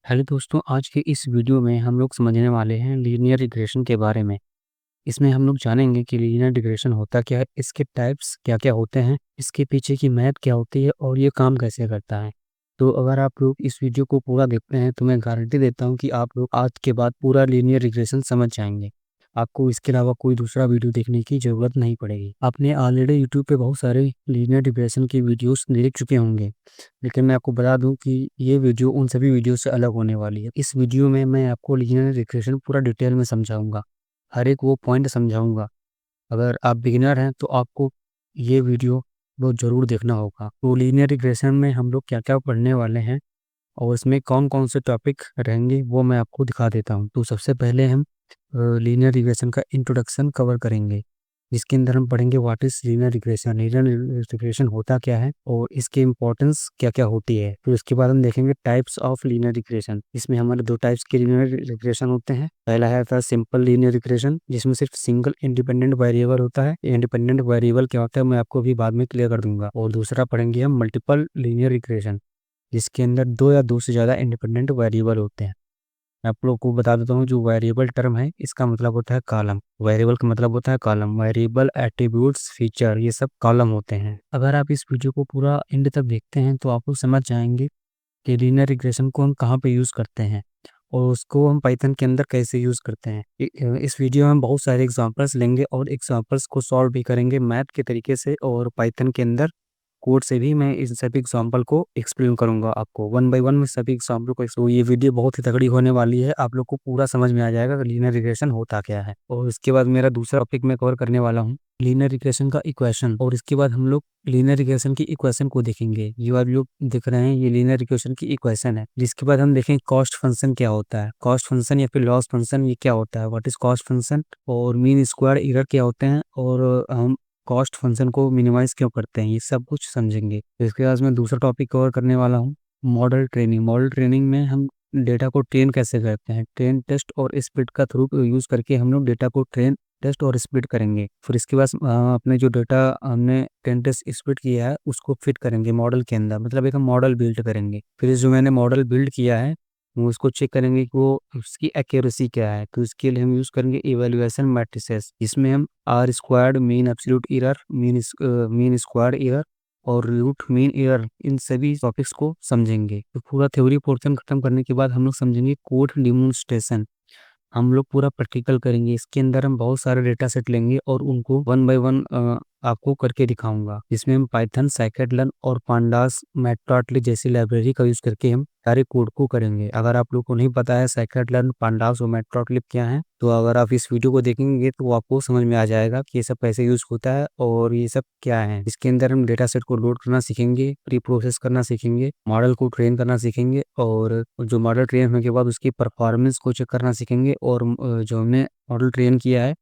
Hello दोस्तों, आज के इस वीडियो में हम लोग समझने वाले हैं लीनियर रिग्रेशन के बारे में। इसमें हम लोग जानेंगे कि लीनियर रिग्रेशन होता क्या है, इसके टाइप्स क्या-क्या होते हैं, इसके पीछे की मैथ क्या होती है और ये काम कैसे करता है। तो अगर आप लोग इस वीडियो को पूरा देखते हैं तो मैं गारंटी देता हूँ कि आप लोग आज के बाद पूरा लीनियर रिग्रेशन समझ जाएँगे। आपको इसके अलावा कोई दूसरा वीडियो देखने की ज़रूरत नहीं पड़ेगी। आपने ऑलरेडी यूट्यूब पे बहुत सारे लीनियर रिग्रेशन की वीडियोज़ देख चुके होंगे। लेकिन मैं आपको बता दूँ कि ये वीडियो उन सभी वीडियो से अलग होने वाली है। इस वीडियो में मैं आपको लीनियर रिग्रेशन पूरा डिटेल में समझाऊँगा। हर एक वो पॉइंट समझाऊँगा। अगर आप बिगिनर हैं तो आपको ये वीडियो बहुत ज़रूर देखना होगा। तो लीनियर रिग्रेशन में हम लोग क्या-क्या पढ़ने वाले हैं और इसमें कौन-कौन से टॉपिक रहेंगे वो मैं आपको दिखा देता हूँ। तो सबसे पहले हम लीनियर रिग्रेशन का इंट्रोडक्शन कवर करेंगे, जिसके अंदर हम पढ़ेंगे what is linear regression, linear regression होता क्या है और इसकी इम्पोर्टेंस क्या-क्या होती है। फिर उसके बाद हम देखेंगे टाइप्स ऑफ लीनियर रिग्रेशन। इसमें हमारे 2 टाइप्स के लीनियर रिग्रेशन होते हैं। पहला है सिंपल लीनियर रिग्रेशन, जिसमें सिर्फ सिंगल इंडिपेंडेंट वेरिएबल होता है। इंडिपेंडेंट वेरिएबल क्या होता है मैं आपको अभी बाद में क्लियर कर दूँगा। और दूसरा पढ़ेंगे हम मल्टीपल लीनियर रिग्रेशन, जिसके अंदर 2 या 2 से ज़्यादा इंडिपेंडेंट वेरिएबल होते हैं। मैं आप लोग को बता देता हूँ, जो वेरिएबल टर्म है इसका मतलब होता है कॉलम। वेरिएबल का मतलब होता है कॉलम। वेरिएबल, एट्रीब्यूट्स, फीचर ये सब कॉलम होते हैं। अगर आप इस वीडियो को पूरा एंड तक देखते हैं तो आप लोग समझ जाएंगे कि लीनियर रिग्रेशन को हम कहाँ पे यूज़ करते हैं और उसको हम पाइथन के अंदर कैसे यूज़ करते हैं। इस वीडियो में हम बहुत सारे एग्जांपल्स लेंगे और एग्जांपल्स को सॉल्व भी करेंगे मैथ के तरीके से, और पाइथन के अंदर कोड से भी मैं इस सभी एग्जांपल को एक्सप्लेन करूंगा आपको वन बाय वन में सभी एग्जांपल को। तो ये वीडियो बहुत ही तगड़ी होने वाली है, आप लोग को पूरा समझ में आ जाएगा कि लीनियर रिग्रेशन होता क्या है। और इसके बाद मेरा दूसरा टॉपिक मैं कवर करने वाला हूँ लीनियर रिग्रेशन का इक्वेशन, और इसके बाद हम लोग लीनियर रिग्रेशन की इक्वेशन को देखेंगे। ये आप लोग देख रहे हैं, ये लीनियर रिग्रेशन की इक्वेशन है। जिसके बाद हम देखेंगे कॉस्ट फंक्शन क्या होता है, कॉस्ट फंक्शन या फिर लॉस फंक्शन ये क्या होता है, व्हाट इज कॉस्ट फंक्शन, और मीन स्क्वायर एरर क्या होते हैं, और हम कॉस्ट फंक्शन को मिनिमाइज क्यों करते हैं, ये सब कुछ समझेंगे। तो इसके बाद मैं दूसरा टॉपिक कवर करने वाला हूँ मॉडल ट्रेनिंग। मॉडल ट्रेनिंग में हम डेटा को ट्रेन कैसे करते हैं, ट्रेन, टेस्ट और स्प्लिट का थ्रू यूज करके हम लोग डेटा को ट्रेन, टेस्ट और स्प्लिट करेंगे। फिर इसके बाद अपने जो डेटा हमने ट्रेन, टेस्ट, स्प्लिट किया है उसको फिट करेंगे मॉडल के अंदर, मतलब एक हम मॉडल बिल्ड करेंगे। फिर जो मैंने मॉडल बिल्ड किया है वो उसको चेक करेंगे कि वो उसकी एक्यूरेसी क्या है। तो इसके लिए हम यूज़ करेंगे इवैल्यूएशन मैट्रिसेस, जिसमें हम R squared, mean absolute error, mean squared error और रूट मीन एरर, इन सभी टॉपिक्स को समझेंगे। तो पूरा थ्योरी पोर्शन खत्म करने के बाद हम लोग समझेंगे कोड डेमोंस्ट्रेशन। हम लोग पूरा प्रैक्टिकल करेंगे। इसके अंदर हम बहुत सारे डेटा सेट लेंगे और उनको वन बाय वन आपको करके दिखाऊंगा। इसमें हम पाइथन, साइकिट-लर्न और पांडास, मैटप्लॉटलिब जैसी लाइब्रेरी का यूज करके हम सारे कोड को करेंगे। अगर आप लोग को नहीं पता है साइकिट-लर्न, पांडास और मैटप्लॉटलिब क्या है, तो अगर आप इस वीडियो को देखेंगे तो आपको समझ में आ जाएगा कि ये सब कैसे यूज होता है और ये सब क्या है। इसके अंदर हम डेटा सेट को लोड करना सीखेंगे, प्री प्रोसेस करना सीखेंगे, मॉडल को ट्रेन करना सीखेंगे, और जो मॉडल ट्रेन होने के बाद उसकी परफॉर्मेंस को चेक करना सीखेंगे, और जो हमने मॉडल ट्रेन किया है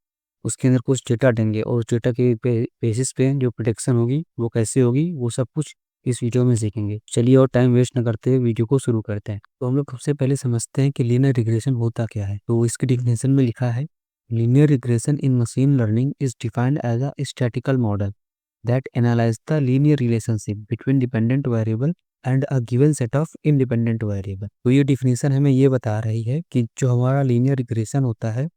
उसके अंदर कुछ डेटा देंगे और उस डेटा के बेसिस पे जो प्रेडिक्शन होगी वो कैसे होगी, वो सब कुछ इस वीडियो में सीखेंगे। चलिए और टाइम वेस्ट न करते हुए वीडियो को शुरू करते हैं। तो हम लोग सबसे पहले समझते हैं कि लीनियर रिग्रेशन होता क्या है। तो इसकी डिफिनेशन में लिखा है, linear regression in machine learning is defined as a statistical model that analyze the linear relationship between dependent variable and a given set of independent variable। तो ये डिफिनेशन हमें ये बता रही है कि जो हमारा लीनियर रिग्रेशन होता है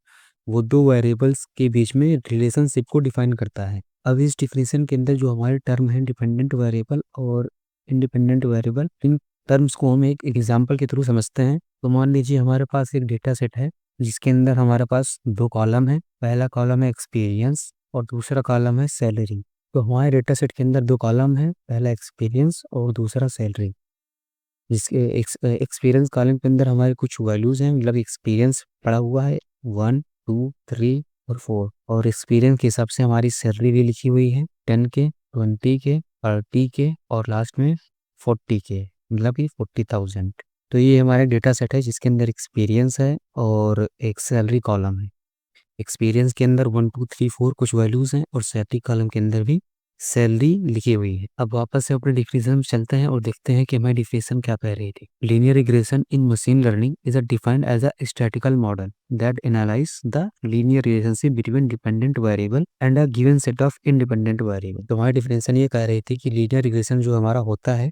वो दो वेरिएबल्स के बीच में रिलेशनशिप को डिफाइन करता है। अब इस डिफिनेशन के अंदर जो हमारे टर्म है डिपेंडेंट वेरिएबल और इंडिपेंडेंट वेरिएबल, इन टर्म्स को हम एक एग्जांपल के थ्रू समझते हैं। तो मान लीजिए हमारे पास एक डेटा सेट है जिसके अंदर हमारे पास 2 कॉलम है। पहला कॉलम है एक्सपीरियंस और दूसरा कॉलम है सैलरी। तो हमारे डेटा सेट के अंदर 2 कॉलम है, पहला एक्सपीरियंस और दूसरा सैलरी। जिसके एक्सपीरियंस कॉलम के अंदर हमारे कुछ वैल्यूज हैं, मतलब एक्सपीरियंस पड़ा हुआ है 1, 2, 3 और 4, और एक्सपीरियंस के हिसाब से हमारी सैलरी भी लिखी हुई है 10 के, 20 के, 30 के और लास्ट में 40 के, मतलब कि 40,000। तो ये हमारे डेटा सेट है जिसके अंदर एक्सपीरियंस है और एक सैलरी कॉलम है। एक्सपीरियंस के अंदर 1, 2, 3, 4 कुछ वैल्यूज हैं और सैलरी कॉलम के अंदर भी सैलरी लिखी हुई है। अब वापस से अपने डिफिनेशन में चलते हैं और देखते हैं कि हमारी डिफिनेशन क्या कह रही थी। Linear regression in machine learning is a defined as a statistical model that analyse the linear relationship between dependent variable and a given set of independent variable. तो हमारी डिफिनेशन ये कह रही थी कि लीनियर रिग्रेशन जो हमारा होता है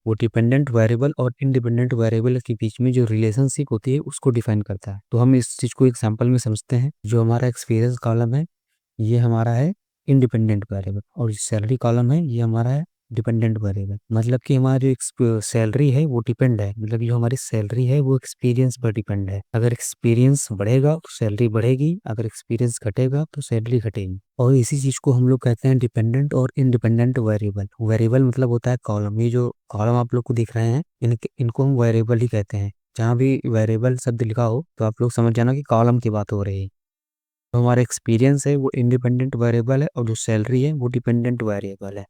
वो डिपेंडेंट वेरिएबल और इंडिपेंडेंट वेरिएबल के बीच में जो रिलेशनशिप होती है उसको डिफाइन करता है। तो हम इस चीज़ को एग्जांपल में समझते हैं। जो हमारा एक्सपीरियंस कॉलम है ये हमारा है इंडिपेंडेंट वेरिएबल, और जो सैलरी कॉलम है ये हमारा है डिपेंडेंट वेरिएबल। मतलब कि हमारी जो सैलरी है वो डिपेंड है, मतलब जो हमारी सैलरी है वो एक्सपीरियंस पर डिपेंड है। अगर एक्सपीरियंस बढ़ेगा तो सैलरी बढ़ेगी, अगर एक्सपीरियंस घटेगा तो सैलरी घटेगी। और इसी चीज को हम लोग कहते हैं डिपेंडेंट और इंडिपेंडेंट वेरिएबल। वेरिएबल मतलब होता है कॉलम। ये जो कॉलम आप लोग को दिख रहे हैं इनको हम वेरिएबल ही कहते हैं। जहाँ भी वेरिएबल शब्द लिखा हो तो आप लोग समझ जाना कि कॉलम की बात हो रही है। तो हमारा एक्सपीरियंस है वो इंडिपेंडेंट वेरिएबल है, और जो सैलरी है वो डिपेंडेंट वेरिएबल है,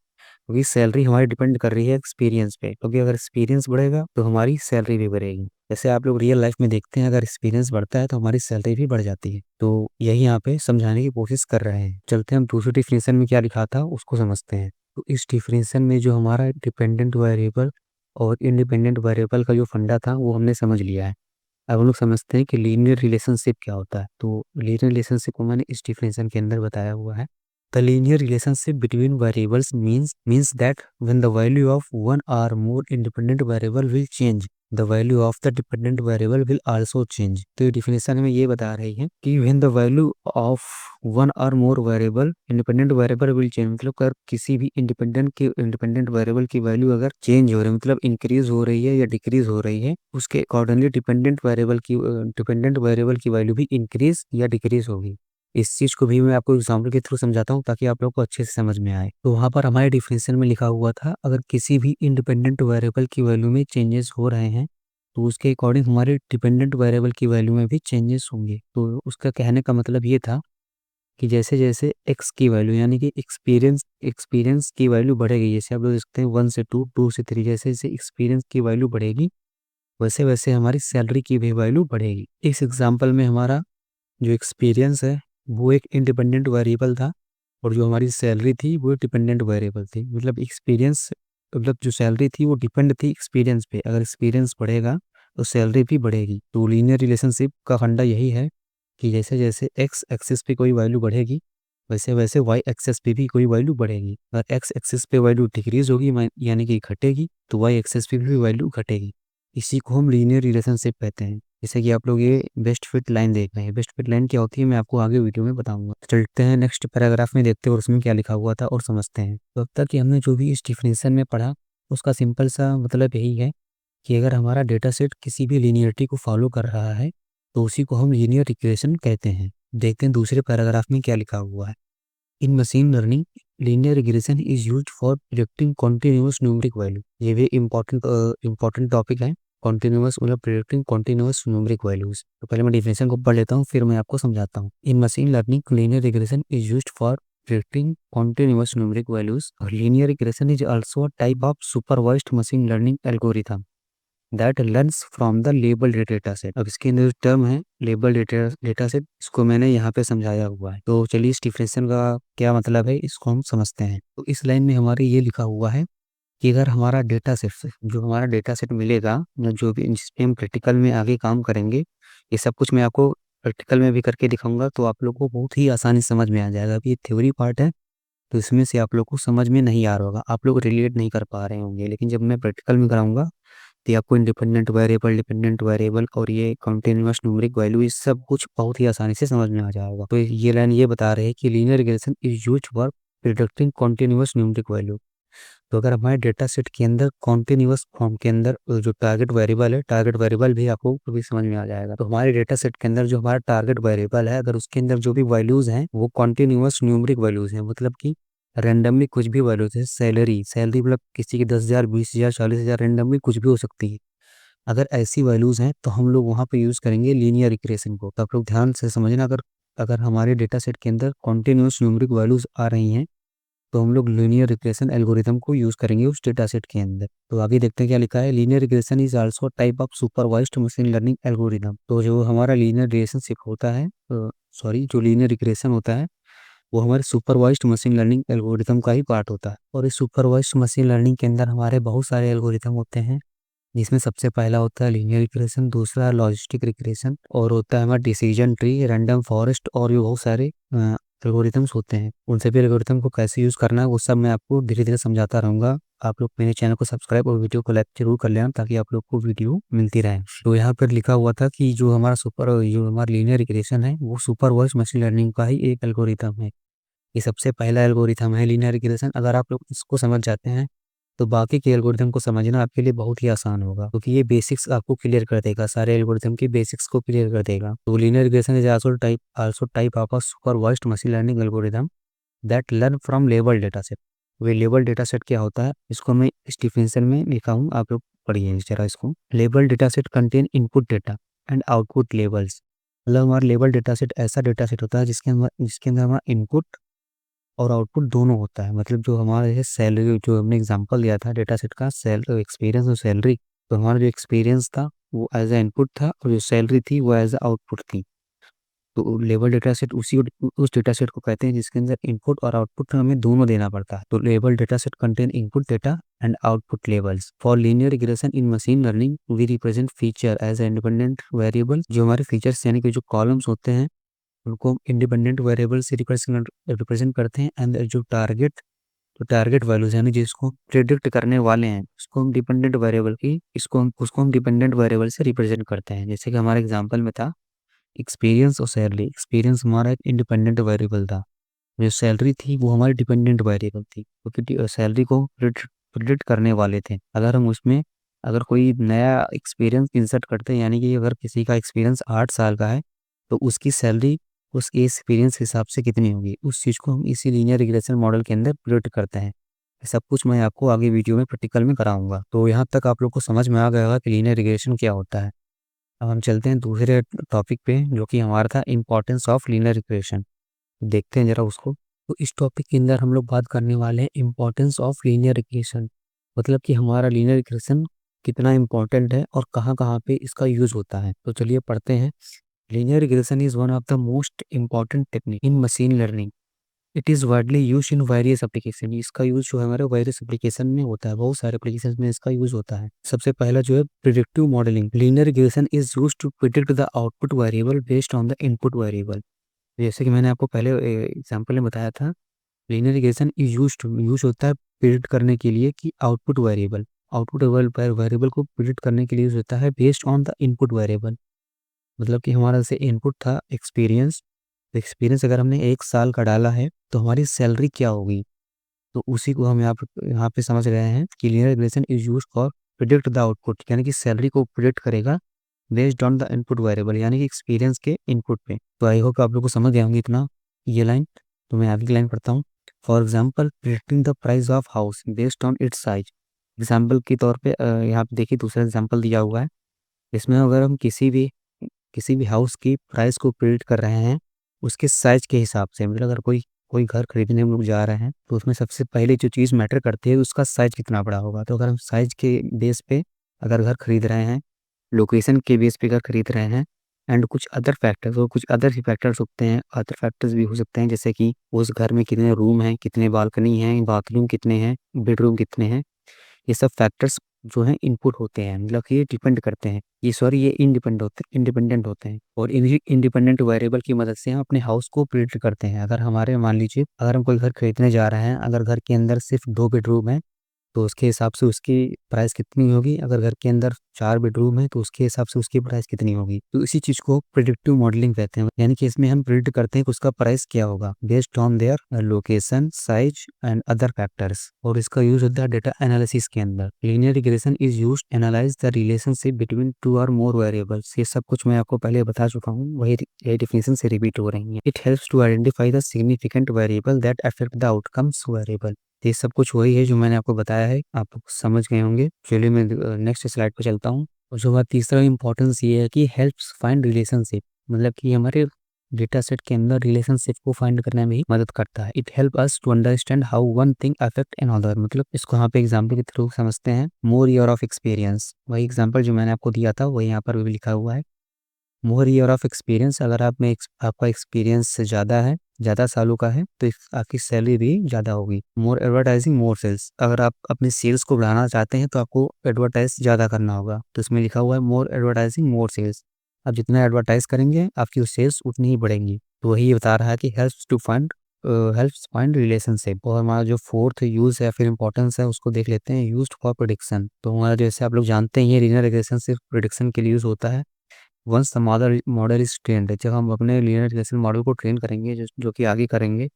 क्योंकि सैलरी हमारी डिपेंड कर रही है एक्सपीरियंस पे। क्योंकि अगर एक्सपीरियंस बढ़ेगा तो हमारी सैलरी भी बढ़ेगी। जैसे आप लोग रियल लाइफ में देखते हैं, अगर एक्सपीरियंस बढ़ता है तो हमारी सैलरी भी बढ़ जाती है। तो यही यहाँ पे समझाने की कोशिश कर रहे हैं। चलते हैं हम दूसरे डिफिनेशन में क्या लिखा था उसको समझते हैं। तो इस डिफिनेशन में जो हमारा डिपेंडेंट वेरिएबल और इंडिपेंडेंट वेरिएबल का जो फंडा था वो हमने समझ लिया है। अब हम लोग समझते हैं कि लीनियर रिलेशनशिप क्या होता है। तो लीनियर रिलेशनशिप को मैंने इस डिफिनेशन के अंदर बताया हुआ है। The linear relationship between variables means that when the value of one or more independent variable will change, the value of the dependent variable will also change. तो ये डिफिनेशन में ये बता रही है कि when the value of one or more variable independent variable will change, मतलब अगर किसी भी इंडिपेंडेंट वेरिएबल की वैल्यू अगर चेंज हो रही है, मतलब इंक्रीज हो रही है या डिक्रीज हो रही है, उसके अकॉर्डिंगली डिपेंडेंट वेरिएबल की वैल्यू भी इंक्रीज या डिक्रीज होगी। इस चीज को भी मैं आपको एग्जाम्पल के थ्रू समझाता हूँ ताकि आप लोग को अच्छे से समझ में आए। तो वहां पर हमारे डिफिनेशन में लिखा हुआ था अगर किसी भी इंडिपेंडेंट वेरिएबल की वैल्यू में चेंजेस हो रहे हैं तो उसके अकॉर्डिंग हमारे डिपेंडेंट वेरिएबल की वैल्यू में भी चेंजेस होंगे। तो उसका कहने का मतलब ये था कि जैसे जैसे एक्स की वैल्यू यानी कि एक्सपीरियंस की वैल्यू बढ़ेगी, जैसे आप लोग देखते हैं 1 से 2, 2 से 3, जैसे जैसे एक्सपीरियंस की वैल्यू बढ़ेगी वैसे वैसे हमारी सैलरी की भी वैल्यू बढ़ेगी। इस एग्जाम्पल में हमारा जो एक्सपीरियंस है वो एक इंडिपेंडेंट वेरिएबल था, और जो हमारी सैलरी थी वो डिपेंडेंट वेरिएबल थी। मतलब एक्सपीरियंस मतलब जो सैलरी थी वो डिपेंड थी एक्सपीरियंस पे। अगर एक्सपीरियंस बढ़ेगा तो सैलरी भी बढ़ेगी। तो लीनियर रिलेशनशिप का फंडा यही है कि जैसे जैसे एक्स एक्सिस पे कोई वैल्यू बढ़ेगी वैसे वैसे वाई एक्सिस पे भी कोई वैल्यू बढ़ेगी। अगर एक्स एक्सिस पे वैल्यू डिक्रीज होगी यानी कि घटेगी, तो वाई एक्सिस पे भी वैल्यू घटेगी। इसी को हम लीनियर रिलेशनशिप कहते हैं। जैसे कि आप लोग ये बेस्ट फिट लाइन देख रहे हैं, बेस्ट फिट लाइन क्या होती है मैं आपको आगे वीडियो में बताऊंगा। चलते हैं नेक्स्ट पैराग्राफ में, देखते हैं और उसमें क्या लिखा हुआ था और समझते हैं। तो अब तक कि हमने जो भी इस डिफिनेशन में पढ़ा उसका सिंपल सा मतलब यही है कि अगर हमारा डेटा सेट किसी भी लीनियरिटी को फॉलो कर रहा है तो उसी को हम लीनियर रिग्रेशन कहते हैं। देखते हैं दूसरे पैराग्राफ में क्या लिखा हुआ है। In machine learning linear regression is used for predicting continuous numeric value. ये भी इम्पोर्टेंट टॉपिक है। कॉन्टिन्यूअस मतलब प्रिडिक्टिंग कॉन्टिन्यूअस न्यूमेरिक वैल्यूज। तो पहले मैं डिफिनेशन को पढ़ लेता हूँ फिर मैं आपको समझाता हूँ। In machine learning linear regression is used for predicting continuous numeric values. Linear regression is also a type of supervised machine learning algorithm that learns from the labeled data set. अब इसके अंदर टर्म है label data set, इसको मैंने यहाँ पे समझाया हुआ है। तो चलिए इस डिफिनेशन का क्या मतलब है इसको हम समझते हैं। तो इस लाइन में हमारे ये लिखा हुआ है कि अगर हमारा डेटा सेट जो हमारा डेटा सेट मिलेगा या जो भी जिस पे हम प्रैक्टिकल में आगे काम करेंगे, ये सब कुछ मैं आपको प्रैक्टिकल में भी करके दिखाऊंगा तो आप लोग को बहुत ही आसानी से समझ में आ जाएगा। अभी ये थ्योरी पार्ट है तो इसमें से आप लोग को समझ में नहीं आ रहा होगा, आप लोग रिलेट नहीं कर पा रहे होंगे, लेकिन जब मैं प्रैक्टिकल में कराऊंगा तो ये आपको इंडिपेंडेंट वेरिएबल, डिपेंडेंट वेरिएबल और ये कंटीन्यूअस न्यूमेरिक वैल्यू ये सब कुछ बहुत ही आसानी से समझ में आ जाएगा। तो ये लाइन ये बता रहे हैं कि linear regression is used for predicting continuous numeric value. तो अगर हमारे डेटा सेट के अंदर कॉन्टिन्यूअस फॉर्म के अंदर जो टारगेट वेरिएबल है, टारगेट वेरिएबल भी आपको भी समझ में आ जाएगा। तो हमारे डेटा सेट के अंदर जो हमारा टारगेट वेरिएबल है अगर उसके अंदर जो भी वैल्यूज हैं वो कॉन्टिन्यूअस न्यूमेरिक वैल्यूज हैं, मतलब कि रैंडमली कुछ भी वैल्यूज है। सैलरी सैलरी मतलब किसी की 10,000, 20,000, 40,000 रैंडमली कुछ भी हो सकती है। अगर ऐसी वैल्यूज हैं तो हम लोग वहाँ पे यूज करेंगे लीनियर रिग्रेशन को। तो आप लोग ध्यान से समझना, अगर अगर हमारे डेटा सेट के अंदर कॉन्टिन्यूअस न्यूमेरिक वैल्यूज आ रही हैं तो हम लोग लीनियर रिग्रेशन एल्गोरिथम को यूज करेंगे उस डेटा सेट के अंदर। तो आगे देखते हैं क्या लिखा है। Linear regression is also type of supervised machine learning algorithm. तो जो हमारा लीनियर रिलेशनशिप होता है जो लीनियर रिग्रेशन होता है वो हमारे सुपरवाइज्ड मशीन लर्निंग एल्गोरिथम का ही पार्ट होता है। और इस सुपरवाइज्ड मशीन लर्निंग के अंदर हमारे बहुत सारे एल्गोरिथम होते हैं, जिसमें सबसे पहला होता है लीनियर रिग्रेशन, दूसरा लॉजिस्टिक रिग्रेशन, और होता है हमारा डिसीजन ट्री, रैंडम फॉरेस्ट, और भी बहुत सारे एल्गोरिथम्स होते हैं। उन सभी एल्गोरिथम को कैसे यूज करना है वो सब मैं आपको धीरे धीरे समझाता रहूंगा आप लोग मेरे चैनल को सब्सक्राइब और वीडियो को लाइक जरूर कर लेना, ताकि आप लोग को वीडियो मिलती रहे। तो यहाँ पर लिखा हुआ था कि जो हमारा लीनियर रिग्रेशन है वो सुपरवाइज्ड मशीन लर्निंग का ही एक एल्गोरिथम है। ये सबसे पहला एल्गोरिथम है लीनियर रिग्रेशन। अगर आप लोग इसको समझ जाते हैं तो बाकी के एल्गोरिथम को समझना आपके लिए बहुत ही आसान होगा, क्योंकि ये बेसिक्स आपको क्लियर कर देगा, सारे एल्गोरिथम की बेसिक्स को क्लियर कर देगा। तो linear regression is also type of a supervised machine learning algorithm that learn from label data set. Way label data set क्या होता है, इसको मैं इस डिफिनेशन में लिखा हूँ, आप लोग पढ़िए जरा इसको। Label data set contain input data and output labels. मतलब हमारा लेबल डेटा सेट ऐसा डेटा सेट होता है जिसके अंदर हमारा इनपुट और आउटपुट दोनों होता है। मतलब जो हमारा जैसे सैलरी, जो हमने एग्जांपल दिया था डेटा सेट का, एक्सपीरियंस और सैलरी, तो हमारा जो एक्सपीरियंस था वो एज ए इनपुट था और जो सैलरी थी वो एज ए आउटपुट थी। तो लेबल डेटा सेट उस डेटा सेट को कहते हैं जिसके अंदर इनपुट और आउटपुट हमें दोनों देना पड़ता है। तो label data set contain input data and output labels. For linear regression in machine learning we represent feature as a independent variable. जो हमारे फीचर्स यानी कि जो कॉलम्स होते हैं उनको हम इंडिपेंडेंट वेरिएबल से रिप्रेजेंट करते हैं। एंड जो टारगेट वैल्यूज यानी जिसको प्रिडिक्ट करने वाले हैं उसको हम डिपेंडेंट वेरिएबल से रिप्रेजेंट करते हैं। जैसे कि हमारे एग्जांपल में था एक्सपीरियंस और सैलरी। एक्सपीरियंस हमारा एक इंडिपेंडेंट वेरिएबल था, जो सैलरी थी वो हमारी डिपेंडेंट वेरिएबल थी, क्योंकि सैलरी को प्रिडिक्ट करने वाले थे। अगर हम उसमें अगर कोई नया एक्सपीरियंस इंसर्ट करते हैं, यानी कि अगर किसी का एक्सपीरियंस 8 साल का है तो उसकी सैलरी उस एक्सपीरियंस हिसाब से कितनी होगी, उस चीज़ को हम इसी लीनियर रिग्रेशन मॉडल के अंदर प्रिडिक्ट करते हैं। सब कुछ मैं आपको आगे वीडियो में प्रैक्टिकल में कराऊंगा। तो यहाँ तक आप लोग को समझ में आ गया होगा कि लीनियर रिग्रेशन क्या होता है। अब हम चलते हैं दूसरे टॉपिक पे, जो कि हमारा था इम्पोर्टेंस ऑफ लीनियर इक्वेशन। देखते हैं जरा उसको। तो इस टॉपिक के अंदर हम लोग बात करने वाले हैं इम्पोर्टेंस ऑफ लीनियर इक्वेशन। मतलब कि हमारा लीनियर इक्वेशन कितना इम्पोर्टेंट है और कहाँ कहाँ पे इसका यूज होता है। तो चलिए पढ़ते हैं। Linear regression is one of the most important technique in machine learning. It is widely use in various application. इसका यूज जो है हमारे वेरियस एप्लीकेशन में होता है, बहुत सारे एप्लीकेशन में इसका यूज होता है। सबसे पहला जो है predictive modelling. Linear regression is use to predict the output variable based on the input variable. जैसे कि मैंने आपको पहले एग्जाम्पल में बताया था, लीनियर रिग्रेशन यूज होता है प्रिडिक्ट करने के लिए कि आउटपुट वेरिएबल को प्रिडिक्ट करने के लिए यूज होता है based on the input variable. मतलब कि हमारा जैसे इनपुट था एक्सपीरियंस, तो एक्सपीरियंस अगर हमने 1 साल का डाला है तो हमारी सैलरी क्या होगी, तो उसी को हम यहाँ पे समझ रहे हैं कि linear regression is used for predict the output, यानी कि सैलरी को प्रिडिक्ट करेगा based on the input variable, यानी कि एक्सपीरियंस के इनपुट पे। तो आई होप आप लोग को समझ गए होंगे इतना ये लाइन। तो मैं आगे की लाइन पढ़ता हूँ। For example predicting the price of house based on it's size. Example के तौर पे यहाँ पे देखिए दूसरा एग्जाम्पल दिया हुआ है। इसमें अगर हम किसी भी हाउस की प्राइस को प्रिडिक्ट कर रहे हैं उसके साइज के हिसाब से, मतलब अगर कोई कोई घर खरीदने हम लोग जा रहे हैं तो उसमें सबसे पहले जो चीज़ मैटर करती है उसका साइज कितना बड़ा होगा। तो अगर हम साइज के बेस पे अगर घर खरीद रहे हैं, लोकेशन के बेस पे घर खरीद रहे हैं, एंड कुछ अदर फैक्टर्स और कुछ अदर ही फैक्टर्स होते हैं, अदर फैक्टर्स भी हो सकते हैं, जैसे कि उस घर में कितने रूम हैं, कितने बालकनी हैं, बाथरूम कितने हैं, बेडरूम कितने हैं। ये सब फैक्टर्स जो हैं इनपुट होते हैं, मतलब कि ये डिपेंड करते हैं, ये इंडिपेंडेंट होते हैं। और इन इंडिपेंडेंट वेरिएबल की मदद से हम अपने हाउस को प्रिडिक्ट करते हैं। अगर हमारे मान लीजिए अगर हम कोई घर खरीदने जा रहे हैं, अगर घर के अंदर सिर्फ 2 बेडरूम है तो उसके हिसाब से उसकी प्राइस कितनी होगी, अगर घर के अंदर 4 बेडरूम है तो उसके हिसाब से उसकी प्राइस कितनी होगी। तो इसी चीज को प्रिडिक्टिव मॉडलिंग कहते हैं, यानी कि इसमें हम प्रिडिक्ट करते हैं कि उसका प्राइस क्या होगा based on their location, size and other factors. और इसका यूज होता है डेटा एनालिसिस के अंदर। Linear regression is used to analyse the relationship between 2 or more variables. ये सब कुछ मैं आपको पहले बता चुका हूँ, वही डेफिनेशन से रिपीट हो रही है। It helps to identify the significant variable that affect the outcomes variable. ये सब कुछ वही है जो मैंने आपको बताया है, आप लोग समझ गए होंगे। चलिए मैं नेक्स्ट स्लाइड पर चलता हूँ। और जो बात तीसरा इंपॉर्टेंस ये है कि हेल्प्स फाइंड रिलेशनशिप, मतलब कि हमारे डेटा सेट के अंदर रिलेशनशिप को फाइंड करने में ही मदद करता है। It help us to understand how one thing affect another. मतलब इसको यहाँ पे एग्जाम्पल के थ्रू समझते हैं। मोर ईयर ऑफ एक्सपीरियंस, वही एग्जाम्पल जो मैंने आपको दिया था वही यहाँ पर भी लिखा हुआ है। मोर ईयर ऑफ एक्सपीरियंस, अगर आपका एक्सपीरियंस ज़्यादा है, ज़्यादा सालों का है, तो आपकी सैलरी भी ज़्यादा होगी। मोर एडवर्टाइजिंग मोर सेल्स, अगर आप अपने सेल्स को बढ़ाना चाहते हैं तो आपको एडवर्टाइज ज़्यादा करना होगा। तो इसमें लिखा हुआ है मोर एडवर्टाइजिंग मोर सेल्स। आप जितना एडवर्टाइज करेंगे आपकी सेल्स उतनी ही बढ़ेंगी। तो वही बता रहा है कि helps to find helps find relationship. और हमारा जो फोर्थ यूज है फिर इंपॉर्टेंस है उसको देख लेते हैं, यूज्ड फॉर प्रिडिक्शन। तो हमारा जैसे आप लोग जानते हैं ये लीनियर रिग्रेशन सिर्फ प्रिडिक्शन के लिए यूज होता है। Once the model is trained, जब हम अपने लीनियर रिग्रेशन मॉडल को ट्रेन करेंगे जो कि आगे करेंगे,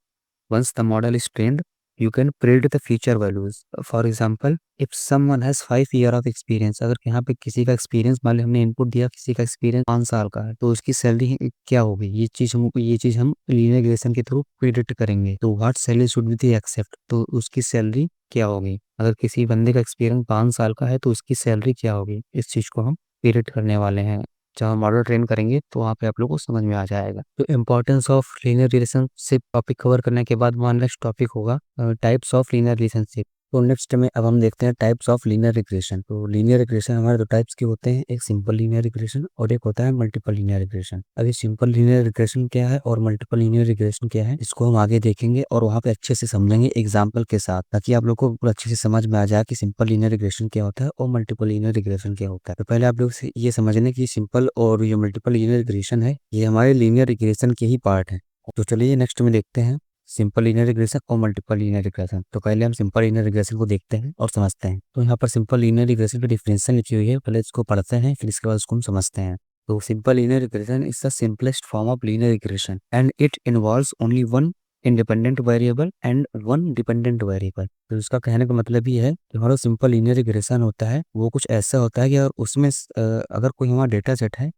once the model is trained, you can predict the future values. For example, if someone has 5 year of experience, अगर यहाँ पे किसी का एक्सपीरियंस मान ली हमने इनपुट दिया किसी का एक्सपीरियंस 5 साल का है, तो उसकी सैलरी क्या होगी, ये चीज हम लीनियर रिग्रेशन के थ्रू प्रिडिक्ट करेंगे। तो what salary should be expect, तो उसकी सैलरी क्या होगी। अगर किसी बंदे का एक्सपीरियंस 5 साल का है तो उसकी सैलरी क्या होगी, इस चीज को हम प्रिडिक्ट करने वाले हैं। जब हम मॉडल ट्रेन करेंगे तो वहाँ पे आप लोग को समझ में आ जाएगा। तो importance of linear relationship topic cover करने के बाद हमारा नेक्स्ट टॉपिक होगा टाइप्स ऑफ लीनियर रिलेशनशिप। तो नेक्स्ट में अब हम देखते हैं टाइप्स ऑफ लीनियर रिग्रेशन। तो लीनियर रिग्रेशन हमारे दो टाइप्स के होते हैं, एक सिंपल लीनियर रिग्रेशन और एक होता है मल्टीपल लीनियर रिग्रेशन। अभी सिंपल लीनियर रिग्रेशन क्या है और मल्टीपल लीनियर रिग्रेशन क्या है इसको हम आगे देखेंगे और वहाँ पे अच्छे से समझेंगे एग्जाम्पल के साथ, ताकि आप लोग को पूरा अच्छे से समझ में आ जाए कि सिंपल लीनियर रिग्रेशन क्या होता है और मल्टीपल लीनियर रिग्रेशन क्या होता है। तो पहले आप लोग से ये समझने कि सिंपल और ये मल्टीपल लीनियर रिग्रेशन है ये हमारे लीनियर रिग्रेशन के ही पार्ट है। तो चलिए नेक्स्ट में देखते हैं सिंपल लीनियर रिग्रेशन और मल्टीपल लीनियर रिग्रेशन। तो पहले हम सिंपल लीनियर रिग्रेशन को देखते हैं और समझते हैं। तो यहाँ पर सिंपल लीनियर रिग्रेशन की डिफरेंशियल लिखी हुई है, पहले इसको पढ़ते हैं फिर इसके बाद उसको हम समझते हैं। तो simple linear regression is the simplest form of linear regression and it involves only one independent variable and one dependent variable. तो इसका कहने का मतलब ये है कि हमारा सिंपल लीनियर रिग्रेशन होता है वो कुछ ऐसा होता है कि अगर उसमें अगर कोई हमारा डेटा सेट है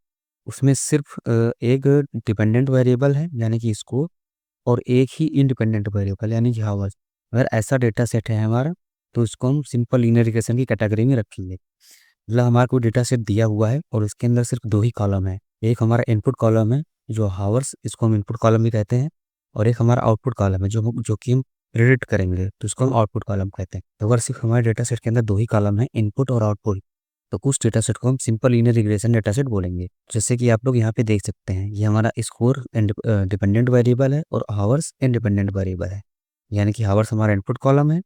उसमें सिर्फ एक डिपेंडेंट वेरिएबल है यानी कि स्कोर और एक ही इंडिपेंडेंट वेरिएबल यानी कि हावर्स। अगर ऐसा डेटा सेट है हमारा तो इसको हम सिंपल लीनियर रिग्रेशन की कैटेगरी में रखेंगे। मतलब हमारा कोई डेटा सेट दिया हुआ है और उसके अंदर सिर्फ दो ही कॉलम है, एक हमारा इनपुट कॉलम है जो हावर्स इसको हम इनपुट कॉलम भी कहते हैं, और एक हमारा आउटपुट कॉलम है जो कि हम प्रेडिक्ट करेंगे तो इसको हम आउटपुट कॉलम कहते हैं। तो अगर सिर्फ हमारे डेटा सेट के अंदर दो ही कॉलम है इनपुट और आउटपुट, तो उस डेटा सेट को हम simple linear regression data set बोलेंगे। जैसे कि आप लोग यहाँ पे देख सकते हैं ये हमारा स्कोर डिपेंडेंट वेरिएबल है और हावर्स इंडिपेंडेंट वेरिएबल है, यानी कि हावर्स हमारा इनपुट कॉलम है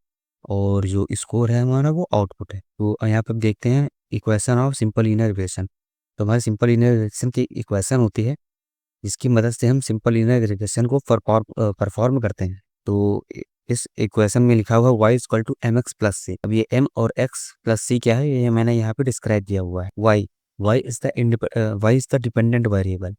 और जो स्कोर है हमारा वो आउटपुट है। तो यहाँ पे देखते हैं equation of simple linear regression. तो हमारे सिंपल लीनियर रिग्रेशन की इक्वेशन होती है जिसकी मदद से हम सिंपल लीनियर रिग्रेशन को परफॉर्म करते हैं। तो इस इक्वेशन में लिखा हुआ y equal to M x plus C. अब ये m और x प्लस सी क्या है ये मैंने यहाँ पे डिस्क्राइब किया हुआ है। y is the dependent variable.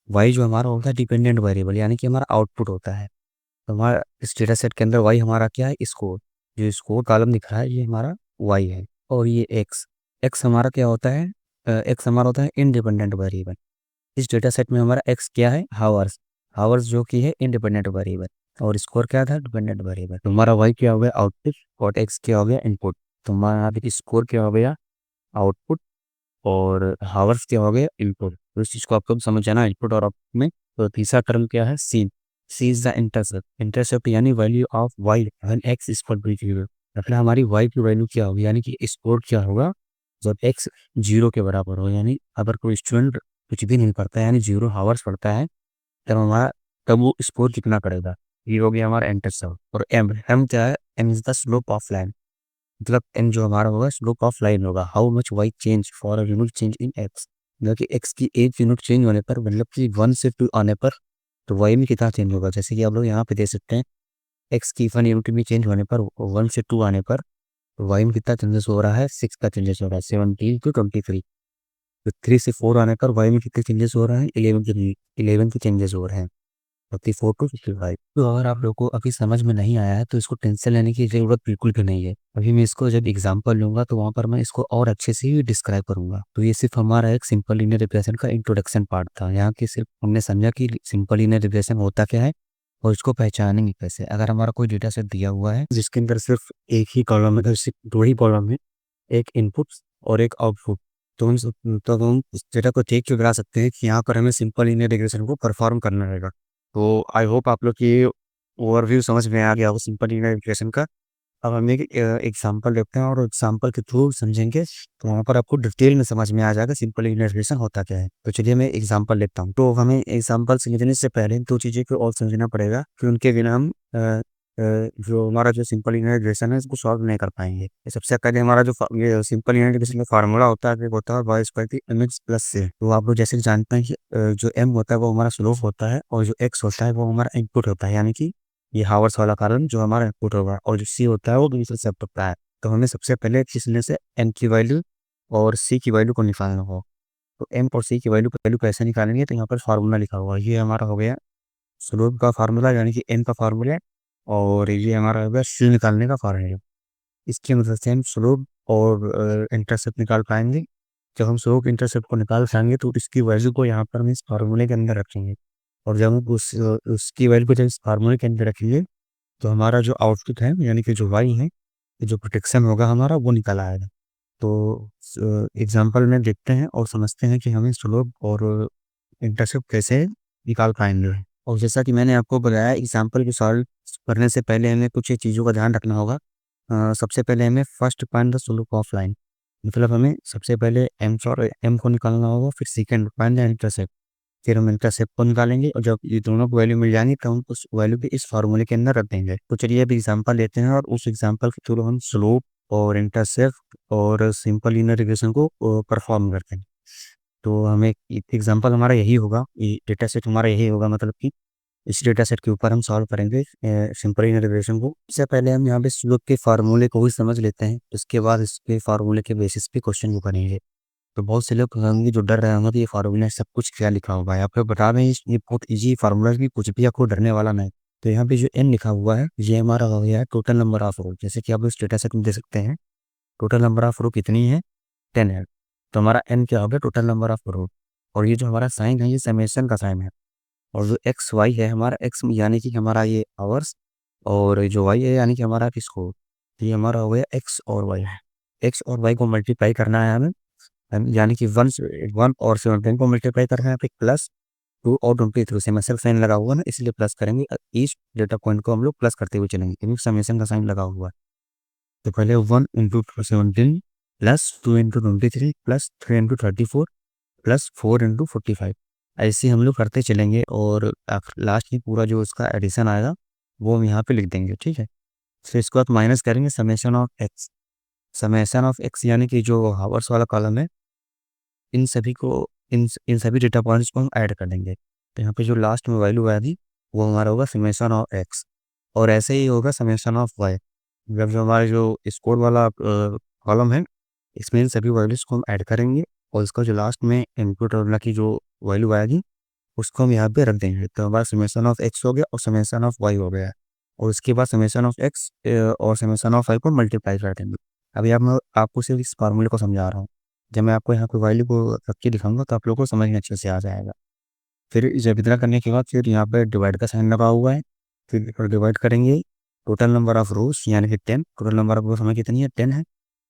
y जो हमारा होता है डिपेंडेंट वेरिएबल यानी कि हमारा आउटपुट होता है। तो हमारा इस डेटा सेट के अंदर y हमारा क्या है स्कोर, जो स्कोर कॉलम दिख रहा है ये हमारा y है। और ये x हमारा क्या होता है, x हमारा होता है इंडिपेंडेंट वेरिएबल। इस डेटा सेट में हमारा x क्या है हावर्स जो कि है इंडिपेंडेंट वेरिएबल और स्कोर क्या था डिपेंडेंट वेरिएबल। तो हमारा y क्या हो गया आउटपुट और x क्या हो गया इनपुट। तो हमारा यहाँ पे स्कोर क्या हो गया आउटपुट और हावर्स क्या हो गया इनपुट। तो इस चीज को आपको समझ जाना इनपुट और आउटपुट में। तो तीसरा टर्म क्या है सी इज द इंटरसेप्ट यानी value of y when x is equal to 0। मतलब हमारी y की वैल्यू क्या होगी यानी कि स्कोर क्या होगा जब x 0 के बराबर हो। यानी अगर कोई स्टूडेंट कुछ भी नहीं पढ़ता है यानी 0 हावर्स पढ़ता है तब वो स्कोर कितना करेगा, ये हो गया हमारा इंटरसेप्ट। और एम क्या है m is the slope of line, मतलब एम जो हमारा होगा स्लोप ऑफ लाइन होगा। How much y change for a unit change in x, मतलब कि एक्स की एक यूनिट चेंज होने पर मतलब कि 1 से 2 आने पर तो वाई में कितना चेंज होगा। जैसे कि आप लोग यहाँ पे देख सकते हैं एक्स की 1 यूनिट में चेंज होने पर 1 से 2 आने पर वाई में कितना चेंजेस हो रहा है 6 का चेंजेस हो रहा है 17 to 23। तो 3 से 4 आने पर वाई में कितने चेंजेस हो रहे हैं 11 के चेंजेस हो रहे हैं 54 to 55। तो अगर आप लोगों को अभी समझ में नहीं आया है तो इसको टेंशन लेने की जरूरत बिल्कुल भी नहीं है। अभी मैं इसको जब एग्जांपल लूंगा तो वहां पर मैं इसको और अच्छे से डिस्क्राइब करूंगा। तो ये सिर्फ हमारा एक सिंपल लीनियर रिग्रेशन का इंट्रोडक्शन पार्ट था। यहाँ की सिर्फ हमने समझा कि सिंपल लीनियर रिग्रेशन होता क्या है और इसको पहचानेंगे कैसे। अगर हमारा कोई डेटा सेट दिया हुआ है जिसके अंदर सिर्फ एक ही कॉलम है, सिर्फ दो ही कॉलम है, एक इनपुट और एक आउटपुट, तो हम उस डेटा को देख के बता सकते हैं कि यहाँ पर हमें सिंपल लीनियर रिग्रेशन को परफॉर्म करना रहेगा। तो आई होप आप लोग की ओवरव्यू समझ में आ गया हो सिंपल लीनियर रिग्रेशन का। अब हम एक एग्जांपल देखते हैं और एग्जांपल के थ्रू समझेंगे तो वहाँ पर आपको डिटेल में समझ में आ जाएगा सिंपल लीनियर रिग्रेशन होता क्या है। तो चलिए मैं एग्जांपल लेता हूँ। तो हमें एग्जांपल समझने से पहले दो चीज़ें को और समझना पड़ेगा कि उनके बिना हम जो हमारा जो सिंपल लीनियर रिग्रेशन है इसको सॉल्व नहीं कर पाएंगे। सबसे पहले हमारा जो ये सिंपल लीनियर रिग्रेशन का फार्मूला होता है वो होता है वाई स्क्वायर की एम एक्स प्लस से। तो आप लोग जैसे जानते हैं कि जो एम होता है वो हमारा स्लोप होता है और जो एक्स होता है वो हमारा इनपुट होता है यानी कि ये हावर्स वाला कॉलम जो हमारा इनपुट होगा, और जो सी होता है वो दूसरे सब होता है। तो हमें सबसे पहले इसमें से एन की वैल्यू और सी की वैल्यू को निकालना होगा। तो एम और सी की वैल्यू कैसे निकालेंगे, तो यहाँ पर फार्मूला लिखा हुआ है, ये हमारा हो गया स्लोप का फार्मूला यानी कि एन का फार्मूला, और ये हमारा हो गया सी निकालने का फार्मूला। इसकी मदद से हम स्लोप और इंटरसेप्ट निकाल पाएंगे। जब हम स्लोप इंटरसेप्ट को निकाल पाएंगे तो इसकी वैल्यू को यहाँ पर हम इस फार्मूले के अंदर रखेंगे, और जब हम उसकी वैल्यू को जब इस फार्मूले के अंदर रखेंगे तो हमारा जो आउटपुट है यानी कि जो वाई है, जो प्रोटेक्शन होगा हमारा वो निकल आएगा। तो एग्जांपल में देखते हैं और समझते हैं कि हमें स्लोप और इंटरसेप्ट कैसे निकाल पाएंगे। और जैसा कि मैंने आपको बताया, एग्जांपल को सॉल्व करने से पहले हमें कुछ चीज़ों का ध्यान रखना होगा। सबसे पहले हमें first find the slope of line, मतलब हमें सबसे पहले एम को निकालना होगा, फिर सेकंड फाइंड द इंटरसेप्ट, फिर हम इंटरसेप्ट को निकालेंगे, और जब ये दोनों को वैल्यू मिल जाएंगी तो हम उस वैल्यू को इस फार्मूले के अंदर रख देंगे। तो चलिए अब एग्जांपल लेते हैं और उस एग्जांपल के थ्रू हम स्लोप और इंटरसेप्ट और सिंपल लीनियर रिग्रेशन को परफॉर्म करते हैं। तो हमें एग्जांपल हमारा यही होगा, ये डेटा सेट हमारा यही होगा, मतलब कि इस डेटा सेट के ऊपर हम सॉल्व करेंगे सिंपल लीनियर रिग्रेशन को। इससे पहले हम यहाँ पे स्लोप के फार्मूले को ही समझ लेते हैं, उसके बाद इसके फार्मूले के बेसिस पे क्वेश्चन को करेंगे। तो बहुत से लोग होंगे जो डर रहे होंगे कि ये फार्मूला सब कुछ क्या लिखा होगा। यहाँ पे बता दें ये बहुत इजी फार्मूला भी, कुछ भी आपको डरने वाला नहीं। तो यहाँ पे जो एन लिखा हुआ है ये हमारा हो गया है टोटल नंबर ऑफ रो, जैसे कि आप इस डेटा सेट में दे सकते हैं टोटल नंबर ऑफ रो कितनी है, 10 है। तो हमारा एन क्या हो गया, टोटल नंबर ऑफ रो। और ये जो हमारा साइन है ये समेशन का साइन है, और जो एक्स वाई है हमारा एक्स यानी कि हमारा ये आवर्स, और जो वाई है यानी कि हमारा किसको, ये हमारा हो गया एक्स और वाई है। एक्स और वाई को मल्टीप्लाई करना है हमें, यानी कि वन वन और 17 को मल्टीप्लाई करना है, फिर प्लस 2 और 23 से मसल साइन लगा हुआ ना, इसलिए प्लस करेंगे। ईच डेटा पॉइंट को हम लोग प्लस करते हुए चलेंगे क्योंकि समेशन का साइन लगा हुआ है। तो पहले 1 × 17 प्लस 2 × 23 प्लस 3 × 34 प्लस 4 × 45, ऐसे हम लोग करते चलेंगे, और लास्ट में पूरा जो उसका एडिशन आएगा वो हम यहाँ पे लिख देंगे, ठीक है। फिर इसके बाद माइनस करेंगे समेशन ऑफ एक्स यानी कि जो हावर्स वाला कॉलम है, इन सभी को इन सभी डेटा पॉइंट्स को हम ऐड कर देंगे। तो यहाँ पे जो लास्ट में वैल्यू आएगी वो हमारा होगा समेशन ऑफ एक्स, और ऐसे ही होगा समेशन ऑफ वाई। जब जो हमारे जो स्कोर वाला कॉलम है इसमें इन सभी वैल्यूज को हम ऐड करेंगे, और इसका जो लास्ट में इनपुट और की जो वैल्यू आएगी उसको हम यहाँ पे रख देंगे। तो हमारा समेशन ऑफ एक्स हो गया और समेशन ऑफ वाई हो गया, और उसके बाद समेशन ऑफ एक्स और समेशन ऑफ वाई को मल्टीप्लाई कर देंगे। अभी मैं आपको सिर्फ इस फार्मूले को समझा रहा हूँ, जब मैं आपको यहाँ पे वैल्यू को रख के दिखाऊंगा तो आप लोगों को समझ में अच्छे से आ जाएगा। फिर जब इतना करने के बाद फिर यहाँ पे डिवाइड का साइन लगा हुआ है, फिर डिवाइड करेंगे टोटल नंबर ऑफ रोज यानी कि 10, टोटल नंबर ऑफ रोज हमें कितनी है 10 है,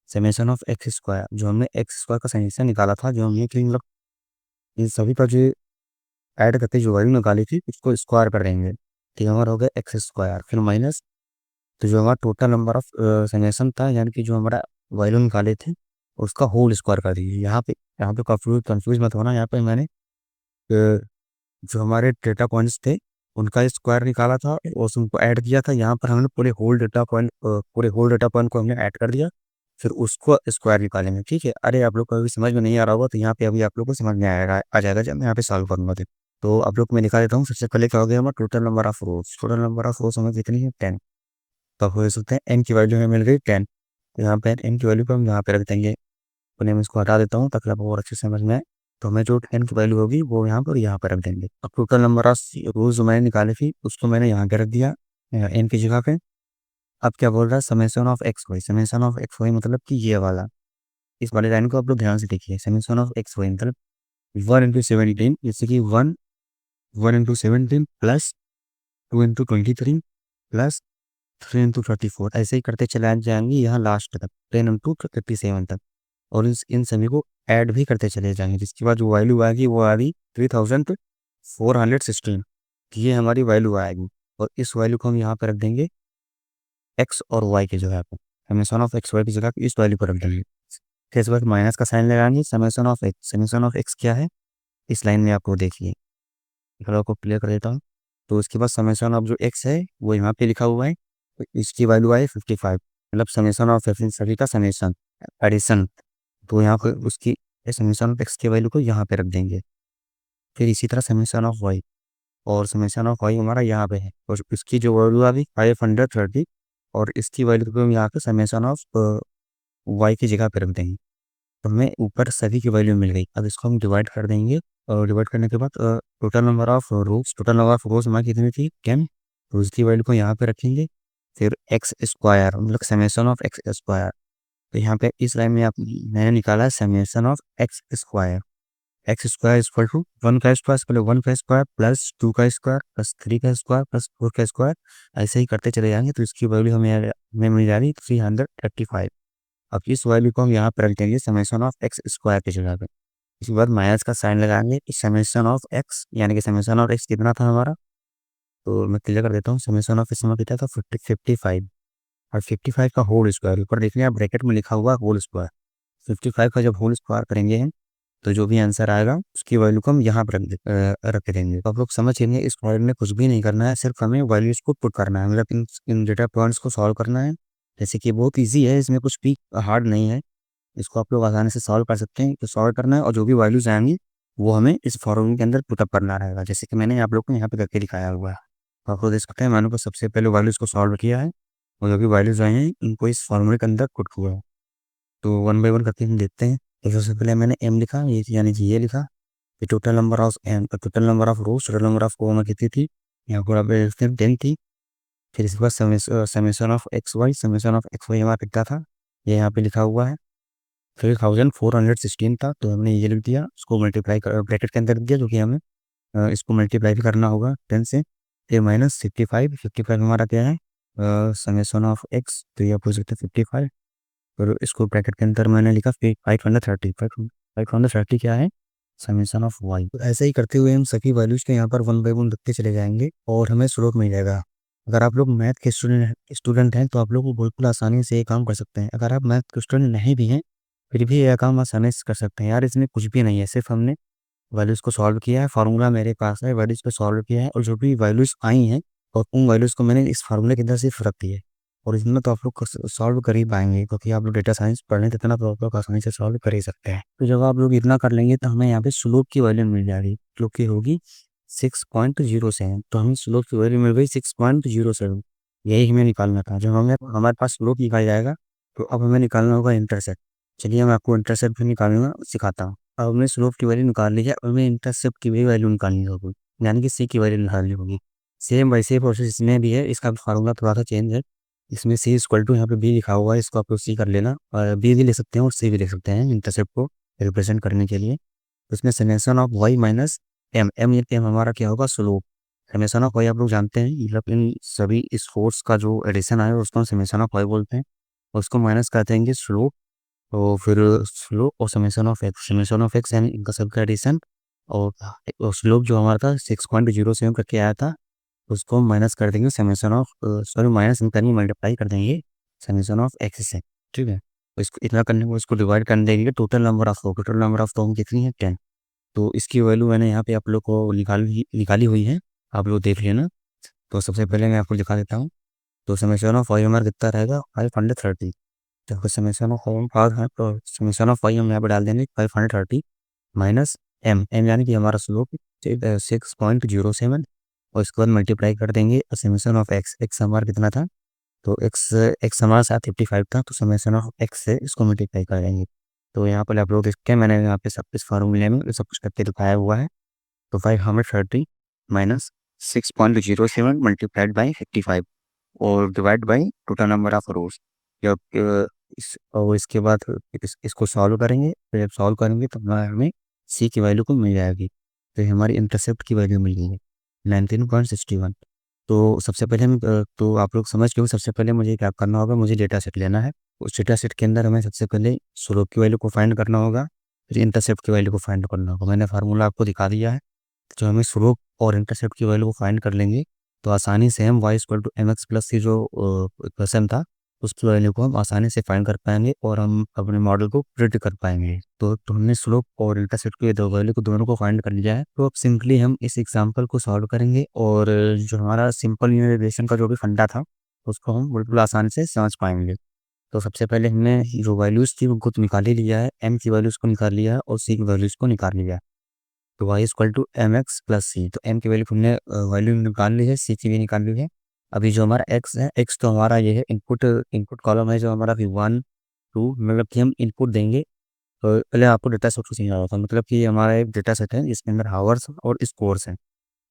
समेशन ऑफ एक्स स्क्वायर, जो हमने एक्स स्क्वायर का समेशन निकाला था, जो हमने कि मतलब इन सभी का जो ऐड करके जो वैल्यू निकाली थी उसको स्क्वायर कर देंगे, ठीक है, हमारा हो गया एक्स स्क्वायर, फिर माइनस, तो जो हमारा टोटल नंबर ऑफ समेशन था यानी कि जो हमारा वैल्यू निकाले थे उसका होल स्क्वायर कर दीजिए। यहाँ पे कंफ्यूज मत होना, यहाँ पे मैंने जो हमारे डेटा पॉइंट्स थे उनका स्क्वायर निकाला था और उनको ऐड किया था। यहाँ पर हमने पूरे होल डेटा पॉइंट को हमने ऐड कर दिया, फिर उसको स्क्वायर निकालेंगे, ठीक है। अरे आप लोग को अभी समझ में नहीं आ रहा होगा तो यहाँ पे अभी आप लोग को समझ में आ जाएगा जब मैं यहाँ पे सॉल्व करूंगा। तो आप लोग मैं निकाल देता हूँ। सबसे पहले क्या हो गया हमारा total number of rose, total number of रोज हमें कितनी है 10। तो आप हो सकते हैं एन की वैल्यू हमें मिल गई 10, तो यहाँ पे एन की वैल्यू को हम यहाँ पे रख देंगे। तो मैं इसको हटा देता हूँ ताकि आपको और अच्छे से समझ में आए। तो हमें जो एन की वैल्यू होगी वो यहाँ पर रख देंगे। अब टोटल नंबर ऑफ रोज जो मैंने निकाली थी उसको मैंने यहाँ पे रख दिया एन की जगह पे। अब क्या बोल रहा है, summation of x y, summation of x y मतलब कि ये वाला, इस वाले लाइन को आप लोग ध्यान से देखिए। समेशन ऑफ एक्स वाई मतलब 1 × 17, जैसे कि 1 × 17 प्लस 2 × 23 प्लस 3 × 34, ऐसे ही करते चले जाएंगे यहाँ लास्ट तक 10 × 37 तक, और इन सभी को ऐड भी करते चले जाएंगे, जिसके बाद जो वैल्यू आएगी वो आएगी 3416। ये हमारी वैल्यू आएगी, और इस वैल्यू को हम यहाँ पर रख देंगे एक्स और वाई की जगह पर, समेशन ऑफ एक्स वाई की जगह इस वैल्यू पर रख देंगे। फिर इसके बाद माइनस का साइन लगाएंगे, समेशन ऑफ एक्स क्या है इस लाइन में आपको देखिए, थोड़ा को क्लियर कर देता हूँ। तो उसके बाद समेशन ऑफ जो एक्स है वो यहाँ पे लिखा हुआ है, तो इसकी वैल्यू आई 55, मतलब समेशन ऑफ एक्स सभी का समेशन एडिशन, तो यहाँ पर उसकी समेशन ऑफ एक्स की वैल्यू को यहाँ पे रख देंगे। फिर इसी तरह समेशन ऑफ वाई, और समेशन ऑफ वाई हमारा यहाँ पे है, और इसकी जो वैल्यू आ गई 530, और इसकी वैल्यू को हम यहाँ पे समेशन ऑफ वाई की जगह पे रख देंगे। तो हमें ऊपर सभी की वैल्यू मिल गई। अब इसको हम डिवाइड कर देंगे, और डिवाइड करने के बाद टोटल नंबर ऑफ रोज हमारी कितनी थी 10, तो उसकी वैल्यू को यहाँ पे रखेंगे। फिर एक्स स्क्वायर मतलब समेशन ऑफ एक्स स्क्वायर, तो यहाँ पे इस लाइन में आप मैंने निकाला है summation of x square equal to 1 का स्क्वायर, पहले 1 का स्क्वायर प्लस 2 का स्क्वायर प्लस 3 का स्क्वायर प्लस 4 का स्क्वायर, ऐसे ही करते चले जाएंगे। तो इसकी वैल्यू हमें मिल जा रही 335। अब इस वैल्यू को हम यहाँ पर रख देंगे समेशन ऑफ एक्स स्क्वायर की जगह पे। इसके बाद माइनस का साइन लगाएंगे, समेशन ऑफ एक्स यानी कि समेशन ऑफ एक्स कितना था हमारा, तो मैं क्लियर कर देता हूँ। समेशन ऑफ एक्स हमारा कितना था 55, और 55 का होल स्क्वायर, ऊपर देखिए आप ब्रैकेट में लिखा हुआ होल स्क्वायर। 55 का जब होल स्क्वायर करेंगे हम, तो जो भी आंसर आएगा उसकी वैल्यू को हम यहाँ पर रख देंगे। तो आप लोग समझ लेंगे, इस पॉइंट में कुछ भी नहीं करना है, सिर्फ हमें वैल्यूज को पुट करना है, मतलब इन डेटा पॉइंट्स को सॉल्व करना है। जैसे कि बहुत ईजी है, इसमें कुछ भी हार्ड नहीं है, इसको आप लोग आसानी से सॉल्व कर सकते हैं। तो सॉल्व करना है, और जो भी वैल्यूज आएंगी वो हमें इस फॉर्मूले के अंदर पुटअप करना रहेगा, जैसे कि मैंने आप लोग को यहाँ पे करके दिखाया हुआ है। तो आप लोग देख सकते हैं मैंने को सबसे पहले वैल्यूज को सॉल्व किया है, और जो भी वैल्यूज आए हैं उनको इस फॉर्मूले के अंदर पुट हुआ है। तो वन बाई वन करके हम देखते हैं। तो सबसे पहले मैंने एम लिखा, ये यानी कि ये लिखा कि total number of rose, total number of column कितनी थी, यहाँ पर 10 थी। फिर इसके बाद समेशन ऑफ एक्स वाई हमारा कितना था, ये यहाँ पे लिखा हुआ है। फिर 1416 था, तो हमने ये लिख दिया, उसको मल्टीप्लाई कर ब्रैकेट के अंदर रख दिया, जो कि हमें इसको मल्टीप्लाई भी करना होगा 10 से। फिर माइनस 55 हमारा क्या है समेशन ऑफ एक्स, तो ये आप पूछ सकते हैं 55। फिर इसको ब्रैकेट के अंदर मैंने लिखा 530 क्या है समेशन ऑफ वाई। तो ऐसे ही करते हुए हम सभी वैल्यूज के यहाँ पर वन बाई वन रखते चले जाएंगे, और हमें स्लोप मिल जाएगा। अगर आप लोग मैथ के स्टूडेंट हैं तो आप लोग बिल्कुल आसानी से ये काम कर सकते हैं। अगर आप मैथ के स्टूडेंट नहीं भी हैं, फिर भी यह काम आसानी से कर सकते हैं। यार इसमें कुछ भी नहीं है, सिर्फ हमने वैल्यूज को सॉल्व किया है, फार्मूला मेरे पास है, वैल्यूज को सॉल्व किया है, और जो भी वैल्यूज आई हैं और उन वैल्यूज को मैंने इस फार्मूले के अंदर सिर्फ रख दिया है। और इसमें तो आप लोग सॉल्व कर ही पाएंगे, क्योंकि आप लोग डेटा साइंस पढ़ लें, तो इतना तो आप लोग आसानी से सॉल्व कर ही सकते हैं। तो जब आप लोग इतना कर लेंगे तो हमें यहाँ पे स्लोप की वैल्यू मिल जाएगी, जो कि होगी 6.07। तो हमें स्लोप की वैल्यू मिल गई 6.07, यही हमें निकालना था। जब हमारे पास स्लोप निकाल जाएगा, तो अब हमें निकालना होगा इंटरसेप्ट। चलिए मैं आपको इंटरसेप्ट भी निकालना सिखाता हूँ। अब हमने स्लोप की वैल्यू निकाल ली है, और हमें इंटरसेप्ट की भी वैल्यू निकालनी होगी, यानी कि सी की वैल्यू निकालनी होगी। सेम वैसे प्रोसेस इसमें भी है, इसका फार्मूला थोड़ा सा चेंज है। इसमें सी इक्वल टू यहाँ पे बी लिखा हुआ है, इसको आप लोग सी कर लेना, और बी भी ले सकते हैं और सी भी ले सकते हैं इंटरसेप्ट को रिप्रेजेंट करने के लिए। तो इसमें summation of y minus m हमारा क्या होगा स्लोप। समेशन ऑफ वाई आप लोग जानते हैं, मतलब इन सभी इस फोर्स का जो एडिशन आया उसको हम समेशन ऑफ वाई बोलते हैं, और उसको माइनस कर देंगे स्लोप। तो फिर स्लोप और समेशन ऑफ एक्स यानी इनका सबका एडिशन, और स्लोप जो हमारा था 6.07 करके आया था, उसको माइनस कर देंगे समेशन ऑफ सॉरी माइनस करेंगे, मल्टीप्लाई कर देंगे समेशन ऑफ एक्स से। ठीक है, तो इसको इतना करने को इसको डिवाइड कर देंगे टोटल नंबर ऑफ टर्म कितनी है 10। तो इसकी वैल्यू मैंने यहाँ पे आप लोग को निकाली हुई है, आप लोग देख लेना। तो सबसे पहले मैं आपको दिखा देता हूँ। तो समेशन ऑफ वाई हमारा कितना रहेगा 530। तो समेशन ऑफ वाई 5 है, तो समेशन ऑफ वाई हम यहाँ पे डाल देंगे 530 माइनस एम यानी कि हमारा स्लोप 6.07, और इसके बाद मल्टीप्लाई कर देंगे समेशन ऑफ एक्स हमारा कितना था, तो एक्स हमारा साथ 55 था, तो समेशन ऑफ एक्स से इसको मल्टीप्लाई कर देंगे। तो यहाँ पर आप लोग देखते हैं, मैंने यहाँ पे सब इस फार्मूले में सब कुछ करके दिखाया हुआ है। तो 530 माइनस 6.07 मल्टीप्लाइड बाई 55, और divide by total number of रोज। जब और इसके बाद इसको सॉल्व करेंगे, तो जब सॉल्व करेंगे तो हमें सी की वैल्यू को मिल जाएगी। तो हमारी इंटरसेप्ट की वैल्यू मिल गई 19.61। तो सबसे पहले हम तो आप लोग समझ गए हो, सबसे पहले मुझे क्या करना होगा, मुझे डेटा सेट लेना है। उस डेटा सेट के अंदर हमें सबसे पहले स्लोप की वैल्यू को फाइंड करना होगा, फिर इंटरसेप्ट की वैल्यू को फाइंड करना होगा। मैंने फार्मूला आपको दिखा दिया है। जो हमें स्लोप और इंटरसेप्ट की वैल्यू को फाइंड कर लेंगे, तो आसानी से हम y equal to M x plus की जो इक्वेशन था उसकी वैल्यू को हम आसानी से फाइंड कर पाएंगे, और हम अपने मॉडल को प्रिडिक्ट कर पाएंगे। तो हमने स्लोप और इंटरसेप्ट की दो वैल्यू को दोनों को फाइंड कर लिया है। तो अब सिंपली हम इस एग्जांपल को सॉल्व करेंगे, और जो हमारा सिंपल लीनियर रिलेशन का जो भी फंडा था उसको हम बिल्कुल आसानी से समझ पाएंगे। तो सबसे पहले हमने जो वैल्यूज थी उनको तो निकाल ही लिया है, एम की वैल्यूज को निकाल लिया है और सी की वैल्यूज को निकाल लिया है। तो Y equal to M x plus C. तो एम की वैल्यू हमने वैल्यू निकाल ली है, सी की भी निकाल ली है। अभी जो हमारा एक्स है, एक्स तो हमारा ये है इनपुट इनपुट कॉलम है जो हमारा अभी 1 2, मतलब कि हम इनपुट देंगे। तो पहले आपको डेटा सेट को समझना होगा, मतलब कि हमारा एक डेटा सेट है जिसके अंदर हावर्स और स्कोर्स हैं।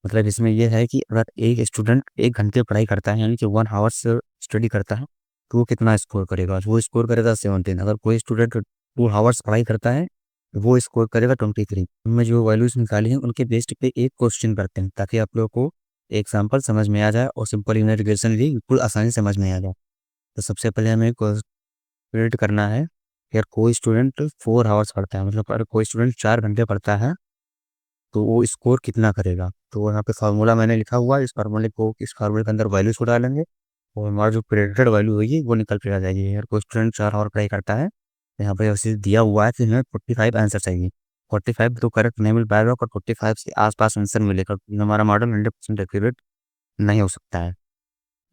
मतलब इसमें यह है कि अगर एक स्टूडेंट 1 घंटे पढ़ाई करता है, यानी कि 1 आवर्स स्टडी करता है, तो वो कितना स्कोर करेगा? वो स्कोर करेगा 17। अगर कोई स्टूडेंट 2 आवर्स पढ़ाई करता है, वो स्कोर करेगा 23। उनमें जो वैल्यूज निकाली हैं उनके बेस्ड पे एक क्वेश्चन करते हैं, ताकि आप लोगों को एग्जाम्पल समझ में आ जाए और सिंपल यूनिट भी बिल्कुल आसानी से समझ में आ जाए। तो सबसे पहले हमें क्रिएट करना है कि अगर कोई स्टूडेंट 4 आवर्स पढ़ता है, मतलब अगर कोई स्टूडेंट 4 घंटे पढ़ता है, तो वो स्कोर कितना करेगा। तो यहाँ पे फार्मूला मैंने लिखा हुआ है, इस फार्मूले के अंदर वैल्यूज को डालेंगे और हमारा जो प्रेडिक्टेड वैल्यू होगी वो निकल के आ जाएगी। अगर कोई स्टूडेंट 4 आवर पढ़ाई करता है, तो यहाँ पे ऐसे दिया हुआ है कि हमें 45 आंसर चाहिए। 45 तो करेक्ट नहीं मिल पाएगा, पर 45 के आसपास आंसर मिलेगा, क्योंकि हमारा मॉडल 100% एक्यूरेट नहीं हो सकता है।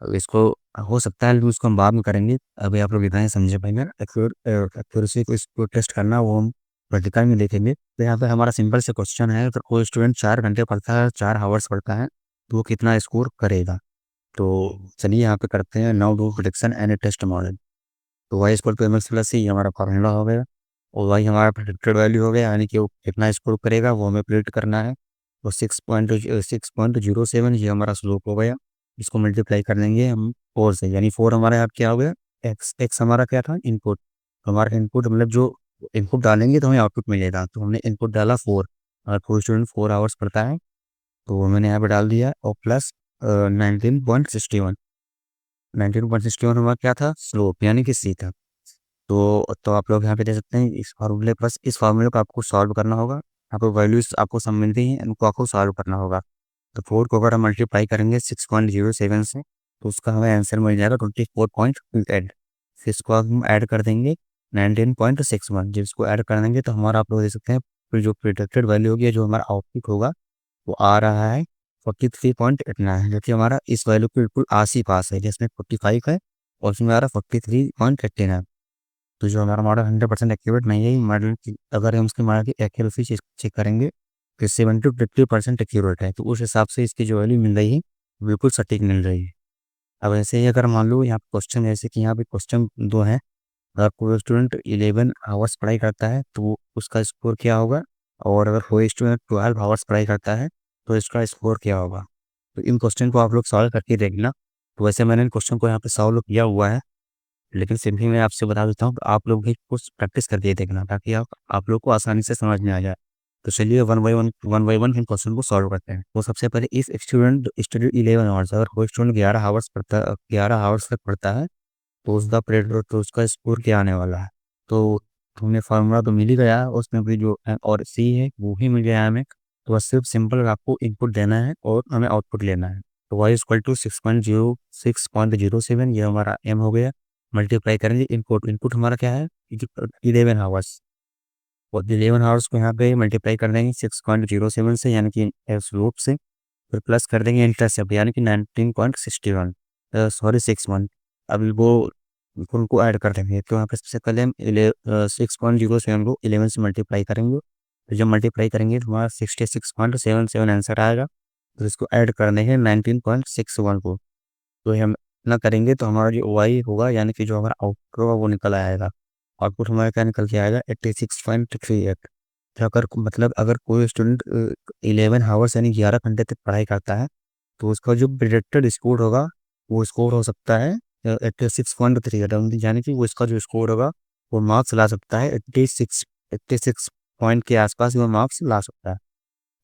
अब इसको हो सकता है, लेकिन उसको हम बाद में करेंगे। अभी आप लोग इतना ही समझे भाई, मैं एक्यूरेसी को इसको टेस्ट करना वो हम प्रैक्टिकल में देखेंगे। तो यहाँ पे हमारा सिंपल से क्वेश्चन है, अगर कोई स्टूडेंट 4 घंटे पढ़ता है, 4 आवर्स पढ़ता है, तो वो कितना स्कोर करेगा। तो चलिए यहाँ पे करते हैं now do prediction and test model. तो Y equal to M x plus C हमारा फार्मूला हो गया, और वाई हमारा प्रेडिक्टेड वैल्यू हो गया, यानी कि वो कितना स्कोर करेगा वो हमें प्रेडिक्ट करना है। तो 6.07 ये हमारा स्लोप हो गया। इसको मल्टीप्लाई कर देंगे हम 4 से, यानी 4 हमारे यहाँ क्या हो गया, एक्स। एक्स हमारा क्या था, इनपुट। हमारा इनपुट मतलब जो इनपुट डालेंगे तो हमें आउटपुट मिलेगा। तो हमने इनपुट डाला 4। अगर कोई स्टूडेंट 4 आवर्स पढ़ता है, तो वो मैंने यहाँ पे डाल दिया, और प्लस 19.61। 19.61 हमारा क्या था, स्लोप, यानी कि सी था। तो आप लोग यहाँ पे देख सकते हैं इस फार्मूले प्लस इस फार्मूले को आपको सॉल्व करना होगा। आपको वैल्यूज आपको सब मिलती हैं, इनको आपको सॉल्व करना होगा। तो 4 को अगर हम मल्टीप्लाई करेंगे 6.07 से, तो उसका हमें आंसर मिल जाएगा 24.8। फिर इसको हम ऐड कर देंगे 19.61। जब इसको ऐड कर देंगे तो हमारा आप लोग देख सकते हैं, फिर जो प्रिडिक्टेड वैल्यू होगी, जो हमारा आउटपुट होगा, वो आ रहा है 43.89, जो कि हमारा इस वैल्यू के बिल्कुल आस ही पास है, जिसमें 45 है और उसमें आ रहा है 43.89। तो जो हमारा मॉडल 100% एक्यूरेट नहीं है, मॉडल की अगर हम उसके मॉडल की एक्यूरेसी चेक करेंगे तो 70-50% एक्यूरेट है। तो उस हिसाब से इसकी जो वैल्यू मिल रही है बिल्कुल सटीक मिल रही है। अब ऐसे ही अगर मान लो यहाँ पे क्वेश्चन, जैसे कि यहाँ पे क्वेश्चन 2 है, अगर कोई स्टूडेंट 11 आवर्स पढ़ाई करता है, तो उसका स्कोर क्या होगा, और अगर कोई स्टूडेंट 12 आवर्स पढ़ाई करता है, तो इसका स्कोर क्या होगा। तो इन क्वेश्चन को आप लोग सॉल्व करके देखना। तो वैसे मैंने इन क्वेश्चन को यहाँ पे सॉल्व किया हुआ है, लेकिन सिंपली मैं आपसे बता देता हूँ, आप लोग भी कुछ प्रैक्टिस करके देखना, ताकि आप लोग को आसानी से समझ में आ जाए। तो चलिए one by one in question को सॉल्व करते हैं। तो सबसे पहले इस स्टूडेंट स्टडी 11 आवर्स, अगर कोई स्टूडेंट 11 आवर्स पढ़ता 11 आवर्स तक पढ़ता है, तो उसका पीरियड, तो उसका स्कोर क्या आने वाला है। तो हमें फार्मूला तो मिल ही गया है, उसमें भी जो और सी है वो भी मिल गया है हमें। तो बस सिर्फ सिंपल आपको इनपुट देना है और हमें आउटपुट लेना है। तो वाई इक्वल टू 6.07 ये हमारा एम हो गया। मल्टीप्लाई करेंगे इनपुट, इनपुट हमारा क्या है, 11 आवर्स। और 11 आवर्स को यहाँ पे मल्टीप्लाई कर देंगे 6.07 से, यानी कि स्लोप से। फिर प्लस कर देंगे इंटरसेप्ट, यानी कि 19.61, सॉरी 61। अब वो उनको ऐड कर देंगे। तो यहाँ पे सबसे पहले हम 6.07 को 11 से मल्टीप्लाई करेंगे। तो जब मल्टीप्लाई करेंगे तो हमारा 66.77 आंसर आएगा। तो इसको ऐड कर देंगे 19.61 को। तो हम इतना करेंगे तो हमारा जो वाई होगा, यानी कि जो हमारा आउटपुट होगा, वो निकल आएगा। आउटपुट हमारा क्या निकल के आएगा, 86.38। तो अगर मतलब अगर कोई स्टूडेंट 11 आवर्स यानी 11 घंटे तक पढ़ाई करता है, तो उसका जो प्रिडिक्टेड स्कोर होगा, वो स्कोर हो सकता है 86.3, यानी कि वो इसका जो स्कोर होगा वो मार्क्स ला सकता है 86 पॉइंट के आसपास वो मार्क्स ला सकता है।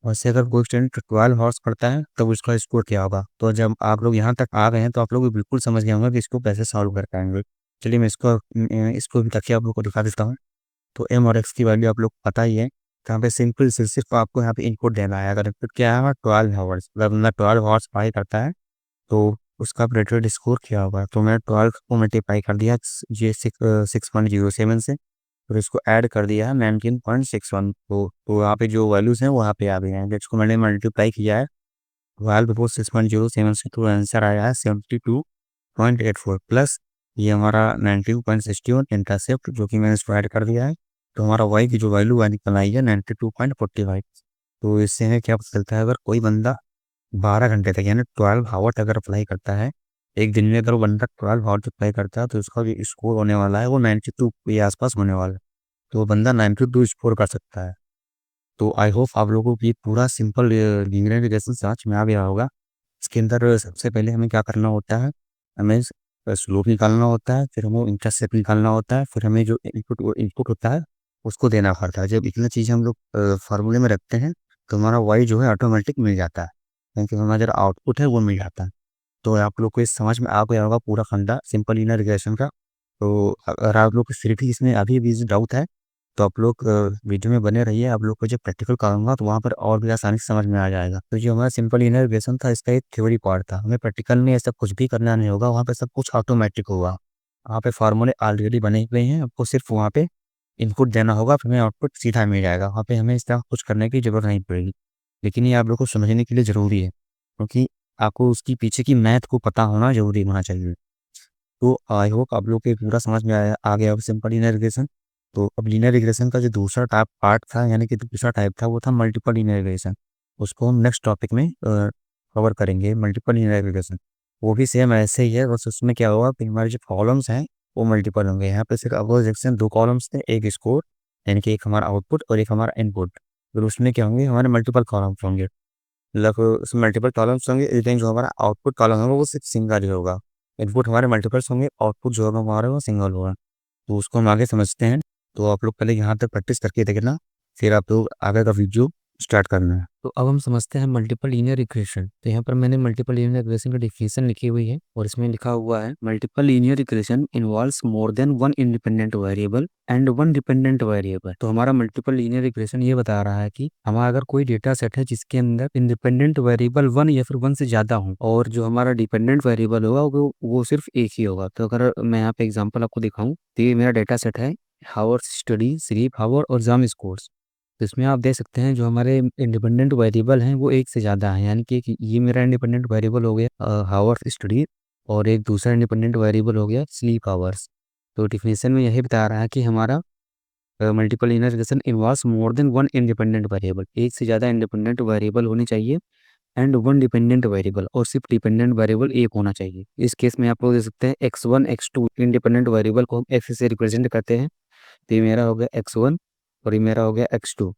वैसे अगर कोई स्टूडेंट 12 आवर्स पढ़ता है, तब उसका स्कोर क्या होगा। तो जब आप लोग यहाँ तक आ गए हैं, तो आप लोग भी बिल्कुल समझ गए होंगे कि इसको कैसे सॉल्व कर पाएंगे। चलिए मैं इसको भी ताकि आप लोग को दिखा देता हूँ। तो एम और एक्स की वैल्यू आप लोग को पता ही है। तो यहाँ पे सिंपल सिर्फ आपको यहाँ पे इनपुट देना है। अगर इनपुट क्या है, 12 आवर्स, अगर बंदा 12 आवर्स पढ़ाई करता है, तो उसका प्रेडिक्टेड स्कोर क्या होगा। तो मैं 12 को मल्टीप्लाई कर दिया ये 6.07 से, फिर इसको ऐड कर दिया है 19.61। तो यहाँ पे जो वैल्यूज हैं वो यहाँ पे आ गए हैं, जिसको मैंने मल्टीप्लाई किया है 12 6.07 से, तो आंसर आया है 72.84 प्लस ये हमारा 19.61 इंटरसेप्ट, जो कि मैंने इसको ऐड कर दिया है। तो हमारा वाई की जो वैल्यू निकल आई है 92.45। तो इससे हमें क्या पता चलता है, अगर कोई बंदा 12 घंटे तक यानी 12 आवर अगर अप्लाई करता है, एक दिन में अगर वो बंदा 12 आवर तक अप्लाई करता है, तो उसका जो स्कोर होने वाला है वो 92 के आसपास होने वाला है। तो वो बंदा 92 स्कोर कर सकता है। तो आई होप आप लोगों को ये पूरा सिंपल लीनियर रिग्रेशन समझ में आ गया होगा। इसके अंदर सबसे पहले हमें क्या करना होता है, हमें स्लोप निकालना होता है, फिर हमें इंटरसेप्ट निकालना होता है, फिर हमें जो इनपुट इनपुट होता है उसको देना पड़ता है। जब इतना चीज़ हम लोग फार्मूले में रखते हैं, तो हमारा वाई जो है ऑटोमेटिक मिल जाता है, क्योंकि हमारा जो आउटपुट है वो मिल जाता है। तो आप लोग को इस समझ में आ गया होगा पूरा फंडा सिंपल लीनियर रिग्रेशन का। तो अगर आप लोग को फिर भी इसमें अभी भी डाउट है, तो आप लोग वीडियो में बने रहिए। आप लोग को जब प्रैक्टिकल कराऊंगा तो वहाँ पर और भी आसानी से समझ में आ जाएगा। तो जो हमारा सिंपल लीनियर रिग्रेशन था, इसका एक थ्योरी पार्ट था। हमें प्रैक्टिकल में ऐसा कुछ भी करना नहीं होगा, वहाँ पे सब कुछ ऑटोमेटिक होगा। वहाँ पे फार्मूले ऑलरेडी बने हुए हैं, आपको सिर्फ वहाँ पे इनपुट देना होगा, फिर हमें आउटपुट सीधा मिल जाएगा। वहाँ पे हमें इस तरह कुछ करने की जरूरत नहीं पड़ेगी। लेकिन ये आप लोग को समझने के लिए ज़रूरी है, क्योंकि आपको उसकी पीछे की मैथ को पता होना ज़रूरी होना चाहिए। तो आई होप आप लोग के पूरा समझ में आ गया होगा सिंपल लीनियर रिग्रेशन। तो अब लीनियर रिग्रेशन का जो दूसरा टाइप पार्ट था, यानी कि दूसरा टाइप था, वो था मल्टीपल लीनियर रिग्रेशन। उसको हम नेक्स्ट टॉपिक में कवर करेंगे, मल्टीपल लीनियर रिग्रेशन। वो भी सेम ऐसे ही है, बस उसमें क्या होगा कि हमारे जो कॉलम्स हैं वो मल्टीपल होंगे। यहाँ पे सिर्फ अपोजिट सेक्शन 2 कॉलम्स थे, एक स्कोर यानी कि एक हमारा आउटपुट और एक हमारा इनपुट। फिर उसमें क्या होंगे, हमारे मल्टीपल कॉलम्स होंगे। मतलब उसमें मल्टीपल कॉलम्स होंगे, लेकिन जो हमारा आउटपुट कॉलम होगा वो सिर्फ सिंगल ही होगा। इनपुट हमारे मल्टीपल्स होंगे, आउटपुट जो होगा हमारा वो सिंगल होगा। तो उसको हम आगे समझते हैं। तो आप लोग पहले यहाँ तक प्रैक्टिस करके देखना, फिर आप लोग आगे का वीडियो स्टार्ट करना है। तो अब हम समझते हैं मल्टीपल लीनियर इक्वेशन। तो यहाँ पर मैंने मल्टीपल लीनियर इक्वेशन का डिफिनेशन लिखी हुई है, और इसमें लिखा हुआ है multiple linear equation involves more than one independent variable and one dependent variable. तो हमारा मल्टीपल लीनियर इक्वेशन ये बता रहा है कि हमारा अगर कोई डेटा सेट है जिसके अंदर इंडिपेंडेंट वेरिएबल वन या फिर वन से ज्यादा हो, और जो हमारा डिपेंडेंट वेरिएबल होगा वो सिर्फ एक ही होगा। तो अगर मैं यहाँ पे एग्जाम्पल आपको दिखाऊं, तो ये मेरा डेटा सेट है हावर्स स्टडी, स्लीप हावर और एग्जाम स्कोर्स। तो इसमें आप देख सकते हैं जो हमारे इंडिपेंडेंट वेरिएबल हैं वो एक से ज़्यादा है, यानी कि ये मेरा इंडिपेंडेंट वेरिएबल हो गया हावर्स स्टडी, और एक दूसरा इंडिपेंडेंट वेरिएबल हो गया स्लीप आवर्स। तो डिफिनेशन में यही बता रहा है कि हमारा multiple linear regression involves more than one independent variable, एक से ज़्यादा इंडिपेंडेंट वेरिएबल होने चाहिए, एंड वन डिपेंडेंट वेरिएबल, और सिर्फ डिपेंडेंट वेरिएबल एक होना चाहिए। इस केस में आप लोग देख सकते हैं x1 x2 इंडिपेंडेंट वेरिएबल को हम x से रिप्रेजेंट करते हैं। तो ये मेरा हो गया x1 और ये मेरा हो गया x2,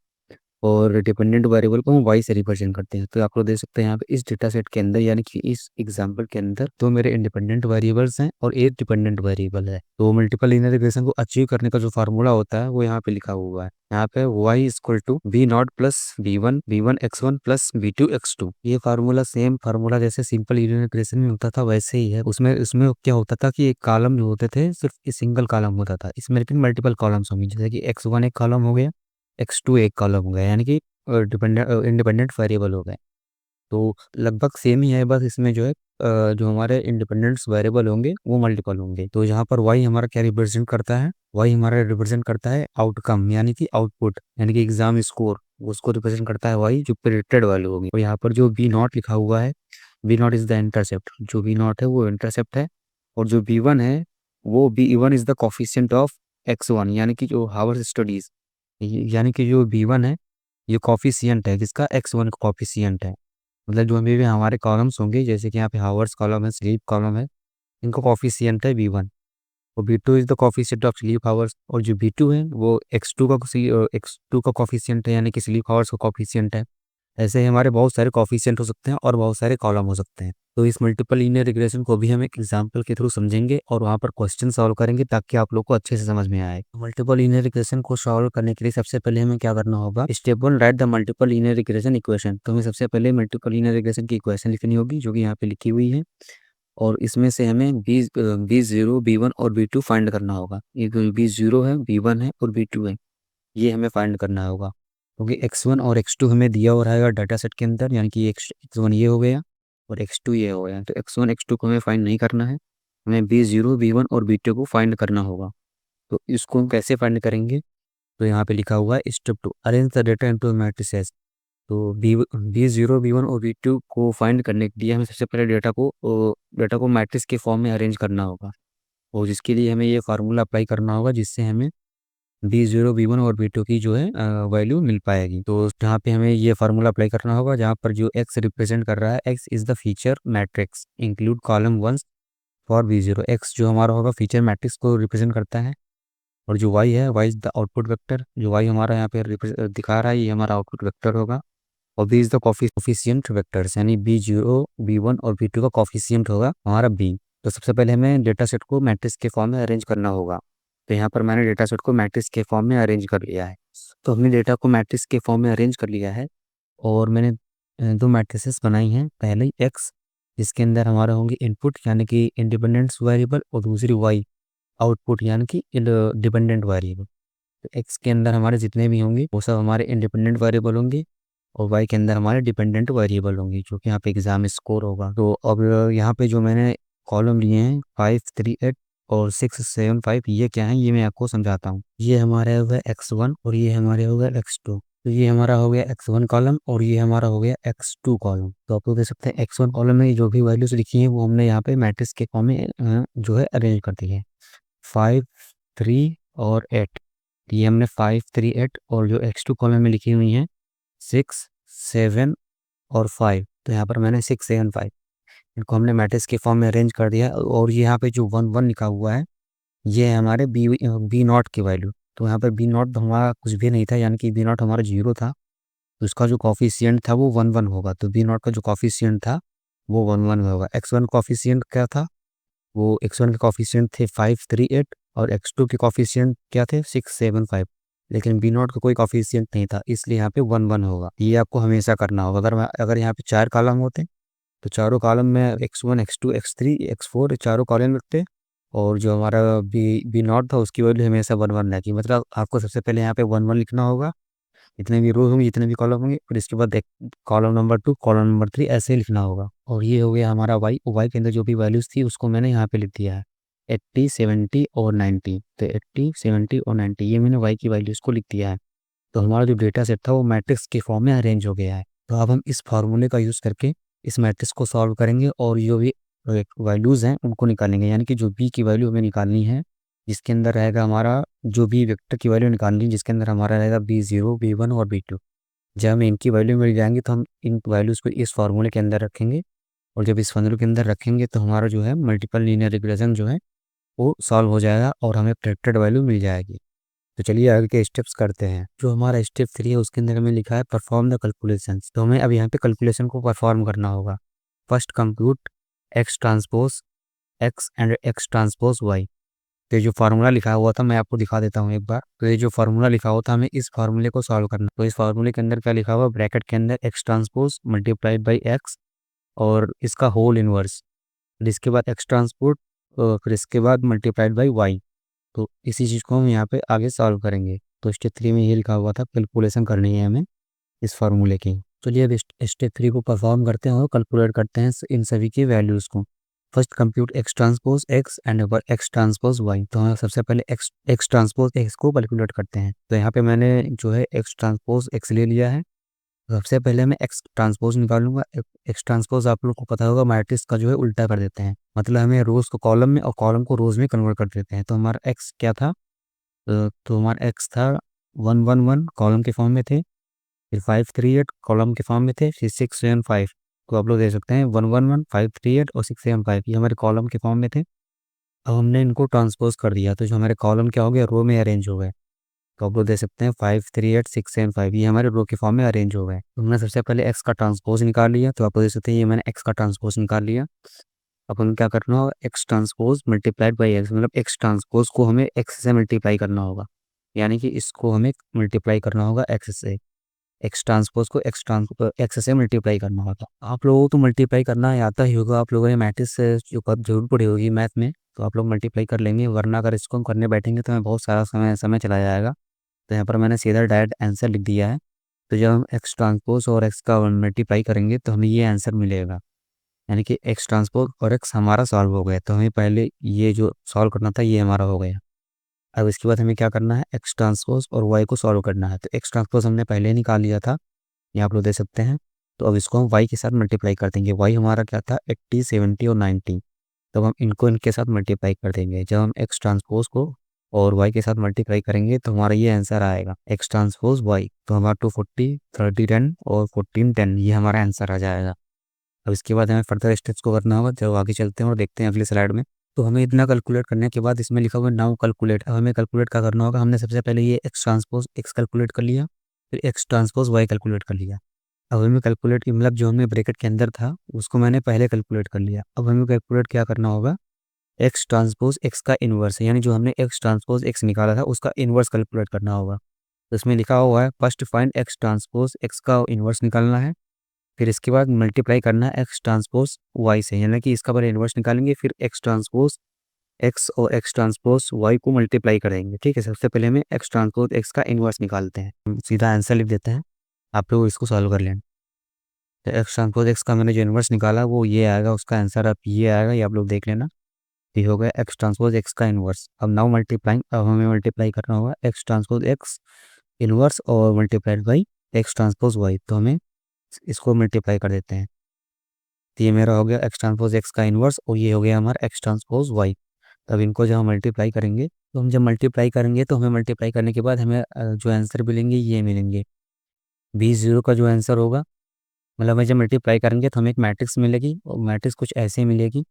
और डिपेंडेंट वेरिएबल को हम वाई से रिप्रेजेंट करते हैं। तो आप लोग देख सकते हैं यहाँ पे इस डेटा सेट के अंदर, यानी कि इस एग्जांपल के अंदर, दो मेरे इंडिपेंडेंट वेरिएबल्स हैं और एक डिपेंडेंट वेरिएबल है। तो मल्टीपल लीनियर रिग्रेशन को अचीव करने का जो फार्मूला होता है वो यहाँ पे लिखा हुआ है। यहाँ पे y equal to b naught plus b one x1 plus b two x2। ये फार्मूला सेम फार्मूला जैसे सिंपल लीनियर रिग्रेशन में होता था वैसे ही है। उसमें क्या होता था कि एक कॉलम जो होते थे सिर्फ सिंगल कॉलम होता था, इसमें लेकिन मल्टीपल कॉलम्स होंगे, जैसे कि x1 एक कॉलम हो गया, x2 एक कॉलम हो गया, यानी कि डिपेंडेंट इंडिपेंडेंट वेरिएबल हो गए। तो लगभग सेम ही है, बस इसमें जो है जो हमारे इंडिपेंडेंट वेरिएबल होंगे वो मल्टीपल होंगे। तो यहाँ पर y हमारा क्या रिप्रेजेंट करता है, y हमारा रिप्रेजेंट करता है आउटकम, यानी कि आउटपुट, यानी कि एग्जाम स्कोर, उसको रिप्रेजेंट करता है y, जो प्रिडिक्टेड वैल्यू होगी। और यहाँ पर जो बी नॉट लिखा हुआ है, b naught is the intercept, जो बी नॉट है वो इंटरसेप्ट है, और जो बी वन है वो b one is the coefficient of x1, यानी कि जो हावर्स स्टडीज, यानी कि जो बी वन है ये कॉफिशिएंट है, जिसका x1 कॉफिशिएंट है। मतलब जो भी हमारे कॉलम्स होंगे, जैसे कि यहाँ पे हावर्स कॉलम है, स्लीप कॉलम है, इनका कॉफिशिएंट है बी वन, और b two is the coefficient of sleep hours, और जो बी टू है वो एक्स टू का कॉफिशिएंट है, यानी कि स्लीप हावर्स का कॉफिशिएंट है। ऐसे ही हमारे बहुत सारे कॉफिशिएंट हो सकते हैं और बहुत सारे कॉलम हो सकते हैं। तो इस मल्टीपल लीनियर रिग्रेशन को भी हम एक एग्जांपल के थ्रू समझेंगे और वहाँ पर क्वेश्चन सॉल्व करेंगे, ताकि आप लोग को अच्छे से समझ में आए। मल्टीपल लीनियर रिग्रेशन को सॉल्व करने के लिए सबसे पहले हमें क्या करना होगा, step 1 right the multiple linear regression equation. तो हमें सबसे पहले मल्टीपल लीनियर रिग्रेशन की इक्वेशन लिखनी होगी, जो कि यहाँ पे लिखी हुई है, और इसमें से हमें बी0 बी1 और बी2 फाइंड करना होगा। ये बी0 है, बी1 है और बी2 है, ये हमें फाइंड करना होगा, क्योंकि x1 और x2 हमें दिया हो रहेगा डाटा सेट के अंदर, यानी कि x1 ये हो गया और x2 ये हो गया। तो x1 x2 को हमें फाइंड नहीं करना है, हमें b0 b1 और b2 को फाइंड करना होगा। तो इसको हम कैसे फाइंड करेंगे, तो यहाँ पे लिखा हुआ है step 2 arrange the data into matrices. तो b0 b1 और b2 को फाइंड करने के लिए हमें सबसे पहले डेटा को मैट्रिक्स के फॉर्म में अरेंज करना होगा, और जिसके लिए हमें ये फार्मूला अप्लाई करना होगा, जिससे हमें B0 B1 और B2 की जो है वैल्यू मिल पाएगी। तो जहाँ पे हमें ये फार्मूला अप्लाई करना होगा, जहाँ पर जो x रिप्रेजेंट कर रहा है, x is the feature matrix include column ones for B0। x जो हमारा होगा फीचर मैट्रिक्स को रिप्रेजेंट करता है, और जो y है, y is the output vector. जो y हमारा यहाँ पे दिखा रहा है, ये हमारा आउटपुट वेक्टर होगा। और b is the coefficient vectors, यानी B0 B1 और B2 का कोफिशिएंट होगा हमारा b। तो सबसे पहले हमें डेटा सेट को मैट्रिक्स के फॉर्म में अरेंज करना होगा। तो यहाँ पर मैंने डेटा सेट को मैट्रिक्स के फॉर्म में अरेंज कर लिया है। तो हमने डेटा को मैट्रिक्स के फॉर्म में अरेंज कर लिया है, और मैंने दो मैट्रिसेस बनाई हैं। पहले x, जिसके अंदर हमारा होंगे इनपुट यानी कि इंडिपेंडेंट वेरिएबल, और दूसरी y आउटपुट यानी कि डिपेंडेंट वेरिएबल। तो x के अंदर हमारे जितने भी होंगे वो सब हमारे इंडिपेंडेंट वेरिएबल होंगे, और y के अंदर हमारे डिपेंडेंट वेरिएबल होंगे, जो कि यहाँ पे एग्जाम स्कोर होगा। तो अब यहाँ पे जो मैंने कॉलम लिए हैं 5 3 8 और 6 7 5, ये क्या है ये मैं आपको समझाता हूँ। ये हमारे हो गया x1 और ये हमारे हो गया x2। तो ये हमारा हो गया x1 कॉलम और ये हमारा हो गया x2 कॉलम। तो आप लोग देख सकते हैं x1 कॉलम में जो भी वैल्यूज लिखी है वो हमने यहाँ पे मैट्रिक्स के फॉर्म में जो है अरेंज कर दी है। 5 3 और 8, ये हमने 5 3 8, और जो x2 कॉलम में लिखी हुई है 6 7 और 5, तो यहाँ पर मैंने 6 7 5 इनको हमने मैट्रिक्स के फॉर्म में अरेंज कर दिया। और ये यहाँ पे जो 1 1 लिखा हुआ है ये है हमारे बी नॉट की वैल्यू। तो यहाँ पर बी नॉट हमारा कुछ भी नहीं था, यानी कि बी नॉट हमारा 0 था, तो उसका जो कॉफिशिएंट था वो 1 1 होगा। तो बी नॉट का जो कॉफिशिएंट था वो 1 1 होगा। x1 कॉफिशिएंट क्या था, वो x1 के कॉफिशिएंट थे 5 3 8, और x2 के कॉफिशिएंट क्या थे 6 7 5। लेकिन बी नॉट का कोई कॉफिशिएंट नहीं था, इसलिए यहाँ पे 1 1 होगा। ये आपको हमेशा करना होगा। अगर यहाँ पे 4 कॉलम होते तो चारों कॉलम में x1 x2 x3 x4 चारों कॉलम लिखते, और जो हमारा बी नॉट था उसकी वैल्यू हमेशा 1 1 रहती। मतलब आपको सबसे पहले यहाँ पे 1 1 लिखना होगा, जितने भी रो होंगे जितने भी कॉलम होंगे, फिर इसके बाद कॉलम नंबर 2 कॉलम नंबर 3 ऐसे ही लिखना होगा। और ये हो गया हमारा वाई के अंदर जो भी वैल्यूज थी उसको मैंने यहाँ पे लिख दिया है 80 70 और 90। तो 80 70 और 90 ये मैंने वाई की वैल्यूज को लिख दिया है। तो हमारा जो डेटा सेट था वो मैट्रिक्स के फॉर्म में अरेंज हो गया है। तो अब हम इस फार्मूले का यूज़ करके इस मैट्रिक्स को सॉल्व करेंगे, और जो भी वैल्यूज़ हैं उनको निकालेंगे। यानी कि जो बी की वैल्यू हमें निकालनी है, जिसके अंदर रहेगा हमारा जो भी वेक्टर की वैल्यू निकालनी है, जिसके अंदर हमारा रहेगा B0 B1 और B2। जब हमें इनकी वैल्यू मिल जाएंगी तो हम इन वैल्यूज़ को इस फार्मूले के अंदर रखेंगे, और जब इस फार्मूले के अंदर रखेंगे तो हमारा जो है मल्टीपल लीनियर रिग्रेशन जो है वो सॉल्व हो जाएगा, और हमें प्रेडिक्टेड वैल्यू मिल जाएगी। तो चलिए आगे के स्टेप्स करते हैं। जो हमारा स्टेप 3 है उसके अंदर हमें लिखा है परफॉर्म द कैलकुलेशंस। तो हमें अब यहाँ पे कैलकुलेशन को परफॉर्म करना होगा। First compute x transpose x and x transpose y. तो ये जो फार्मूला लिखा हुआ था मैं आपको दिखा देता हूँ एक बार। तो ये जो फार्मूला लिखा हुआ था हमें इस फार्मूले को सॉल्व करना। तो इस फार्मूले के अंदर क्या लिखा हुआ, ब्रैकेट के अंदर x transpose multiplied by x और इसका होल इनवर्स, इसके बाद एक्स ट्रांसपोज, फिर इसके बाद मल्टीप्लाइड बाई वाई। तो इसी चीज़ को हम यहाँ पे आगे सॉल्व करेंगे। तो स्टेप 3 में ये लिखा हुआ था कैलकुलेशन करनी है हमें इस फार्मूले की। चलिए अब स्टेप 3 को परफॉर्म करते हैं और कैलकुलेट करते हैं इन सभी की वैल्यूज़ को। First compute x transpose x and x transpose y. तो हम सबसे पहले एक्स ट्रांसपोज एक्स को कैलकुलेट करते हैं। तो यहाँ पे मैंने जो है एक्स ट्रांसपोज एक्स ले लिया है। सबसे पहले मैं एक्स ट्रांसपोज निकालूंगा। एक्स ट्रांसपोज आप लोग को पता होगा मैट्रिक्स का जो है उल्टा कर देते हैं, मतलब हमें रोज को कॉलम में और कॉलम को रोज में कन्वर्ट कर देते हैं। तो हमारा एक्स क्या था, तो हमारा एक्स था 1 1 1 कॉलम के फॉर्म में थे, फिर 5 3 8 कॉलम के फॉर्म में थे, फिर 6 7 5। तो आप लोग देख सकते हैं 1 1 1 5 3 8 और 6 7 5 ये हमारे कॉलम के फॉर्म में थे। अब हमने इनको ट्रांसपोज कर दिया, तो जो हमारे कॉलम क्या हो गया, रो में अरेंज हो गए। तो आप लोग देख सकते हैं 5 3 8 6 7 5 ये हमारे रो के फॉर्म में अरेंज हो गए। तो हमने सबसे पहले एक्स का ट्रांसपोज निकाल लिया। तो आप लोग देख सकते हैं ये मैंने एक्स का ट्रांसपोज निकाल लिया। अब हमें क्या करना होगा, x transpose multiplied by x, मतलब एक्स ट्रांसपोज को हमें एक्स से मल्टीप्लाई करना होगा, यानी कि इसको हमें मल्टीप्लाई करना होगा एक्स से। एक्स ट्रांसपोज को एक्स से मल्टीप्लाई करना होगा। आप लोगों को तो मल्टीप्लाई करना आता ही होगा, आप लोगों ने मैट्रिक्स से जो जरूर पड़ी होगी मैथ में, तो आप लोग मल्टीप्लाई कर लेंगे। वरना अगर इसको हम करने बैठेंगे तो हमें बहुत सारा समय चला जाएगा। तो यहाँ पर मैंने सीधा डायरेक्ट आंसर लिख दिया है। तो जब हम एक्स ट्रांसपोज और एक्स का मल्टीप्लाई करेंगे तो हमें ये आंसर मिलेगा, यानी कि एक्स ट्रांसपोज और एक्स हमारा सॉल्व हो गया। तो हमें पहले ये जो सॉल्व करना था ये हमारा हो गया। अब इसके बाद हमें क्या करना है, एक्स ट्रांसपोज और वाई को सॉल्व करना है। तो एक्स ट्रांसपोज हमने पहले ही निकाल लिया था, ये आप लोग देख सकते हैं। तो अब इसको हम वाई के साथ मल्टीप्लाई कर देंगे। वाई हमारा क्या था 80 70 और 90। तो हम इनको इनके साथ मल्टीप्लाई कर देंगे। जब हम एक्स ट्रांसपोज को और वाई के साथ मल्टीप्लाई करेंगे तो हमारा ये आंसर आएगा एक्स ट्रांसपोज वाई। तो हमारा 240, 30, 10 और 14, 10 ये हमारा आंसर आ जाएगा। अब इसके बाद हमें फर्दर स्टेप्स को करना होगा। चलो आगे चलते हैं और देखते हैं अगली स्लाइड में। तो हमें इतना कैलकुलेट करने के बाद इसमें लिखा हुआ है नाउ कैलकुलेट। अब हमें कैलकुलेट क्या करना होगा। हमने सबसे पहले ये एक्स ट्रांसपोज एक्स कैलकुलेट कर लिया, फिर एक्स ट्रांसपोज वाई कैलकुलेट कर लिया। अब हमें कैलकुलेट मतलब जो हमें ब्रैकेट के अंदर था उसको मैंने पहले कैलकुलेट कर लिया। अब हमें कैलकुलेट क्या करना होगा, एक्स ट्रांसपोज एक्स का इन्वर्स, यानी जो हमने एक्स ट्रांसपोज एक्स निकाला था उसका इन्वर्स कैलकुलेट करना होगा। तो इसमें लिखा हुआ है first find x transpose x का इन्वर्स निकालना है, फिर इसके बाद मल्टीप्लाई करना है एक्स ट्रांसपोज वाई से, यानी कि इसका पहले इन्वर्स निकालेंगे फिर एक्स ट्रांसपोज एक्स और एक्स ट्रांसपोज वाई को मल्टीप्लाई करेंगे। ठीक है, सबसे पहले हमें एक्स ट्रांसपोज एक्स का इन्वर्स निकालते हैं। हम सीधा आंसर लिख देते हैं, आप लोग इसको सॉल्व कर लें। तो एक्स ट्रांसपोज एक्स का मैंने जो इन्वर्स निकाला वो ये आएगा, उसका आंसर अब ये आएगा, ये आप लोग देख लेना। ये हो गया एक्स ट्रांसपोज एक्स का इन्वर्स। अब नाउ मल्टीप्लाइंग, अब हमें मल्टीप्लाई करना होगा एक्स ट्रांसपोज एक्स इन्वर्स और multiplied by x transpose y. तो हमें इसको मल्टीप्लाई कर देते हैं। तो ये मेरा हो गया एक्स ट्रांसपोज एक्स का इन्वर्स और ये हो गया हमारा एक्स ट्रांसपोज वाई। तब इनको जब हम मल्टीप्लाई करेंगे तो हम जब मल्टीप्लाई करेंगे तो हमें मल्टीप्लाई करने के बाद हमें जो आंसर मिलेंगे ये मिलेंगे। B0 का जो आंसर होगा, मतलब हमें जब मल्टीप्लाई करेंगे तो हमें एक मैट्रिक्स मिलेगी और मैट्रिक्स कुछ ऐसे मिलेगी।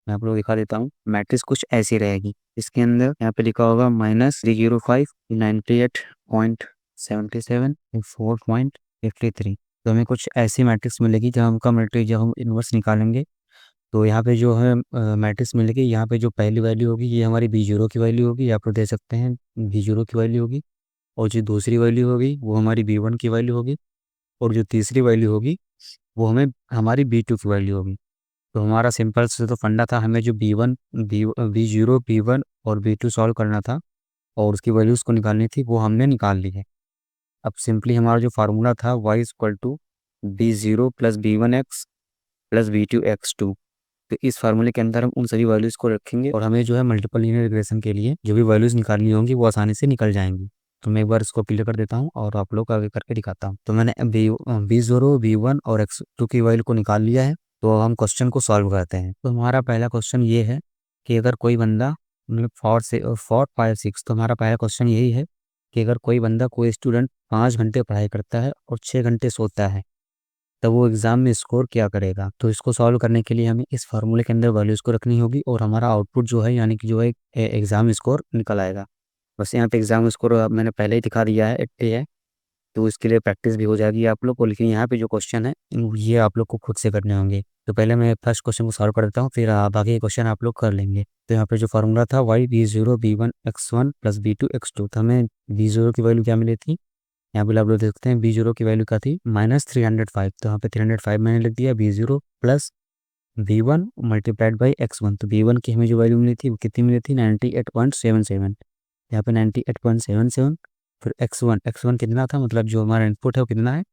मैं आप लोग दिखा देता हूँ, मैट्रिक्स कुछ ऐसी रहेगी। इसके अंदर यहाँ पे लिखा होगा -305, 98.77, 4.53। तो हमें कुछ ऐसी मैट्रिक्स मिलेगी जब हमका मैट्रिक्स जब हम इन्वर्स निकालेंगे तो यहाँ पे जो है मैट्रिक्स मिलेगी। यहाँ पे जो पहली वैल्यू होगी ये हमारी B0 की वैल्यू होगी, आप लोग दे सकते हैं B0 की वैल्यू होगी। और जो दूसरी वैल्यू होगी वो हमारी B1 की वैल्यू होगी, और जो तीसरी वैल्यू होगी वो हमें हमारी B2 की वैल्यू होगी। तो हमारा सिंपल से तो फंडा था, हमें जो B0 B1 और B2 सॉल्व करना था और उसकी वैल्यूज़ को निकालनी थी, वो हमने निकाल ली है। अब सिंपली हमारा जो फार्मूला था y = B0 + B1x + B2x2। तो इस फार्मूले के अंदर हम उन सभी वैल्यूज़ को रखेंगे और हमें जो है मल्टीपल लीनियर रिग्रेशन के लिए जो भी वैल्यूज़ निकालनी होंगी वो आसानी से निकल जाएंगी। तो मैं एक बार इसको क्लियर कर देता हूँ और आप लोग को आगे करके दिखाता हूँ। तो मैंने B0 B1 और x2 की वैल्यू को निकाल लिया है। तो हम क्वेश्चन को सॉल्व करते हैं। तो हमारा पहला क्वेश्चन ये है कि अगर कोई बंदा मतलब 4 5 6, तो हमारा पहला क्वेश्चन यही है कि अगर कोई स्टूडेंट 5 घंटे पढ़ाई करता है और 6 घंटे सोता है तब वो एग्ज़ाम में स्कोर क्या करेगा। तो इसको सॉल्व करने के लिए हमें इस फार्मूले के अंदर वैल्यूज़ को रखनी होगी और हमारा आउटपुट जो है यानी कि जो है एग्ज़ाम स्कोर निकल आएगा। बस यहाँ पे एग्ज़ाम स्कोर मैंने पहले ही दिखा दिया है, 80 है। तो इसके लिए प्रैक्टिस भी हो जाएगी आप लोग को, लेकिन यहाँ पे जो क्वेश्चन है ये आप लोग को खुद से करने होंगे। तो पहले मैं फर्स्ट क्वेश्चन को सॉल्व कर देता हूँ, फिर बाकी क्वेश्चन आप लोग कर लेंगे। तो यहाँ पे जो फार्मूला था y B0 B1 x1 + B2 x2, तो हमें B0 की वैल्यू क्या मिली थी, यहाँ पे आप लोग देखते हैं B0 की वैल्यू क्या थी -305। तो यहाँ पे 305 मैंने लिख दिया। B0 + B1 multiplied by x1। तो B1 की हमें जो वैल्यू मिली थी वो कितनी मिली थी 98.77। यहाँ पे 98.77। फिर x1 कितना था, मतलब जो हमारा इनपुट है वो कितना है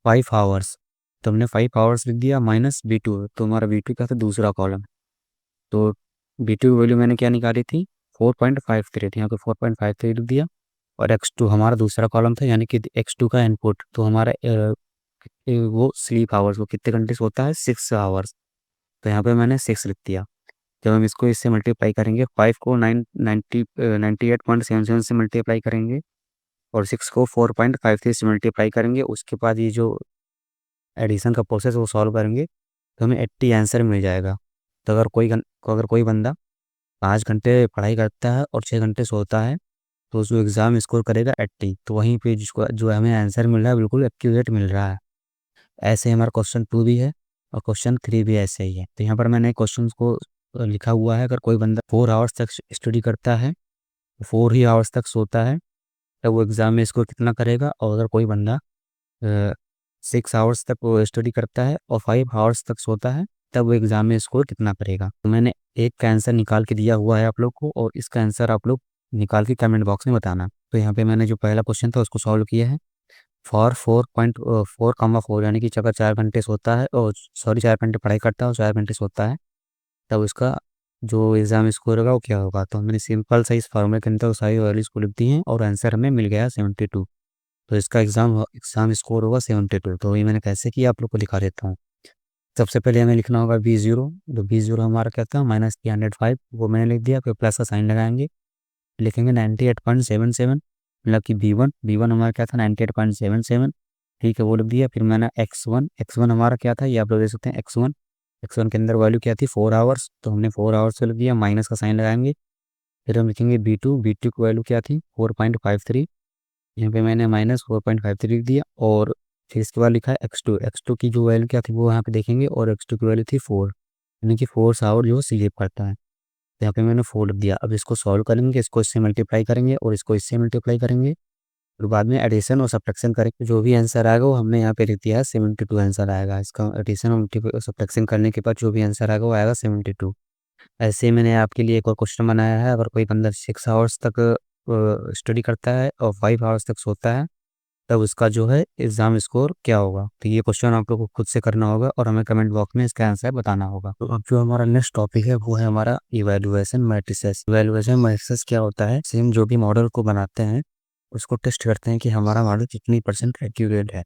5 आवर्स। तो हमने 5 आवर्स लिख दिया माइनस B2। तो हमारा B2 क्या था दूसरा कॉलम। तो B2 की वैल्यू मैंने क्या निकाली थी 4.53 थी, यहाँ पे 4.53 लिख दिया। और x2 हमारा दूसरा कॉलम था, यानी कि x2 का इनपुट। तो हमारा वो स्लीप आवर्स, वो कितने घंटे सोता है 6 आवर्स। तो यहाँ पे मैंने 6 लिख दिया। जब हम इसको इससे मल्टीप्लाई करेंगे 5 को 98.77 से मल्टीप्लाई करेंगे और 6 को 4.53 से मल्टीप्लाई करेंगे, उसके बाद ये जो एडिशन का प्रोसेस वो सॉल्व करेंगे तो हमें 80 आंसर मिल जाएगा। तो अगर कोई बंदा 5 घंटे पढ़ाई करता है और 6 घंटे सोता है तो उसको एग्ज़ाम स्कोर करेगा 80। तो वहीं पे जिसको जो हमें आंसर मिल रहा है बिल्कुल एक्यूरेट मिल रहा है। ऐसे ही हमारा क्वेश्चन 2 भी है और क्वेश्चन 3 भी ऐसे ही है। तो यहाँ पर मैंने क्वेश्चन को लिखा हुआ है, अगर कोई बंदा 4 आवर्स तक स्टडी करता है, 4 ही आवर्स तक सोता है, तब वो एग्ज़ाम में स्कोर कितना करेगा। और अगर कोई बंदा 6 आवर्स तक वो स्टडी करता है और 5 आवर्स तक सोता है, तब वो एग्ज़ाम में स्कोर कितना करेगा। तो मैंने एक का आंसर निकाल के दिया हुआ है आप लोग को, और इसका आंसर आप लोग निकाल के कमेंट बॉक्स में बताना। तो यहाँ पे मैंने जो पहला क्वेश्चन था उसको सॉल्व किया है। फॉर 4.4, यानी कि अगर 4 घंटे सोता है और सॉरी 4 घंटे पढ़ाई करता है और 4 घंटे सोता है, तब उसका जो एग्ज़ाम स्कोर होगा वो क्या होगा। तो मैंने सिंपल सा इस फॉर्मूले के अंदर सारी वैल्यूज़ को लिख दी हैं और आंसर हमें मिल गया 72। तो इसका एग्ज़ाम स्कोर होगा 72। तो ये मैंने कैसे किया आप लोग को दिखा देता हूँ। सबसे पहले हमें लिखना होगा B0। तो B0 हमारा क्या था -305, वो मैंने लिख दिया। फिर प्लस का साइन लगाएंगे लिखेंगे 98.77, मतलब कि बी वन हमारा क्या था 98.77। ठीक है, वो लिख दिया। फिर मैंने एक्स वन हमारा क्या था, ये आप लोग देख सकते हैं। एक्स वन के अंदर वैल्यू क्या थी 4 आवर्स, तो हमने 4 आवर्स लिख दिया, माइनस का साइन लगाएंगे। फिर हम लिखेंगे बी टू की वैल्यू क्या थी 4.53, यहाँ पे मैंने -4.53 लिख दिया। और फिर इसके बाद लिखा है एक्स टू की जो वैल्यू क्या थी वो यहाँ पे देखेंगे, और एक्स टू की वैल्यू थी 4, यानी कि 4 आवर जो स्लीप करता है। तो यहाँ पे मैंने 4 लिख दिया। अब इसको सॉल्व करेंगे, इसको इससे मल्टीप्लाई करेंगे और इसको इससे मल्टीप्लाई करेंगे, फिर बाद में एडिशन और सब्ट्रैक्शन करेंगे। जो भी आंसर आएगा वो हमने यहाँ पे लिख दिया है 72 आंसर आएगा इसका। एडिशन और सब्ट्रैक्शन करने के बाद जो भी आंसर आएगा वो आएगा 72। ऐसे ही मैंने आपके लिए एक और क्वेश्चन बनाया है। अगर कोई बंदा 6 आवर्स तक स्टडी करता है और 5 आवर्स तक सोता है, तब उसका जो है एग्जाम स्कोर क्या होगा। तो ये क्वेश्चन आप लोग को खुद से करना होगा और हमें कमेंट बॉक्स में इसका आंसर बताना होगा। तो अब जो हमारा नेक्स्ट टॉपिक है वो है हमारा इवैल्यूएशन मैट्रिसेस। इवैल्यूएशन मैट्रिसेस क्या होता है, सेम जो भी मॉडल को बनाते हैं उसको टेस्ट करते हैं कि हमारा मॉडल कितनी परसेंट एक्यूरेट है।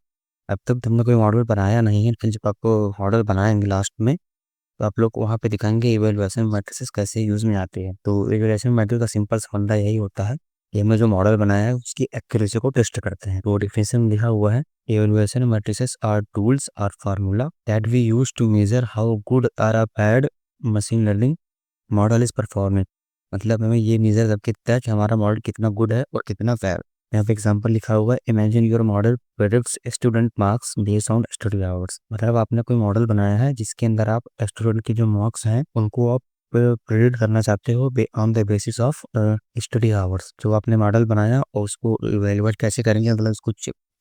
अब तक हमने कोई मॉडल बनाया नहीं है, लेकिन जब आपको मॉडल बनाएंगे लास्ट में, तो आप लोग वहाँ पे दिखाएंगे इवैल्यूएशन मैट्रिसेस कैसे यूज में आती है। तो इवैल्यूएशन मैट्रिक्स का सिंपल सा फंडा यही होता है कि हमने जो मॉडल बनाया है उसकी एक्यूरेसी को टेस्ट करते हैं। तो डिफिनेशन में लिखा हुआ है, evaluation metrics are tools or formula that we use to measure how good or a bad machine learning model is performing. मतलब हमें ये मेजर करके देता है कि हमारा मॉडल कितना गुड है और कितना बैड। यहाँ पे एग्जांपल लिखा हुआ है, imagine your model predicts student marks based on study hours. मतलब आपने कोई मॉडल बनाया है जिसके अंदर आप स्टूडेंट की जो मार्क्स हैं उनको आप प्रेडिक्ट करना चाहते हो on the basis of study hours. जो आपने मॉडल बनाया और उसको इवेल्युएट कैसे करेंगे, मतलब उसको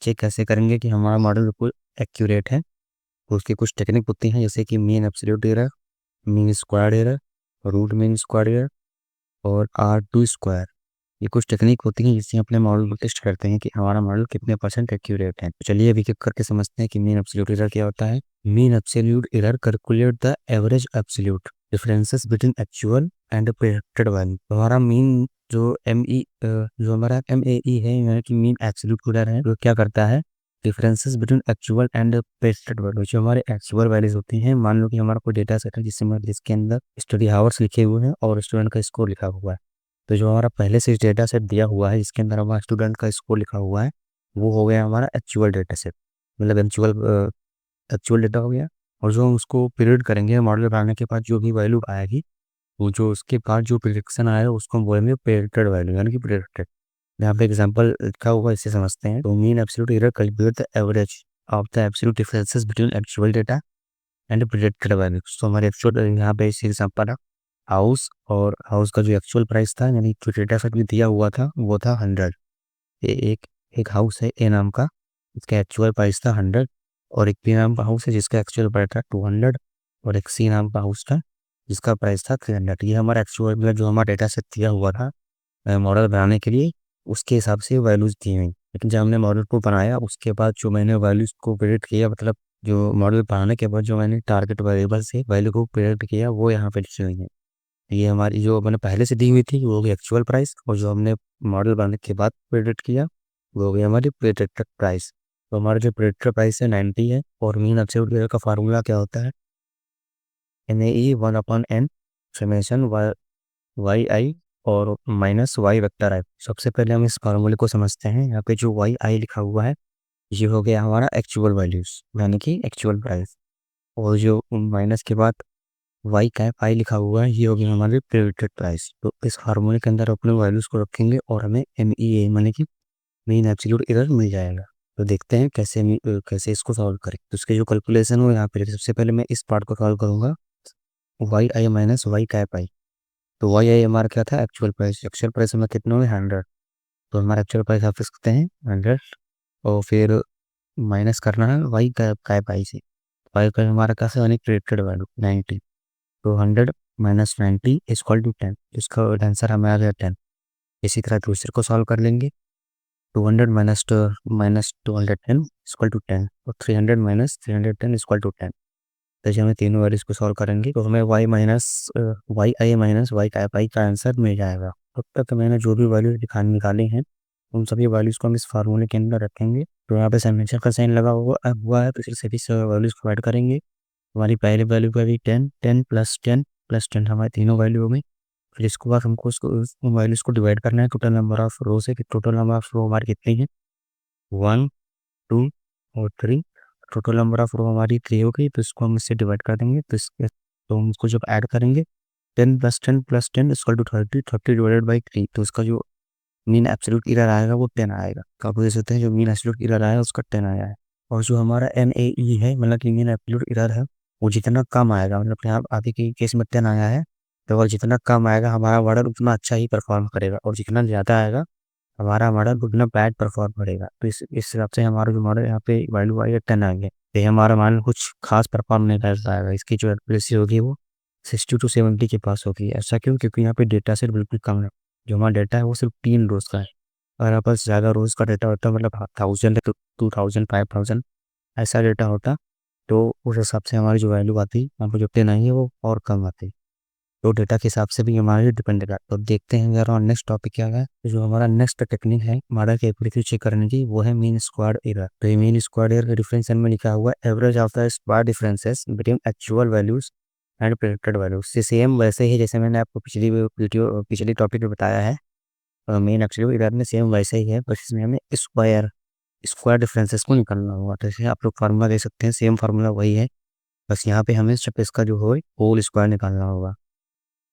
चेक कैसे करेंगे कि हमारा मॉडल बिल्कुल एक्यूरेट है। तो उसकी कुछ टेक्निक होती हैं, जैसे कि mean absolute error, mean squared error, root mean squared error और R2 स्क्वायर। ये कुछ टेक्निक होती है जिससे अपने मॉडल को टेस्ट करते हैं कि हमारा मॉडल कितने परसेंट एक्यूरेट है। तो चलिए अभी करके समझते हैं कि मीन एब्सोल्यूट एरर क्या होता है। Mean absolute error calculate the average absolute differences between actual and predicted value. हमारा मीन जो हमारा MAE है, यानी कि मीन एब्सोल्यूट एरर है, जो क्या करता है differences between actual and predicted value. जो हमारे एक्चुअल वैल्यूज होती हैं, मान लो कि हमारा कोई डेटा सेट है जिसके अंदर स्टडी आवर्स लिखे हुए हैं और स्टूडेंट का स्कोर लिखा हुआ है। तो जो हमारा पहले से डेटा सेट दिया हुआ है जिसके अंदर हमारा स्टूडेंट का स्कोर लिखा हुआ है, वो हो गया हमारा एक्चुअल डेटा सेट, मतलब एक्चुअल डेटा हो गया। और जो हम उसको पीरियड करेंगे मॉडल बनाने के बाद जो भी वैल्यू आएगी, वो जो उसके बाद जो प्रिडिक्शन आएगा उसको हम बोलेंगे प्रेडिक्टेड वैल्यू, यानी कि प्रेडिक्टेड। यहाँ पे एग्जांपल लिखा हुआ है, इससे समझते हैं। तो mean absolute error calculate the average of the absolute differences between actual data and predicted value. तो हमारे एक्चुअल यहाँ पे इस एग्जांपल है हाउस, और हाउस का जो एक्चुअल प्राइस था, यानी जो डेटा सेट में दिया हुआ था वो था 100। ये एक हाउस है ए नाम का, इसका एक्चुअल प्राइस था 100। और एक बी नाम का हाउस है जिसका एक्चुअल प्राइस था 200। और एक सी नाम का हाउस था जिसका प्राइस था 300। ये हमारा एक्चुअल, मतलब जो हमारा डेटा सेट दिया हुआ था मॉडल बनाने के लिए, उसके हिसाब से वैल्यूज दी हुई। लेकिन जब हमने मॉडल को बनाया उसके बाद जो मैंने वैल्यूज को प्रेडिक्ट किया, मतलब जो मॉडल बनाने के बाद जो मैंने टारगेट वेरिएबल से वैल्यू को प्रेडिक्ट किया, वो यहाँ पे लिखी हुई है। ये हमारी जो मैंने पहले से दी हुई थी वो हो गई एक्चुअल प्राइस, और जो हमने मॉडल बनाने के बाद प्रेडिक्ट किया वो हो गई हमारी प्रेडिक्टेड प्राइस। तो हमारा जो प्रेडिक्टेड प्राइस है 90 है। और मीन एब्सोल्यूट एरर का फार्मूला क्या होता है, MAE 1/n समेशन वाई आई और माइनस वाई वेक्टर आई। सबसे पहले हम इस फार्मूले को समझते हैं। यहाँ पे जो वाई आई लिखा हुआ है ये हो गया हमारा एक्चुअल वैल्यूज, यानी कि एक्चुअल प्राइस। और जो माइनस के बाद वाई कैप आई लिखा हुआ है ये हो गया हमारे प्रेडिक्टेड प्राइस। तो इस फार्मूले के अंदर अपने वैल्यूज को रखेंगे और हमें MAE माने कि मीन एब्सोल्यूट एरर मिल जाएगा। तो देखते हैं कैसे इसको सॉल्व करें। तो इसके जो कैलकुलेशन हो यहाँ पे सबसे पहले मैं इस पार्ट को सॉल्व करूंगा, वाई आई माइनस वाई कैप आई। तो वाई आई हमारा क्या था एक्चुअल प्राइस हमें कितना हुआ 100। तो हमारा एक्चुअल प्राइस आप लिख सकते हैं 100। और फिर माइनस करना है वाई कैप आई से। वाई का हमारा कैसे यानी प्रेडिक्टेड वैल्यू 90। तो 100 माइनस 90 इक्वल टू 10। इसका आंसर हमें आ गया 10। इसी तरह दूसरे को सॉल्व कर लेंगे। 200 माइनस 210 इक्वल टू 10 और 300 माइनस 310 इक्वल टू 10। तो जब हमें तीनों वैल्यूज को सॉल्व करेंगे तो हमें वाई आई माइनस वाई कैप आई का आंसर मिल जाएगा। तब तक मैंने जो भी वैल्यूज निकाली हैं उन सभी वैल्यूज को हम इस फार्मूले के अंदर रखेंगे। तो यहाँ पे समेशन का साइन लगा हुआ है, तो इसे सभी वैल्यूज को ऐड करेंगे। हमारी पहली वैल्यू का भी 10 10 प्लस 10 प्लस 10 हमारी तीनों वैल्यू में फिर इसके बाद हमको उसको वैल्यूज़ को डिवाइड करना है टोटल नंबर ऑफ रो से, कि टोटल नंबर ऑफ रो हमारी कितनी है, 1, 2 और 3। टोटल नंबर ऑफ रो हमारी 3 हो गई, तो इसको हम इससे डिवाइड कर देंगे। तो हम इसको जब ऐड करेंगे 10 + 10 + 10 = 30, 30 डिवाइडेड बाई 3, तो इसका जो मीन एब्सोल्यूट एरर आएगा वो 10 आएगा। तो आप देख सकते हैं जो मीन एब्सोल्यूट एरर आया उसका 10 आया है। और जो हमारा MAE है, मतलब कि मीन एब्सोल्यूट एरर है, वो जितना कम आएगा, मतलब अपने आप आगे के केस में 10 आया है, तो अगर जितना कम आएगा हमारा मॉडल उतना अच्छा ही परफॉर्म करेगा, और जितना ज़्यादा आएगा हमारा मॉडल उतना बैड परफॉर्म करेगा। तो इस हिसाब से हमारा जो मॉडल यहाँ पे वैल्यू आई है 10 आ गया, तो ये हमारा मॉडल कुछ खास परफॉर्म नहीं कर पाएगा। इसकी जो एक्यूरेसी होगी वो 60 to 70 के पास होगी। ऐसा क्यों? क्योंकि यहाँ पे डेटा सेट बिल्कुल कम है। जो हमारा डेटा है वो सिर्फ 3 रोज़ का है। अगर आपके पास ज़्यादा रोज़ का डेटा होता, मतलब 1000 है तो 2000, 5000 ऐसा डेटा होता, तो उस हिसाब से हमारी जो वैल्यू आती, यहाँ पे जो 10 आई है वो और कम आती। तो डेटा के हिसाब से भी हमारे डिपेंड करता है। तो देखते हैं यार और नेक्स्ट टॉपिक क्या है। तो जो हमारा नेक्स्ट टेक्निक है मॉडल की एक्यूरेसी चेक करने की, वो है मीन स्क्वायर्ड एरर। तो ये मीन स्क्वायर्ड एरर का डिफरेंस में लिखा हुआ है average of the square differences between actual values and predicted values. Same वैसे ही जैसे मैंने आपको पिछली टॉपिक में बताया है, मेन एक्चुअल एरर में सेम वैसे ही है, बस इसमें हमें स्क्वायर स्क्वायर डिफरेंसेस को निकालना होगा। तो जैसे आप लोग फार्मूला दे सकते हैं, सेम फार्मूला वही है, बस यहाँ पे हमें सिर्फ इसका जो है होल स्क्वायर निकालना होगा।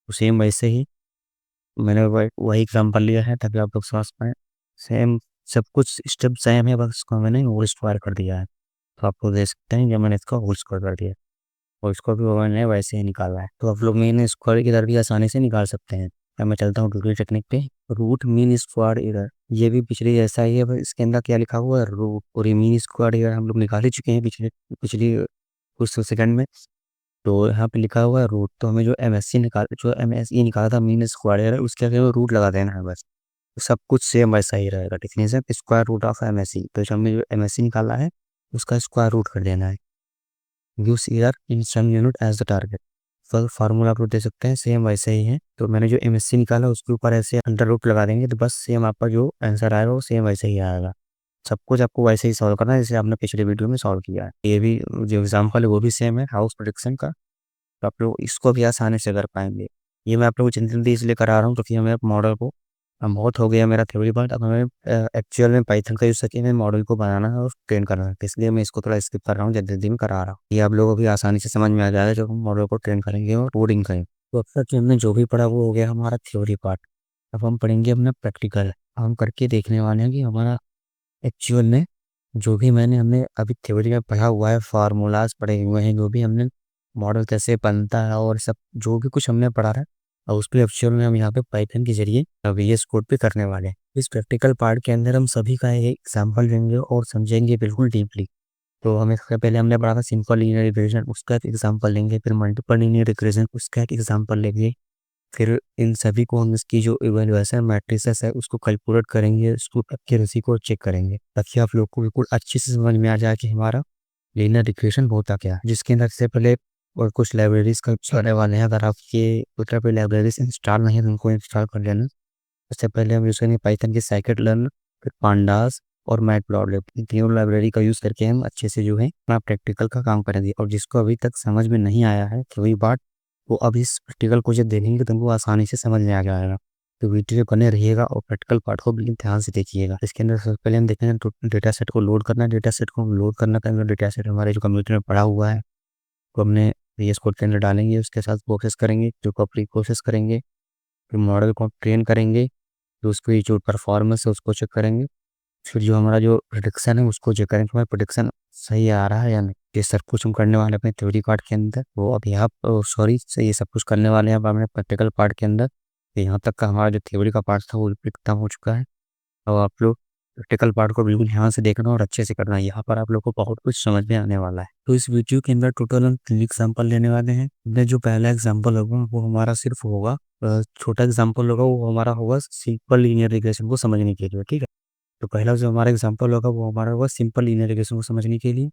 तो सेम वैसे ही मैंने वही एग्जाम्पल लिया है ताकि आप लोग समझ पाएँ। सेम सब कुछ स्टेप सेम है, बस इसको मैंने होल स्क्वायर कर दिया है। तो आप लोग देख सकते हैं जब मैंने इसका होल स्क्वायर कर दिया, और इसको भी मैंने वैसे ही निकाला है। तो आप लोग मीन स्क्वायर की तरफ भी आसानी से निकाल सकते हैं। अब मैं चलता हूँ दूसरी टेक्निक पे, रूट मीन स्क्वायर एरर। ये भी पिछले जैसा ही है, बस इसके अंदर क्या लिखा हुआ है, रूट। और ये मीन स्क्वायर एरर हम लोग निकाल ही चुके हैं पिछली कुछ सेकंड में। तो यहाँ पे लिखा हुआ है रूट, तो हमें जो MSE निकाला था मीन स्क्वायर एरर, उसके आगे रूट लगा देना है बस। तो सब कुछ सेम वैसा ही रहेगा। Definition square root of MSE, तो जो हमने जो MSE निकाला है उसका स्क्वायर रूट कर देना है। Use error in same unit as the target. तो फार्मूला आप लोग दे सकते हैं सेम वैसे ही है। तो मैंने जो MSE निकाला उसके ऊपर ऐसे अंडर रूट लगा देंगे, तो बस सेम आपका जो आंसर आएगा वो सेम वैसे ही आएगा। सब कुछ आपको वैसे ही सॉल्व करना है जैसे आपने पिछले वीडियो में सॉल्व किया है। ये भी जो एग्जाम्पल है वो भी सेम है हाउस प्रोडक्शन का, तो आप लोग इसको भी आसानी से कर पाएंगे। ये मैं आप लोगों को जल्दी इसलिए करा रहा हूँ क्योंकि हमें मॉडल को बहुत हो गया मेरा थ्योरी पार्ट, अब हमें एक्चुअल में पाइथन का यूज़ करके हमें मॉडल को बनाना है और ट्रेन करना है, तो इसलिए मैं इसको थोड़ा स्किप कर रहा हूँ, जल्दी जल्दी में करा रहा हूँ। ये आप लोगों को भी आसानी से समझ में आ जाएगा जब हम मॉडल को ट्रेन करेंगे और कोडिंग करेंगे। तो अब तक हमने जो भी पढ़ा वो हो गया हमारा थ्योरी पार्ट। अब हम पढ़ेंगे अपना प्रैक्टिकल। हम करके देखने वाले हैं कि हमारा एक्चुअल में जो भी हमने अभी थ्योरी में पढ़ा हुआ है, फार्मूलाज पढ़े हुए हैं, जो भी हमने मॉडल कैसे बनता है और सब जो भी कुछ हमने पढ़ा है, और उसको एक्चुअल में हम यहाँ पे पाइथन के जरिए VS कोड पे करने वाले हैं। इस प्रैक्टिकल पार्ट के अंदर हम सभी का एक एग्जाम्पल लेंगे और समझेंगे बिल्कुल डीपली। तो हमें सबसे पहले हमने पढ़ा था सिंपल लीनियर रिग्रेशन, उसका एक एग्जाम्पल लेंगे, फिर मल्टीपल लीनियर रिग्रेशन, उसका एक एग्जाम्पल लेंगे, फिर इन सभी को हम इसकी जो इवैल्यूएशन मैट्रिसेस है उसको कैलकुलेट करेंगे, उसको एक्यूरेसी को चेक करेंगे, ताकि आप लोग को बिल्कुल अच्छे से समझ में आ जाए कि हमारा लीनियर रिग्रेशन होता क्या है। जिसके अंदर से पहले और कुछ लाइब्रेरीज का करने वाले हैं। अगर आपके ट्विटर पे लाइब्रेरीज इंस्टॉल नहीं है तो उनको इंस्टॉल कर लेना। उससे पहले हम यूज़ करेंगे पाइथन की साइकिट लर्न, फिर पांडास और मैटप्लॉटलिब। इन तीनों लाइब्रेरी का यूज़ करके हम अच्छे से जो है अपना प्रैक्टिकल का काम करेंगे। और जिसको अभी तक समझ में नहीं आया है थ्योरी पार्ट, वो अब इस प्रैक्टिकल को जब देखेंगे तो उनको आसानी से समझ में आ जाएगा। तो वीडियो बने रहिएगा और प्रैक्टिकल पार्ट को बिल्कुल ध्यान से देखिएगा। इसके अंदर सबसे पहले हम देखेंगे तो डेटा सेट को लोड करना है। डेटा सेट को लोड करना का डेटा सेट हमारे जो कंप्यूटर में पड़ा हुआ है तो हमने VS कोड के अंदर डालेंगे, उसके साथ प्रोसेस करेंगे, जो को प्री प्रोसेस करेंगे, फिर मॉडल को ट्रेन करेंगे, तो उसकी जो परफॉर्मेंस है उसको चेक करेंगे, फिर जो हमारा जो प्रेडिक्शन है उसको चेक करेंगे हमारा प्रेडिक्शन सही आ रहा है या नहीं। ये सब कुछ हम करने वाले अपने थ्योरी पार्ट के अंदर, वो अब यहाँ सॉरी से ये सब कुछ करने वाले हैं अब अपने प्रैक्टिकल पार्ट के अंदर। तो यहाँ तक का हमारा जो थ्योरी का पार्ट था वो खत्म हो चुका है। और आप लोग प्रैक्टिकल पार्ट को बिल्कुल ध्यान से देखना और अच्छे से करना है, यहाँ पर आप लोग को बहुत कुछ समझ में आने वाला है। तो इस वीडियो के अंदर टोटल हम 3 एग्जाम्पल लेने वाले हैं। इसमें जो पहला एग्जाम्पल होगा वो हमारा सिर्फ होगा छोटा एग्जाम्पल होगा, वो हमारा होगा सिंपल लीनियर रिग्रेशन को समझने के लिए, ठीक है। तो पहला जो हमारा एग्जाम्पल होगा वो हमारा होगा सिंपल लीनियर रिग्रेशन को समझने के लिए।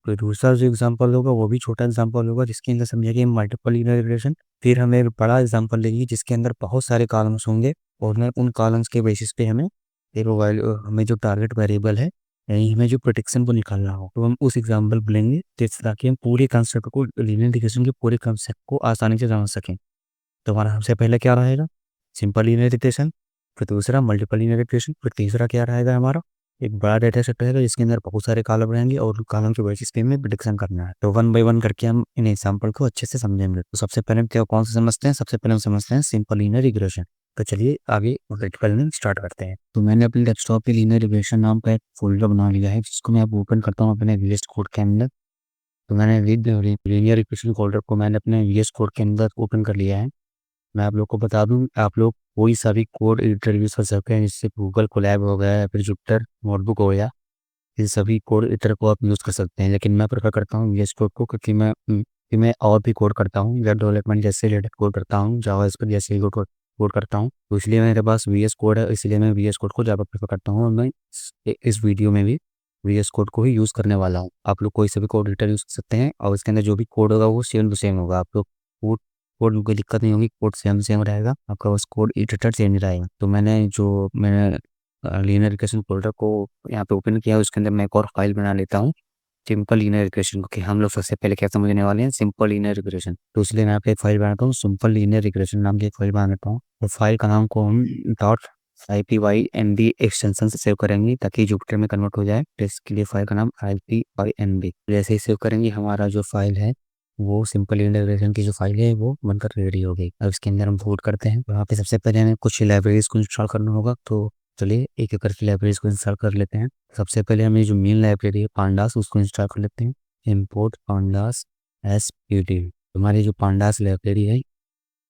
तो दूसरा जो एग्जाम्पल होगा वो भी छोटा एग्जाम्पल होगा जिसके अंदर समझेंगे मल्टीपल लीनियर रिग्रेशन। फिर हमें एक बड़ा एग्जाम्पल लेंगे जिसके अंदर बहुत सारे कॉलम्स होंगे और उन कॉलम्स के बेसिस पे हमें जो टारगेट वेरिएबल है यानी हमें जो प्रोटेक्शन को निकालना हो तो हम उस एग्जाम्पल को लेंगे, ताकि हम पूरे कंसेप्ट को लीनियर रिग्रेशन के पूरे कंसेप्ट को आसानी से समझ सकें। तो हमारा सबसे पहले क्या रहेगा, सिंपल लीनियर रिग्रेशन, फिर दूसरा मल्टीपल लीनियर रिग्रेशन, फिर तीसरा क्या रहेगा हमारा, एक बड़ा डेटा सेट रहेगा जिसके अंदर बहुत सारे कॉलम रहेंगे और कॉलम के बेसिस पे हमें प्रिडिक्शन करना है। तो वन बाय वन करके हम इन एग्जांपल को अच्छे से समझेंगे। तो सबसे पहले हम क्या कौन सा समझते हैं, सबसे पहले हम समझते हैं सिंपल लीनियर रिग्रेशन। तो चलिए आगे प्रैक्टिकल में स्टार्ट करते हैं। तो मैंने अपने डेस्कटॉप पे लीनियर रिग्रेशन नाम का एक फोल्डर बना लिया है जिसको मैं अब ओपन करता हूँ अपने वीएस कोड के अंदर। तो मैंने लीनियर रिग्रेशन फोल्डर को मैंने अपने वीएस कोड के अंदर ओपन कर लिया है। मैं आप लोग को बता दूं, आप लोग कोई सा भी कोड एडिटर यूज कर सकते हैं, जिससे गूगल कोलैब हो गया या फिर जुपिटर नोटबुक हो गया, इन सभी कोड एडिटर को आप यूज़ कर सकते हैं। लेकिन मैं प्रेफर करता हूँ वीएस कोड को, क्योंकि मैं और भी कोड करता हूँ, वेब डेवलपमेंट जैसे रिलेटेड कोड करता हूँ, जावा स्क्रिप्ट जैसे कोड कोड करता हूँ। तो इसलिए मेरे पास वीएस कोड है, इसलिए मैं वीएस कोड को ज़्यादा प्रेफर करता हूँ और मैं इस वीडियो में भी वीएस कोड को ही यूज़ करने वाला हूँ। आप लोग कोई सा भी कोड एडिटर यूज़ कर सकते हैं और इसके अंदर जो भी कोड होगा वो सेम टू सेम होगा। आप लोग कोड कोड में कोई दिक्कत नहीं होगी, कोड सेम सेम रहेगा, आपका बस कोड एडिटर चेंज रहेगा। तो मैंने लीनियर रिग्रेशन फोल्डर को यहाँ पे ओपन किया, उसके अंदर मैं एक और फाइल बना लेता हूँ सिंपल लीनियर रिग्रेशन को, कि हम लोग सबसे पहले क्या समझने वाले हैं, सिंपल लीनियर रिग्रेशन। तो इसलिए मैं यहाँ पे एक फाइल बनाता हूँ, सिंपल लीनियर रिग्रेशन नाम की एक फाइल बना लेता हूँ। और फाइल का नाम को हम डॉट IPYNB एक्सटेंशन से सेव करेंगे ताकि जुपिटर में कन्वर्ट हो जाए। तो इसके लिए फाइल का नाम IPYNB जैसे ही सेव करेंगे हमारा जो फाइल है वो सिंपल लीनियर रिग्रेशन की जो फाइल है वो बनकर रेडी हो गई। अब इसके अंदर हम कोड करते हैं। वहाँ पे सबसे पहले हमें कुछ लाइब्रेरीज को इंस्टॉल करना होगा। तो चलिए एक एक करके लाइब्रेरीज को इंस्टॉल कर लेते हैं। सबसे पहले हमें जो मेन लाइब्रेरी है पांडास, उसको इंस्टॉल कर लेते हैं। Import pandas SPD। हमारी जो पांडास लाइब्रेरी है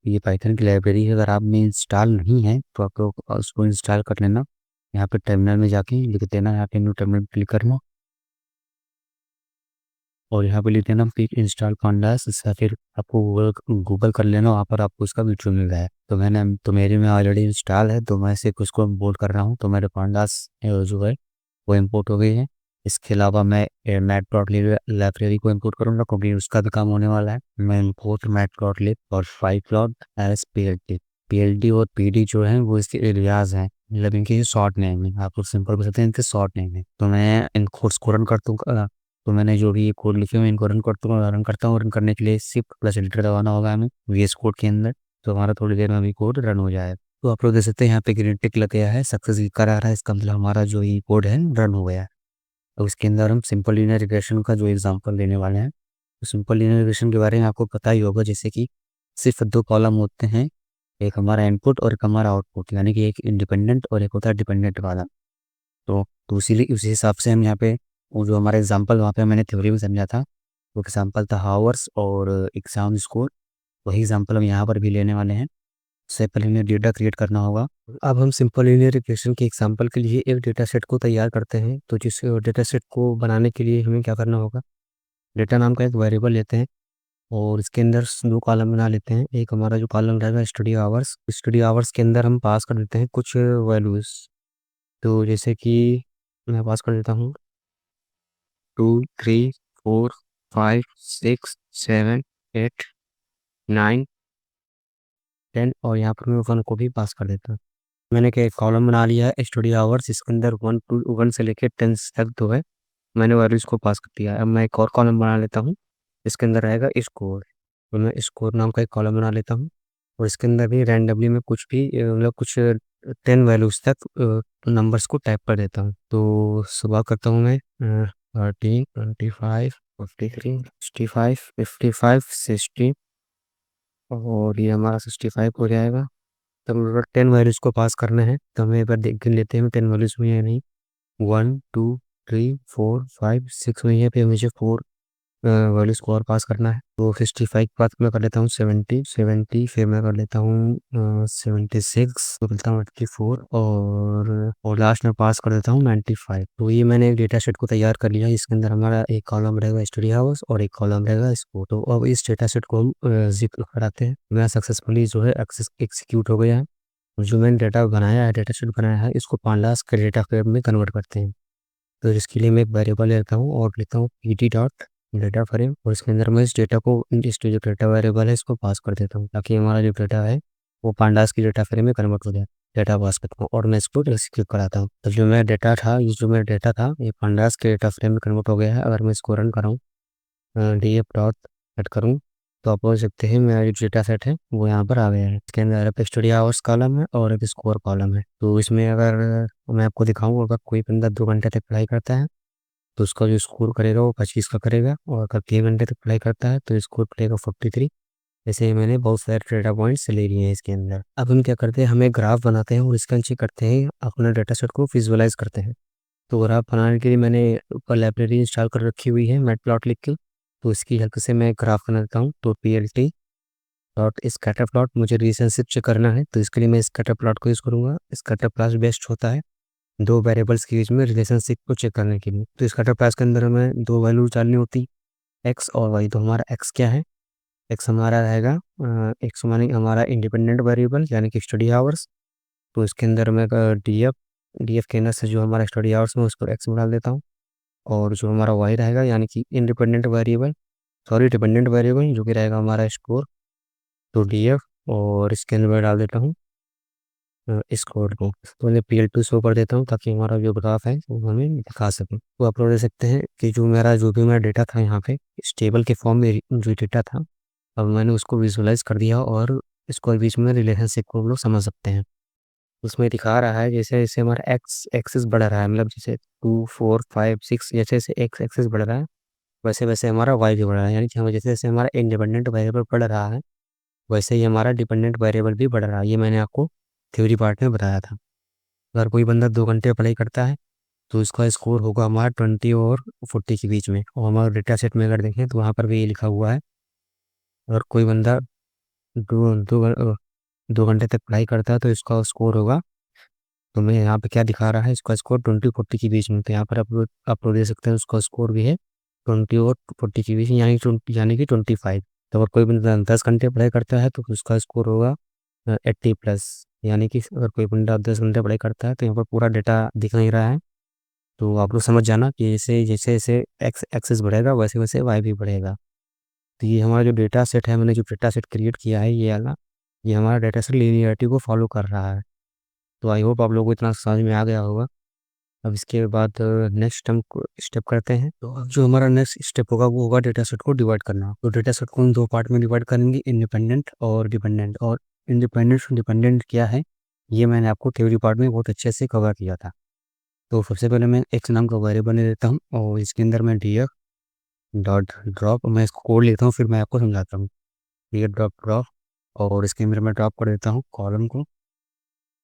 ये पाइथन की लाइब्रेरी है। अगर आप में इंस्टॉल नहीं है तो आप लोग उसको इंस्टॉल कर लेना। यहाँ पे टर्मिनल में जाके लिख देना, यहाँ पे न्यू टर्मिनल क्लिक करना और यहाँ पे लिख देना पिक इंस्टॉल पांडास। इसका फिर आपको गूगल कर लेना, वहाँ पर आपको इसका वीडियो मिल रहा है। तो मेरे में ऑलरेडी इंस्टॉल है, तो मैं इसे उसको इम्पोर्ट कर रहा हूँ। तो मेरे पांडास जो है वो इम्पोर्ट हो गई है। इसके अलावा मैं मैट डॉट लिब लाइब्रेरी को इम्पोर्ट करूँगा क्योंकि उसका भी काम होने वाला है। मैं इम्पोर्ट मैट डॉट लिब और PLD और PD जो है वो इसके एरियाज हैं, मतलब इनके शॉर्ट नेम है। आप लोग सिंपल बोल सकते हैं, इनके शॉर्ट नेम है। तो मैं इन कोड्स को रन कर दूँगा। तो मैंने जो भी ये कोड लिखे हुए हैं इनको रन करता हूँ। रन करने के लिए Shift+Enter दबाना होगा हमें VS कोड के अंदर। तो हमारा थोड़ी देर में भी कोड रन हो जाएगा। तो आप लोग देख सकते हैं यहाँ पे ग्रीन टिक लग गया है, सक्सेस करा रहा है, इसका मतलब हमारा जो ये कोड है रन हो गया है। तो इसके अंदर हम सिंपल लीनियर रिग्रेशन का जो एग्जांपल लेने वाले हैं। तो सिंपल लीनियर रिग्रेशन के बारे में आपको पता ही होगा, जैसे कि सिर्फ दो कॉलम होते हैं, एक हमारा इनपुट और एक हमारा आउटपुट, यानी कि एक इंडिपेंडेंट और एक होता है डिपेंडेंट वाला। तो उसी हिसाब से हम यहाँ पे वो जो हमारा एग्जाम्पल वहाँ पे मैंने थ्योरी में समझा था, वो एग्जाम्पल था हावर्स और एग्जाम स्कोर। वही एग्जाम्पल हम यहाँ पर भी लेने वाले हैं। उससे पहले हमें डेटा क्रिएट करना होगा। अब हम सिंपल लीनियर रिग्रेशन के एग्जाम्पल के लिए एक डेटा सेट को तैयार करते हैं। तो जिस डेटा सेट को बनाने के लिए हमें क्या करना होगा, डेटा नाम का एक वेरिएबल लेते हैं और इसके अंदर दो कॉलम बना लेते हैं। एक हमारा जो कॉलम रहेगा स्टडी आवर्स के अंदर हम पास कर देते हैं कुछ वैल्यूज़। तो जैसे कि मैं पास कर देता हूँ 2 3 4 5 6 7 8 9 10 और यहाँ पर मैं 1 को भी पास कर देता हूँ। मैंने क्या कॉलम बना लिया है स्टडी आवर्स, इसके अंदर 1 से लेकर 10 तक जो है मैंने वैल्यूज़ को पास कर दिया है। अब मैं एक और कॉलम बना लेता हूँ, इसके अंदर रहेगा स्कोर। तो मैं स्कोर नाम का एक कॉलम बना लेता हूँ और इसके अंदर भी रैंडमली मैं कुछ भी मतलब कुछ 10 वैल्यूज़ तक नंबर्स को टाइप कर देता हूँ। तो सुबह करता हूँ मैं 13 25 53 65 55 60 और ये हमारा 65 हो जाएगा। तब 10 वैल्यूज़ को पास करना है, तो हमें एक बार देख के लेते हैं 10 वैल्यूज़ हुई है नहीं। 1 2 3 4 5 6 हुई है, फिर मुझे 4 वैल्यूज़ को और पास करना है। तो 65 के बाद मैं कर लेता हूँ 70 फिर मैं कर लेता हूँ 76, तो मिलता हूँ 84 और लास्ट में पास कर देता हूँ 95। तो ये मैंने एक डेटा सेट को तैयार कर लिया। इसके अंदर हमारा एक कॉलम रहेगा स्टडी हाउस और एक कॉलम रहेगा इसको। तो अब इस डेटा सेट को हम जिप कराते हैं। मेरा सक्सेसफुली जो है एक्सिक्यूट हो गया है। जो मैंने डेटा बनाया है, डेटा सेट बनाया है, इसको पांडास के डेटा फ्रेम में कन्वर्ट करते हैं। तो इसके लिए मैं एक वेरिएबल लेता हूँ और लेता हूँ PT डॉट डेटा फ्रेम और इसके अंदर मैं इस डेटा को इस जो डेटा वेरिएबल है इसको पास कर देता हूँ ताकि हमारा जो डेटा है वो पांडास की डेटा फ्रेम में कन्वर्ट हो जाए। डेटा पास करता हूँ और मैं इसको एक्सिक्यूट कराता हूँ। तो जो मेरा डेटा था ये पांडास के डेटा फ्रेम में कन्वर्ट हो गया है। अगर मैं इसको रन कराऊँ, DF डॉट सेट करूँ, तो आप बोल सकते हैं मेरा जो डेटा सेट है वो यहाँ पर आ गया है। इसके अंदर एक स्टडी आवर्स कॉलम है और एक स्कोर कॉलम है। तो इसमें अगर मैं आपको दिखाऊँ, अगर कोई बंदा 2 घंटे तक पढ़ाई करता है तो उसका जो स्कोर करेगा वो 25 का करेगा, और अगर 3 घंटे तक पढ़ाई करता है तो स्कोर करेगा 43। ऐसे ही मैंने बहुत सारे डेटा पॉइंट्स ले लिए हैं इसके अंदर। अब हम क्या करते हैं, हम एक ग्राफ बनाते हैं और इसका नीचे करते हैं अपने डेटा सेट को विजुअलाइज करते हैं। तो ग्राफ बनाने के लिए मैंने ऊपर लाइब्रेरी इंस्टॉल कर रखी हुई है मैटप्लॉटलिब की। तो इसकी हेल्प से मैं ग्राफ बनाता हूँ। तो PLT डॉट स्कैटर प्लॉट मुझे रिलेशनशिप चेक करना है, तो इसके लिए मैं स्कैटर प्लॉट को यूज़ करूँगा। स्कैटर प्लॉट बेस्ट होता है 2 वेरिएबल्स के बीच में रिलेशनशिप को चेक करने के लिए। तो स्कैटर प्लॉट के अंदर हमें 2 वैल्यू डालनी होती, एक्स और वाई। तो हमारा एक्स क्या है, एक्स हमारा रहेगा एक्स मानी हमारा इंडिपेंडेंट वेरिएबल यानी कि स्टडी आवर्स। तो इसके अंदर मैं डी एफ के अंदर से जो हमारा स्टडी आवर्स में उसको एक्स में डाल देता हूँ। और जो हमारा वाई रहेगा यानी कि independent variable, sorry dependent variable, जो कि रहेगा हमारा स्कोर। तो DF और इसके अंदर मैं डाल देता हूँ स्कोर को। तो मैं PL2 शो कर देता हूँ ताकि हमारा जो ग्राफ है वो हमें दिखा सके। तो आप लोग देख सकते हैं कि जो भी मेरा डेटा था यहाँ पे इस टेबल के फॉर्म में जो डेटा था, अब मैंने उसको विजुअलाइज कर दिया और इसको बीच में रिलेशनशिप को हम लोग समझ सकते हैं। उसमें दिखा रहा है जैसे जैसे हमारा एक्स एक्सिस बढ़ रहा है, मतलब जैसे 2 4 5 6 जैसे जैसे एक्स एक्सिस बढ़ रहा है वैसे वैसे हमारा वाई भी बढ़ रहा है। यानी कि हमें जैसे जैसे हमारा इंडिपेंडेंट वेरिएबल बढ़ रहा है वैसे ही हमारा डिपेंडेंट वेरिएबल भी बढ़ रहा है। ये मैंने आपको थ्योरी पार्ट में बताया था। अगर कोई बंदा 2 घंटे पढ़ाई करता है तो इसका स्कोर होगा हमारा 20 और 40 के बीच में। और हमारे डेटा सेट में अगर देखें तो वहाँ पर भी ये लिखा हुआ है, अगर कोई बंदा दो दो दो घंटे तक पढ़ाई करता है तो इसका स्कोर होगा, तो मैं यहाँ पे क्या दिखा रहा है, इसका स्कोर 20-40 के बीच में। तो यहाँ पर आप लोग देख सकते हैं उसका स्कोर भी है 20 और 40 के बीच, यानी कि 25। तो अगर कोई बंदा 10 घंटे पढ़ाई करता है तो उसका स्कोर होगा 80+। यानी कि अगर कोई बंदा 10 घंटे पढ़ाई करता है तो यहाँ पर पूरा डेटा दिख नहीं रहा है। तो आप लोग समझ जाना कि जैसे जैसे जैसे एक्स एक्सेस बढ़ेगा वैसे वैसे वाई भी बढ़ेगा। तो ये हमारा जो डेटा सेट है, मैंने जो डेटा सेट क्रिएट किया है ये वाला, ये हमारा डेटा सेट लीनियरिटी को फॉलो कर रहा है। तो आई होप आप लोगों को इतना समझ में आ गया होगा। अब इसके बाद नेक्स्ट हम स्टेप करते हैं। तो अब जो हमारा नेक्स्ट स्टेप होगा वो होगा डेटा सेट को डिवाइड करना। तो डेटा सेट को हम 2 पार्ट में डिवाइड करेंगे, इंडिपेंडेंट और डिपेंडेंट। और इंडिपेंडेंट क्या है ये मैंने आपको थ्योरी पार्ट में बहुत अच्छे से कवर किया था। तो सबसे पहले मैं एक्स नाम का वेरिएबल ले लेता हूँ और इसके अंदर मैं DF डॉट ड्रॉप, मैं इसको कोड लेता हूँ फिर मैं आपको समझाता हूँ। DF डॉट ड्रॉप, और इसके अंदर मैं ड्रॉप कर देता हूँ कॉलम को।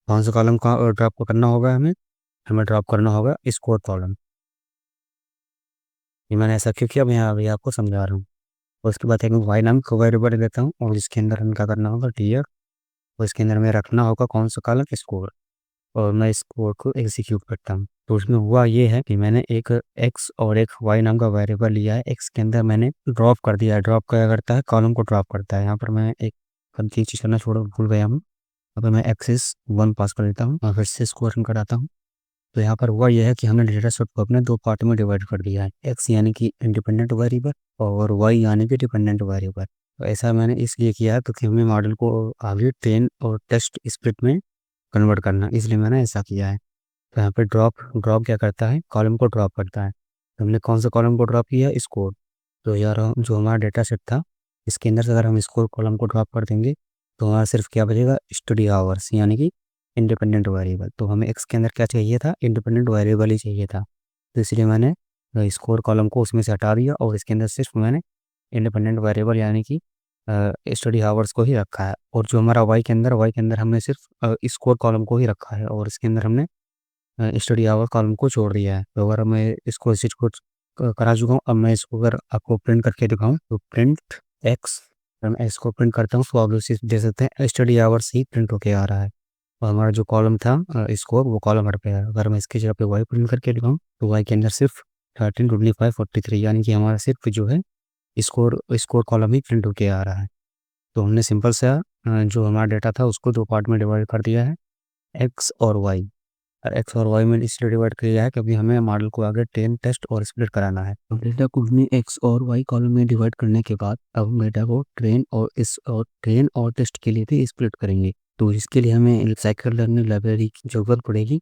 कौन सा कॉलम का ड्रॉप को करना होगा, हमें ड्रॉप करना होगा स्कोर कॉलम। ये मैंने ऐसा क्यों किया मैं अभी आपको समझा रहा हूँ। और उसके बाद एक वाई नाम का वेरिएबल देता हूँ और इसके अंदर हमें क्या करना होगा DF, और इसके अंदर में रखना होगा कौन सा कॉलम, स्कोर। और मैं इस कोड को एग्जीक्यूट करता हूँ। तो उसमें हुआ ये है कि मैंने एक एक्स और एक वाई नाम का वेरिएबल लिया है। एक्स के अंदर मैंने ड्रॉप कर दिया है। ड्रॉप क्या करता है, कॉलम को ड्रॉप करता है। यहाँ पर मैं एक गलती चीज़ करना छोड़ भूल गया हूँ। अब मैं एक्सिस 1 पास कर देता हूँ और फिर से इसको रन कराता हूँ। तो यहाँ पर हुआ यह है कि हमने डेटा सेट को अपने 2 पार्ट में डिवाइड कर दिया है, एक्स यानी कि इंडिपेंडेंट वेरिएबल और वाई यानी कि डिपेंडेंट वेरिएबल। तो ऐसा मैंने इसलिए किया है तो कि हमें मॉडल को आगे ट्रेन और टेस्ट स्प्लिट में कन्वर्ट करना, इसलिए मैंने ऐसा किया है। तो यहाँ पे ड्रॉप ड्रॉप क्या करता है, कॉलम को ड्रॉप करता है। तो हमने कौन सा कॉलम को ड्रॉप किया, स्कोर। तो यार जो हमारा डेटा सेट था इसके अंदर से अगर हम स्कोर कॉलम को ड्रॉप कर देंगे तो हमारा सिर्फ क्या बचेगा, स्टडी आवर्स यानी कि इंडिपेंडेंट वेरिएबल। तो हमें एक्स के अंदर क्या चाहिए था, इंडिपेंडेंट वेरिएबल ही चाहिए था। तो इसलिए मैंने स्कोर कॉलम को उसमें से हटा दिया और इसके अंदर सिर्फ मैंने इंडिपेंडेंट वेरिएबल यानी कि स्टडी आवर्स को ही रखा है। और जो हमारा वाई के अंदर हमने सिर्फ स्कोर कॉलम को ही रखा है और इसके अंदर हमने स्टडी आवर कॉलम को छोड़ दिया है। तो अगर मैं इसको इस चीज़ को करा चुका हूँ, अब मैं इसको अगर आपको प्रिंट करके दिखाऊँ तो प्रिंट एक्स, मैं इसको प्रिंट करता हूँ तो आप लोग दे सकते हैं स्टडी आवर्स ही प्रिंट होके आ रहा है। और हमारा जो कॉलम था स्कोर वो कॉलम हट गया है। अगर मैं इसकी जगह पे वाई प्रिंट करके दिखाऊँ तो वाई के अंदर सिर्फ 13 25 43 यानी कि हमारा सिर्फ जो है स्कोर स्कोर कॉलम ही प्रिंट होके आ रहा है। तो हमने सिंपल सा जो हमारा डेटा था उसको 2 पार्ट में डिवाइड कर दिया है, एक्स और वाई। और एक्स और वाई में इसलिए डिवाइड किया है क्योंकि हमें मॉडल को आगे ट्रेन टेस्ट और स्प्लिट कराना है। तो डेटा को हमने एक्स और वाई कॉलम में डिवाइड करने के बाद अब हम डेटा को ट्रेन और टेस्ट के लिए भी स्प्लिट करेंगे। तो इसके लिए हमें साइकिल लर्निंग लाइब्रेरी की जरूरत पड़ेगी।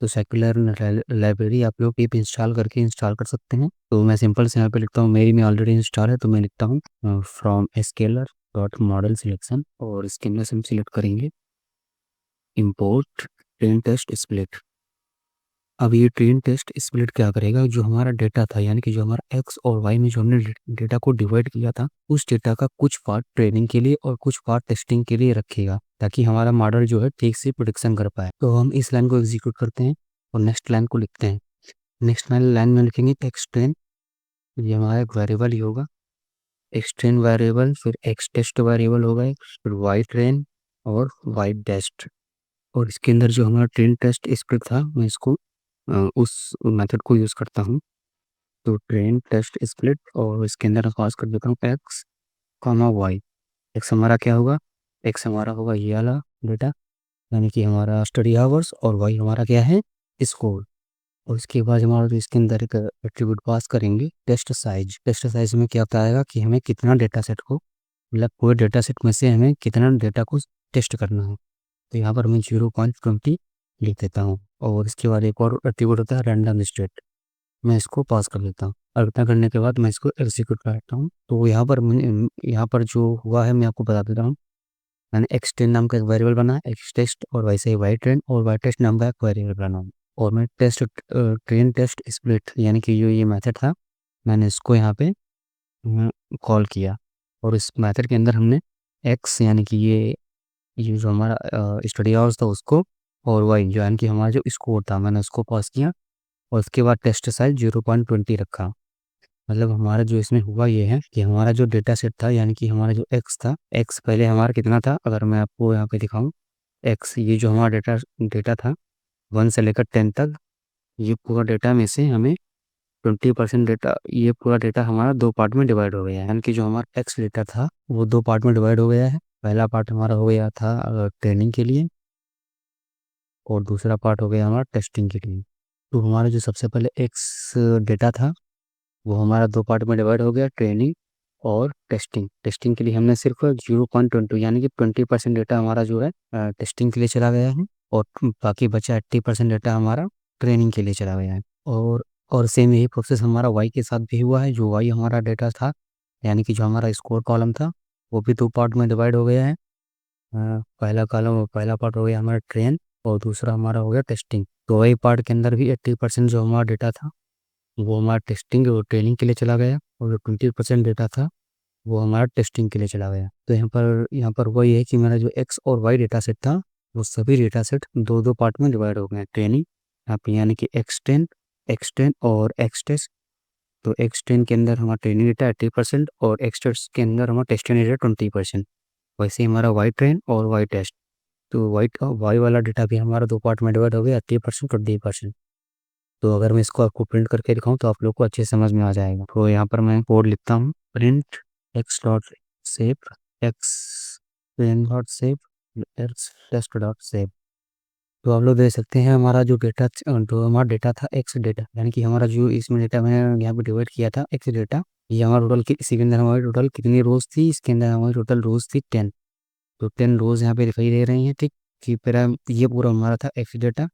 तो scikit-learn लाइब्रेरी आप लोग पिप इंस्टॉल करके इंस्टॉल कर सकते हैं। तो मैं सिंपल से यहाँ पे लिखता हूँ, मेरी में ऑलरेडी इंस्टॉल है, तो मैं लिखता हूँ from scaler dot model selection, और इसके अंदर से हम सिलेक्ट करेंगे इंपोर्ट ट्रेन टेस्ट स्प्लिट। अब ये ट्रेन टेस्ट स्प्लिट क्या करेगा, जो हमारा डेटा था यानी कि जो हमारा एक्स और वाई में जो हमने डेटा को डिवाइड किया था, उस डेटा का कुछ पार्ट ट्रेनिंग के लिए और कुछ पार्ट टेस्टिंग के लिए रखेगा, ताकि हमारा मॉडल जो है ठीक से प्रेडिक्शन कर पाए। तो हम इस लाइन को एग्जीक्यूट करते हैं और नेक्स्ट लाइन को लिखते हैं। नेक्स्ट लाइन में लिखेंगे एक्स ट्रेन, ये हमारा एक वेरिएबल ही होगा, एक्स ट्रेन वेरिएबल, फिर एक्स टेस्ट वेरिएबल होगा, फिर वाई ट्रेन और वाई टेस्ट। और इसके अंदर जो हमारा ट्रेन टेस्ट स्प्लिट था, मैं इसको उस मेथड को यूज़ करता हूँ। तो ट्रेन टेस्ट स्प्लिट, और इसके अंदर पास कर देता हूँ एक्स कॉमा वाई। एक्स हमारा क्या होगा, एक्स हमारा होगा ये वाला डेटा यानी कि हमारा स्टडी आवर्स, और वाई हमारा क्या है, स्कोर। और इसके बाद हमारा जो इसके अंदर एक एट्रीब्यूट पास करेंगे टेस्ट साइज। टेस्ट साइज में क्या बताएगा कि हमें कितना डेटा सेट को, मतलब पूरे डेटा सेट में से हमें कितना डेटा को टेस्ट करना है। तो यहाँ पर मैं 0.20 लिख देता हूँ। और इसके बाद एक और एट्रीब्यूट होता है रैंडम स्टेट, मैं इसको पास कर देता हूँ। और इतना करने के बाद मैं इसको एग्जीक्यूट करता हूँ। तो यहाँ पर जो हुआ है मैं आपको बता देता हूँ। मैंने एक्सटेंड नाम का एक वेरिएबल बना, एक्स टेस्ट, और वैसे ही वाई ट्रेन और वाई टेस्ट नाम का एक वेरिएबल बना, और मैं ट्रेन टेस्ट स्प्लिट यानी कि जो ये मेथड था, मैंने इसको यहाँ पे कॉल किया। और इस मेथड के अंदर हमने एक्स यानी कि ये जो हमारा स्टडी आवर्स था उसको, और वाई जो यानी कि हमारा जो स्कोर था, मैंने उसको पास किया। और उसके बाद टेस्ट साइज 0.20 रखा। मतलब हमारा जो इसमें हुआ ये है कि हमारा जो डेटा सेट था यानी कि हमारा जो एक्स था, एक्स पहले हमारा कितना था, अगर मैं आपको यहाँ पे दिखाऊं, एक्स ये जो हमारा डेटा था 1 से लेकर 10 तक, ये पूरा डेटा में से हमें 20% डेटा, ये पूरा डेटा हमारा दो पार्ट में डिवाइड हो गया है। यानी कि जो हमारा एक्स डेटा था वो दो पार्ट में डिवाइड हो गया है। पहला पार्ट हमारा हो गया था ट्रेनिंग के लिए, और दूसरा पार्ट हो गया हमारा टेस्टिंग के लिए। तो हमारा जो सबसे पहले एक्स डेटा था वो हमारा दो पार्ट में डिवाइड हो गया, ट्रेनिंग और टेस्टिंग। टेस्टिंग के लिए हमने सिर्फ 0.20 यानी कि 20% डेटा हमारा जो है टेस्टिंग के लिए चला गया है, और बाकी बचा 80% डेटा हमारा ट्रेनिंग के लिए चला गया है। और सेम यही प्रोसेस हमारा वाई के साथ भी हुआ है। जो वाई हमारा डेटा था यानी कि जो हमारा स्कोर कॉलम था, वो भी दो पार्ट में डिवाइड हो गया है। पहला कॉलम, पहला पार्ट हो गया हमारा ट्रेन, और दूसरा हमारा हो गया टेस्टिंग। तो वही पार्ट के अंदर भी 80% जो हमारा डेटा था वो हमारा टेस्टिंग और ट्रेनिंग के लिए चला गया, और जो 20% डेटा था वो हमारा टेस्टिंग के लिए चला गया। तो यहाँ पर वही है कि मेरा जो एक्स और वाई डेटा सेट था, वो सभी डेटा सेट दो दो पार्ट में डिवाइड हो गए। ट्रेनिंग यहाँ पे यानी कि एक्सटेंड और एक्सटेस्ट। तो एक्सटेंड के अंदर हमारा ट्रेनिंग डेटा 80%, और एक्सटेस्ट के अंदर हमारा टेस्टिंग डेटा 20%। वैसे ही हमारा वाई ट्रेन और वाई टेस्ट, तो वाई वाला डेटा भी हमारा दो पार्ट में डिवाइड हो गया, 80% 20%। तो अगर मैं इसको आपको प्रिंट करके दिखाऊं तो आप लोग को अच्छे से समझ में आ जाएगा। तो यहाँ पर मैं कोड लिखता हूँ, print x dot save, x print dot save, x test dot save. तो आप लोग देख सकते हैं हमारा जो डेटा था एक्स डेटा, यानी कि हमारा जो इसमें डेटा मैंने यहाँ पे डिवाइड किया था एक्स डेटा, ये हमारा टोटल, इसी के अंदर हमारी टोटल कितनी रोज थी, इसके अंदर हमारी टोटल रोज थी 10। तो 10 रोज यहाँ पे दिखाई दे रही हैं, ठीक। कि फिर ये पूरा हमारा था एक्स डेटा।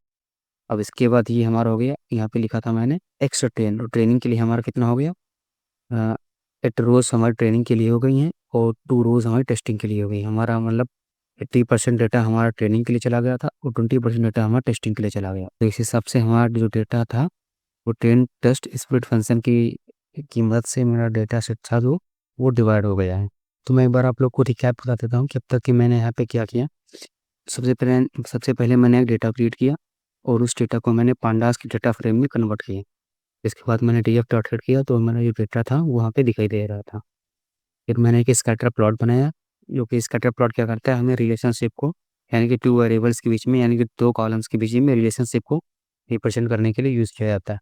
अब इसके बाद ये हमारा हो गया, यहाँ पे लिखा था मैंने एक्स्ट्रा ट्रेनिंग के लिए हमारा कितना हो गया, 8 रोज हमारी ट्रेनिंग के लिए हो गई हैं, और 2 रोज हमारी टेस्टिंग के लिए हो गई। हमारा मतलब 80% डेटा हमारा ट्रेनिंग के लिए चला गया था, और 20% डेटा हमारा टेस्टिंग के लिए चला गया। तो इस हिसाब से हमारा जो डेटा था वो ट्रेन टेस्ट स्प्लिट फंक्शन की मदद से मेरा डेटा सेट था जो वो डिवाइड हो गया है। तो मैं एक बार आप लोग को रिकैप बता देता हूँ कि अब तक कि मैंने यहाँ पे क्या किया। सबसे पहले मैंने एक डेटा क्रिएट किया, और उस डेटा को मैंने पांडास की डेटा फ्रेम में कन्वर्ट किया। इसके बाद मैंने डीएफ डॉट सेट किया, तो मेरा जो डेटा था वो वहाँ पे दिखाई दे रहा था। फिर मैंने एक स्कैटर प्लॉट बनाया, जो कि स्कैटर प्लॉट क्या करता है, हमें रिलेशनशिप को, यानी कि टू वेरिएबल्स के बीच में, यानी कि दो कॉलम्स के बीच में रिलेशनशिप को रिप्रेजेंट करने के लिए यूज़ किया जाता है।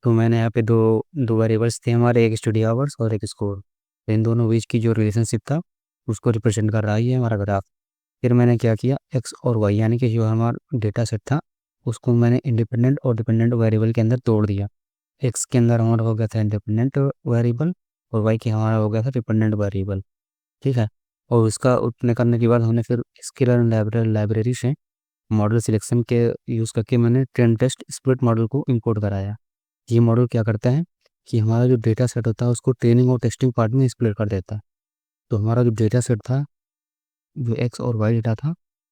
तो मैंने यहाँ पे दो दो वेरिएबल्स थे हमारे, एक स्टडी आवर्स और एक स्कोर। इन दोनों बीच की जो रिलेशनशिप था उसको रिप्रेजेंट कर रहा है ये हमारा ग्राफ। फिर मैंने क्या किया, एक्स और वाई यानी कि जो हमारा डेटा सेट था उसको मैंने इंडिपेंडेंट और डिपेंडेंट वेरिएबल के अंदर तोड़ दिया। एक्स के अंदर हमारा हो गया था इंडिपेंडेंट वेरिएबल, और वाई के हमारा हो गया था डिपेंडेंट वेरिएबल, ठीक है। और उसका उतने करने के बाद हमने फिर स्केलर लाइब्रेरी से मॉडल सिलेक्शन के यूज़ करके मैंने ट्रेन टेस्ट स्प्लिट मॉडल को इंपोर्ट कराया। ये मॉडल क्या करता है कि हमारा जो डेटा सेट होता है उसको ट्रेनिंग और टेस्टिंग पार्ट में स्प्लिट कर देता है। तो हमारा जो डेटा सेट था, जो एक्स और वाई डेटा था,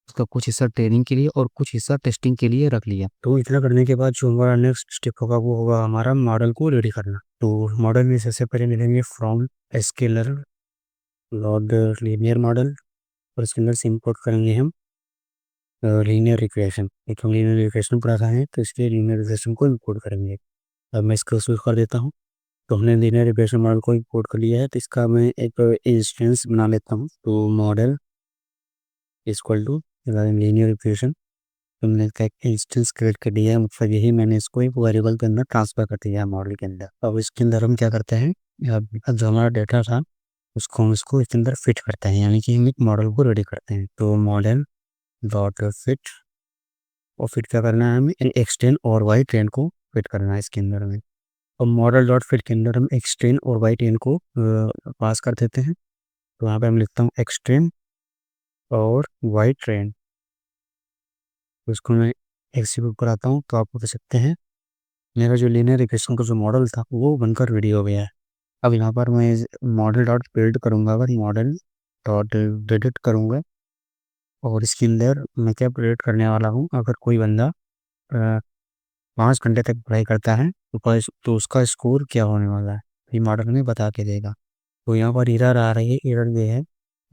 उसका कुछ हिस्सा ट्रेनिंग के लिए और कुछ हिस्सा टेस्टिंग के लिए रख लिया। तो इतना करने के बाद जो हमारा नेक्स्ट स्टेप होगा वो होगा हमारा मॉडल को रेडी करना। तो मॉडल में सबसे पहले मिलेंगे from scalar log linear model, और इसके अंदर से इंपोर्ट करेंगे हम लीनियर रिग्रेशन। एक हम लीनियर रिग्रेशन पढ़ा है तो इसलिए लीनियर रिग्रेशन को इंपोर्ट करेंगे। अब मैं इसको स्विच कर देता हूँ। तो हमने लीनियर रिग्रेशन मॉडल को इंपोर्ट कर लिया है, तो इसका मैं एक इंस्टेंस बना लेता हूँ। तो model equal to linear regression, तो मैंने इसका एक इंस्टेंस क्रिएट कर दिया है। मतलब यही मैंने इसको एक वेरिएबल के अंदर ट्रांसफर कर दिया है मॉडल के अंदर। अब इसके अंदर हम क्या करते हैं, अब जो हमारा डेटा था उसको हम इसको इसके अंदर फिट करते हैं, यानी कि हम एक मॉडल को रेडी करते हैं। तो मॉडल डॉट फिट, और फिट क्या करना है, हमें एक्सटेंड और वाई ट्रेन को फिट करना है इसके अंदर में। और मॉडल डॉट फिट के अंदर हम एक्सटेंड और वाई ट्रेन को पास कर देते हैं। तो यहाँ पे हम लिखता हूँ एक्सटेंड और वाई ट्रेन। तो इसको मैं एग्जीक्यूट कराता हूँ, तो आप देख सकते हैं मेरा जो लीनियर रिग्रेशन का जो मॉडल था वो बनकर रेडी हो गया है। अब यहाँ पर मैं मॉडल डॉट बिल्ड करूँगा, अगर मॉडल डॉट एडिट करूँगा, और इसके अंदर मैं क्या प्रेडिक्ट करने वाला हूँ, अगर कोई बंदा 5 घंटे तक पढ़ाई करता है तो उसका स्कोर क्या होने वाला है, ये मॉडल में बता के देगा। तो यहाँ पर एरर आ रही है, एरर ये है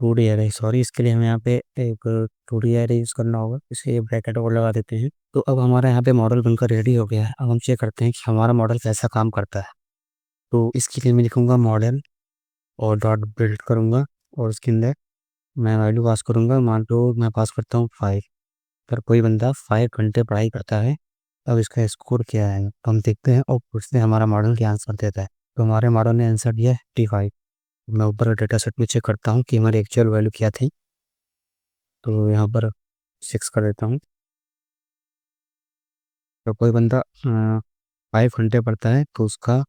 2D एरर, सॉरी। इसके लिए हमें यहाँ पे एक 2D एरर यूज़ करना होगा, इसे ब्रैकेट और लगा देते हैं। तो अब हमारा यहाँ पे मॉडल बनकर रेडी हो गया है। अब हम चेक करते हैं कि हमारा मॉडल कैसा काम करता है। तो इसके लिए मैं लिखूँगा मॉडल और डॉट बिल्ड करूँगा, और उसके अंदर मैं वैल्यू पास करूँगा। मान लो मैं पास करता हूँ 5। अगर कोई बंदा 5 घंटे पढ़ाई करता है अब इसका स्कोर क्या है, तो हम देखते हैं और पूछते हैं हमारा मॉडल क्या आंसर देता है। तो हमारे मॉडल ने आंसर दिया है 55। मैं ऊपर डेटा सेट में चेक करता हूँ कि हमारी एक्चुअल वैल्यू क्या थी। तो यहाँ पर 6 कर देता हूँ। तो कोई बंदा 5 घंटे पढ़ता है तो उसका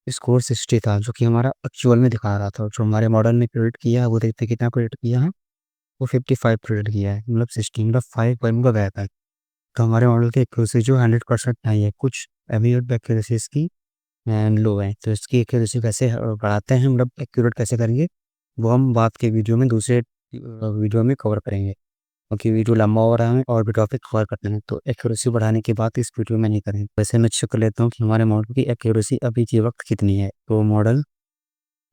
स्कोर 60 था, जो कि हमारा एक्चुअल में दिखा रहा था। जो हमारे मॉडल ने प्रेडिक्ट किया है वो देखते कितना प्रेडिक्ट किया है, वो 55 प्रेडिक्ट किया है, मतलब 16 मतलब 5 पॉइंट का गैप है। तो हमारे मॉडल की एक्यूरेसी जो 100% नहीं है, कुछ एबिलिट एक्यूरेसी इसकी लो है। तो इसकी एक्यूरेसी कैसे बढ़ाते हैं, मतलब एक्यूरेट कैसे करेंगे, वो हम बात के वीडियो में दूसरे वीडियो में कवर करेंगे, क्योंकि वीडियो लंबा हो रहा है और भी टॉपिक कवर करते हैं। तो एक्यूरेसी बढ़ाने की बात इस वीडियो में नहीं करेंगे। वैसे मैं चेक कर लेता हूँ कि हमारे मॉडल की एक्यूरेसी अभी के वक्त कितनी है। तो मॉडल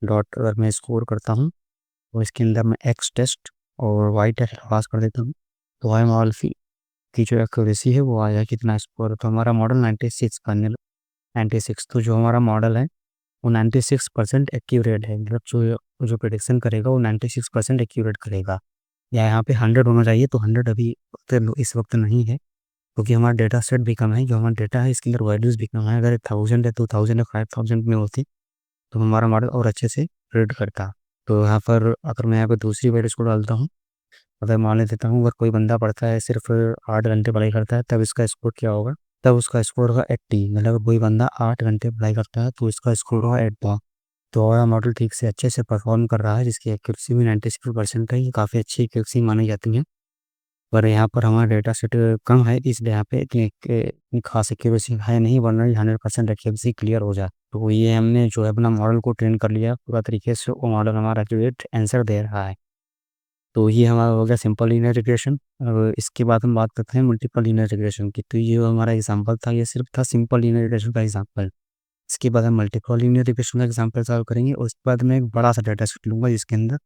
डॉट अगर मैं स्कोर करता हूँ तो इसके अंदर मैं एक्स टेस्ट और वाई टेस्ट पास कर देता हूँ। तो वाई मॉडल की जो एक्यूरेसी है वो आ जाए कितना स्कोर। तो हमारा मॉडल 96 का 96। तो जो हमारा मॉडल है वो 96% एक्यूरेट है, मतलब जो जो प्रेडिक्शन करेगा वो 96% एक्यूरेट करेगा। या यहाँ पे 100 होना चाहिए, तो 100 अभी इस वक्त नहीं है, क्योंकि हमारा डेटा सेट भी कम है। जो हमारा डेटा है इसके अंदर वैल्यूज़ भी कम है। अगर 1000 है, 2000 है, 5000 में होती तो हमारा मॉडल और अच्छे से प्रेडिक्ट करता। तो यहाँ पर अगर मैं यहाँ पे दूसरी वैल्यूज को डालता हूँ, अगर मान लेता हूँ अगर कोई बंदा पढ़ता है सिर्फ 8 घंटे पढ़ाई करता है, तब इसका स्कोर क्या होगा, तब उसका स्कोर होगा 80। मतलब अगर कोई बंदा 8 घंटे पढ़ाई करता है तो इसका स्कोर होगा 80। तो हमारा मॉडल ठीक से अच्छे से परफॉर्म कर रहा है, जिसकी एक्यूरेसी भी 96% है। ये काफ़ी अच्छी एक्यूरेसी मानी जाती है। पर यहाँ पर हमारा डेटा सेट कम है, इसलिए यहाँ पे इतनी खास एक्यूरेसी है नहीं, वरना 100% एक्यूरेसी क्लियर हो जाए। तो ये हमने जो है अपना मॉडल को ट्रेन कर लिया पूरा तरीके से, वो मॉडल हमारा एक्यूरेट आंसर दे रहा है। तो ये हमारा हो गया सिंपल लीनियर रिग्रेशन। अब इसके बाद हम बात करते हैं मल्टीपल लीनियर रिग्रेशन की। तो ये जो हमारा एग्जांपल था ये सिर्फ था सिंपल लीनियर रिग्रेशन का एग्जांपल। इसके बाद हम मल्टीपल लीनियर रिग्रेशन का एग्जांपल सॉल्व करेंगे, और उसके बाद मैं एक बड़ा सा डेटा सेट लूँगा जिसके अंदर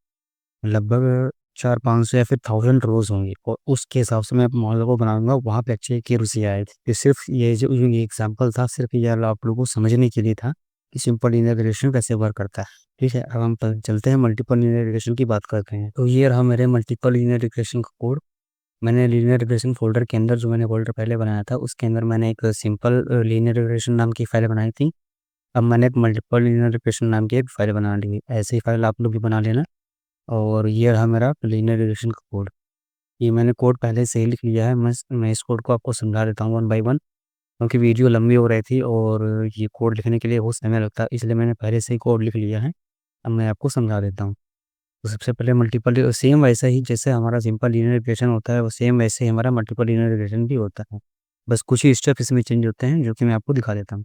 लगभग 400-500 या फिर 1000 रोज होंगी, और उसके हिसाब से मैं मॉडल को बनाऊंगा, वहाँ पे अच्छी एक्यूरेसी आए। ये सिर्फ ये जो ये एग्जांपल था, सिर्फ ये आप लोगों को समझने के लिए था कि सिंपल लीनियर रिग्रेशन कैसे वर्क करता है। ठीक है, अब हम चलते हैं मल्टीपल लीनियर रिग्रेशन की बात करते हैं। तो ये रहा मेरे मल्टीपल लीनियर रिग्रेशन का कोड। मैंने लीनियर रिग्रेशन फोल्डर के अंदर, जो मैंने फोल्डर पहले बनाया था उसके अंदर मैंने एक सिंपल लीनियर रिग्रेशन नाम की फाइल बनाई थी। अब मैंने एक मल्टीपल लीनियर रिग्रेशन नाम की एक फाइल बना ली। ऐसी फाइल आप लोग भी बना लेना। और ये रहा मेरा लीनियर रिग्रेशन का कोड। ये मैंने कोड पहले से ही लिख लिया है। मैं इस कोड को आपको समझा देता हूँ वन बाय वन, क्योंकि वीडियो लंबी हो रही थी और ये कोड लिखने के लिए बहुत समय लगता है, इसलिए मैंने पहले से ही कोड लिख लिया है। अब मैं आपको समझा देता हूँ। तो सबसे पहले मल्टीपल सेम वैसा ही जैसे हमारा सिंपल लीनियर रिग्रेशन होता है, वो सेम वैसे ही हमारा मल्टीपल लीनियर रिग्रेशन भी होता है। बस कुछ ही स्टेप इसमें चेंज होते हैं, जो कि मैं आपको दिखा देता हूँ।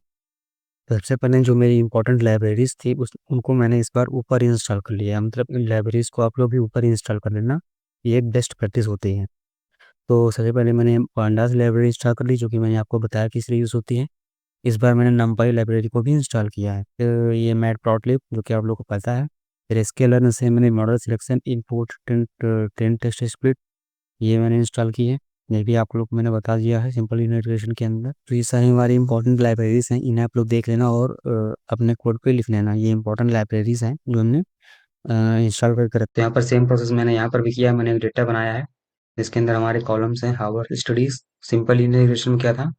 तो सबसे पहले जो मेरी इंपॉर्टेंट लाइब्रेरीज थी उस उनको मैंने इस बार ऊपर इंस्टॉल कर लिया है। मतलब इन लाइब्रेरीज को आप लोग भी ऊपर इंस्टॉल कर लेना, ये एक बेस्ट प्रैक्टिस होती है। तो सबसे पहले मैंने पांडास लाइब्रेरी इंस्टॉल कर ली, जो कि मैंने आपको बताया किस लिए यूज़ होती है। इस बार मैंने numpy लाइब्रेरी को भी इंस्टॉल किया है। फिर ये मैटप्लॉटलिब, जो कि आप लोगों को पता है। फिर स्केलर से मैंने model selection import train test split, ये मैंने इंस्टॉल की है। ये भी आप लोग को मैंने बता दिया है सिंपल इंटीग्रेशन के अंदर। तो ये सारी हमारी इंपॉर्टेंट लाइब्रेरीज हैं, इन्हें आप लोग देख लेना और अपने कोड पे लिख लेना। ये इंपॉर्टेंट लाइब्रेरीज हैं जो हमने इंस्टॉल करके रखते हैं। यहाँ पर सेम प्रोसेस मैंने यहाँ पर भी किया है। मैंने एक डेटा बनाया है जिसके अंदर हमारे कॉलम्स हैं हार्वर्ड स्टडीज। सिंपल इंटीग्रेशन में क्या था,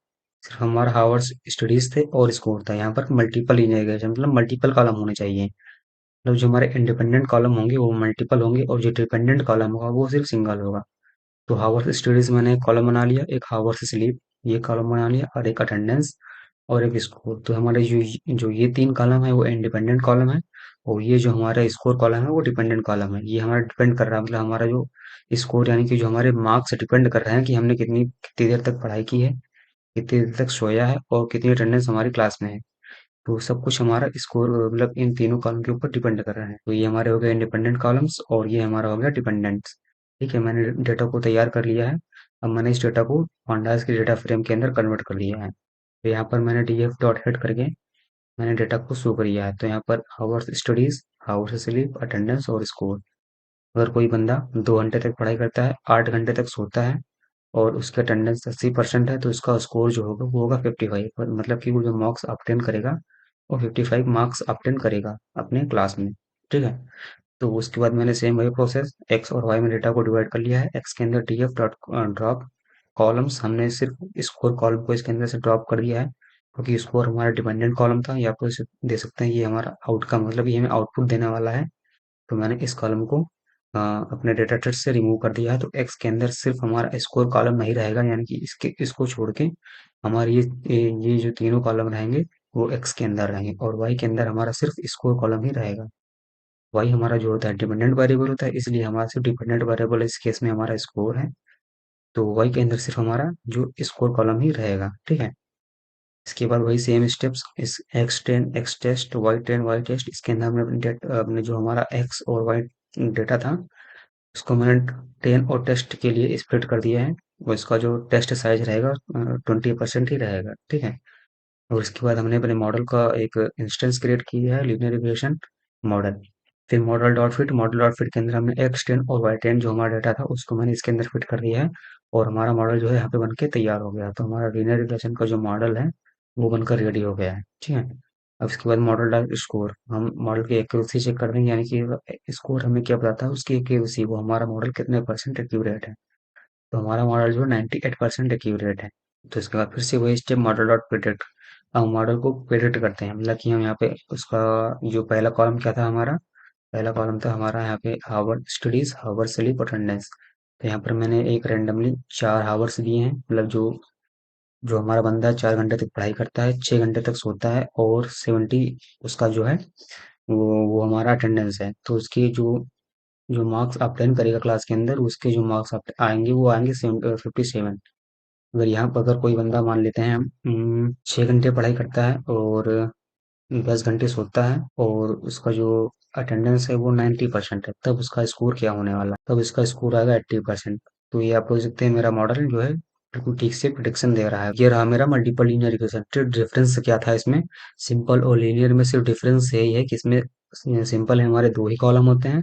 सिर्फ हमारा हार्वर्ड स्टडीज थे और स्कोर था। यहाँ पर मल्टीपल इंटीग्रेशन मतलब मल्टीपल कॉलम होने चाहिए। मतलब जो हमारे इंडिपेंडेंट कॉलम होंगे वो मल्टीपल होंगे और जो डिपेंडेंट कॉलम होगा वो सिर्फ सिंगल होगा। तो हावर्स स्टडीज मैंने एक कॉलम बना लिया, एक हावर्स स्लीप ये कॉलम बना लिया, और एक अटेंडेंस और एक स्कोर। तो हमारे जो जो ये तीन कॉलम है वो इंडिपेंडेंट कॉलम है, और ये जो हमारा स्कोर कॉलम है वो डिपेंडेंट कॉलम है। ये हमारा डिपेंड कर रहा है, मतलब हमारा जो स्कोर यानी कि जो हमारे मार्क्स डिपेंड कर रहे हैं कि हमने कितनी कितनी देर तक पढ़ाई की है, कितनी देर तक सोया है और कितनी अटेंडेंस हमारी क्लास में है। तो सब कुछ हमारा स्कोर मतलब इन तीनों कॉलम के ऊपर डिपेंड कर रहा है। तो ये हमारे हो गए इंडिपेंडेंट कॉलम्स और ये हमारा हो गया डिपेंडेंट्स। ठीक है, मैंने डेटा को तैयार कर लिया है। अब मैंने इस डेटा को पांडास के डेटा फ्रेम के अंदर कन्वर्ट कर लिया है। तो यहाँ पर मैंने डी एफ डॉट हेड करके मैंने डेटा को शो कर लिया है। तो यहाँ पर hours studies, hours sleep, attendance और स्कोर। अगर कोई बंदा 2 घंटे तक पढ़ाई करता है, 8 घंटे तक सोता है और उसका अटेंडेंस 80% है, तो उसका स्कोर जो होगा वो होगा 55। मतलब कि वो जो मार्क्स ऑब्टेन करेगा वो 55 मार्क्स ऑब्टेन करेगा अपने क्लास में। ठीक है, तो उसके बाद मैंने सेम वही प्रोसेस एक्स और वाई में डेटा को डिवाइड कर लिया है। एक्स के अंदर D F dot drop columns, हमने सिर्फ स्कोर कॉलम को इसके अंदर से ड्रॉप कर दिया है, क्योंकि स्कोर हमारा डिपेंडेंट कॉलम था। या तो इसे दे सकते हैं ये हमारा आउटकम, मतलब ये हमें आउटपुट देने वाला है। तो मैंने इस कॉलम को अपने डेटा सेट से रिमूव कर दिया है। तो एक्स के अंदर सिर्फ हमारा स्कोर कॉलम नहीं रहेगा, यानी कि इसके इसको छोड़ के हमारे ये जो तीनों कॉलम रहेंगे वो एक्स के अंदर रहेंगे, और वाई के अंदर हमारा सिर्फ स्कोर कॉलम ही रहेगा। वाई हमारा जो होता है डिपेंडेंट वेरिएबल होता है, इसलिए हमारा सिर्फ डिपेंडेंट वेरिएबल इस केस में हमारा स्कोर है। तो वाई के अंदर सिर्फ हमारा जो स्कोर कॉलम ही रहेगा। ठीक है, इसके बाद वही सेम स्टेप्स, इस x train x test y train y test, इसके अंदर हमने अपने जो हमारा एक्स और वाई डेटा था उसको मैंने 10 और टेस्ट के लिए स्प्लिट कर दिया है। और इसका जो टेस्ट साइज रहेगा 20% ही रहेगा। ठीक है, और इसके बाद हमने अपने मॉडल का एक इंस्टेंस क्रिएट किया है, लीनियर रिग्रेशन मॉडल। फिर मॉडल डॉट फिट के अंदर हमने एक्स टेन और वाई टेन जो हमारा डाटा था उसको मैंने इसके अंदर फिट कर दिया है, और हमारा मॉडल जो है यहाँ पे बन के तैयार हो गया। तो हमारा लीनियर रिग्रेशन का जो मॉडल है वो बनकर रेडी हो गया है। ठीक है, अब इसके बाद मॉडल डॉट स्कोर, हम मॉडल की एक्यूरेसी चेक कर देंगे, यानी कि स्कोर हमें क्या बताता है उसकी एक्यूरेसी, वो हमारा मॉडल कितने परसेंट एक्यूरेट है। तो हमारा मॉडल जो है 98% एक्यूरेट है। तो इसके बाद फिर से वही स्टेप मॉडल डॉट प्रिडिक्ट। हम मॉडल को प्रिडिक्ट करते हैं, मतलब कि हम यहाँ पे उसका जो पहला कॉलम क्या था हमारा, पहला कॉलम था हमारा यहाँ पे Harvard studies, Harvard sleep, attendance. तो यहाँ पर मैंने एक रैंडमली 4 हावर्स दिए हैं, मतलब जो जो हमारा बंदा 4 घंटे तक पढ़ाई करता है, 6 घंटे तक सोता है और 70 उसका जो है वो हमारा अटेंडेंस है। तो उसकी जो जो मार्क्स ऑब्टेन करेगा क्लास के अंदर, उसके जो मार्क्स आएंगे वो आएंगे 57। अगर यहाँ पर अगर कोई बंदा मान लेते हैं हम 6 घंटे पढ़ाई करता है और 10 घंटे सोता है और उसका जो अटेंडेंस है वो 90% है, तब उसका स्कोर क्या होने वाला, तब इसका स्कोर आएगा 80%। तो ये आप बोल सकते हैं मेरा मॉडल जो है बिल्कुल ठीक से प्रिडिक्शन दे रहा है। ये रहा मेरा मल्टीपल लीनियर इक्वेशन। डिफरेंस क्या था इसमें, सिंपल और लीनियर में सिर्फ डिफरेंस यही है कि इसमें सिंपल है हमारे 2 ही कॉलम होते हैं,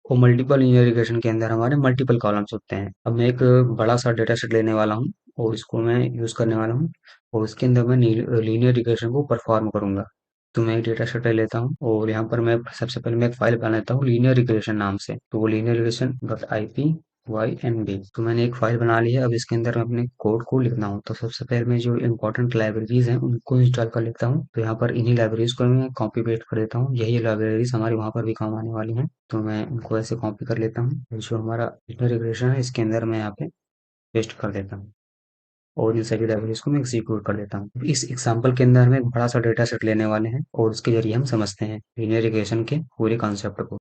और मल्टीपल लीनियर रिग्रेशन के अंदर हमारे मल्टीपल कॉलम्स होते हैं। अब मैं एक बड़ा सा डेटा सेट लेने वाला हूँ और इसको मैं यूज करने वाला हूँ, और उसके अंदर मैं लीनियर रिग्रेशन को परफॉर्म करूंगा। तो मैं एक डेटा सेट ले लेता हूँ और यहाँ पर मैं सबसे पहले मैं एक फाइल बना लेता हूँ लीनियर रिग्रेशन नाम से। तो वो linear regression dot I P Y N B, तो मैंने एक फाइल बना ली है। अब इसके अंदर मैं अपने कोड को लिखना हूँ। तो सबसे पहले मैं जो इंपॉर्टेंट लाइब्रेरीज हैं उनको इंस्टॉल कर लेता हूँ। तो यहाँ पर इन्हीं लाइब्रेरीज को मैं कॉपी पेस्ट कर देता हूँ, यही लाइब्रेरीज हमारी वहाँ पर भी काम आने वाली हैं। तो मैं उनको ऐसे कॉपी कर लेता हूँ, जो हमारा लीनियर रिग्रेशन है इसके अंदर मैं यहाँ पे पेस्ट कर देता हूँ, और इन सभी लाइब्रेरीज को मैं एग्जीक्यूट कर लेता हूँ। इस एग्जाम्पल के अंदर हम एक बड़ा सा डेटा सेट लेने वाले हैं और उसके जरिए हम समझते हैं लीनियर रिग्रेशन के पूरे कॉन्सेप्ट को।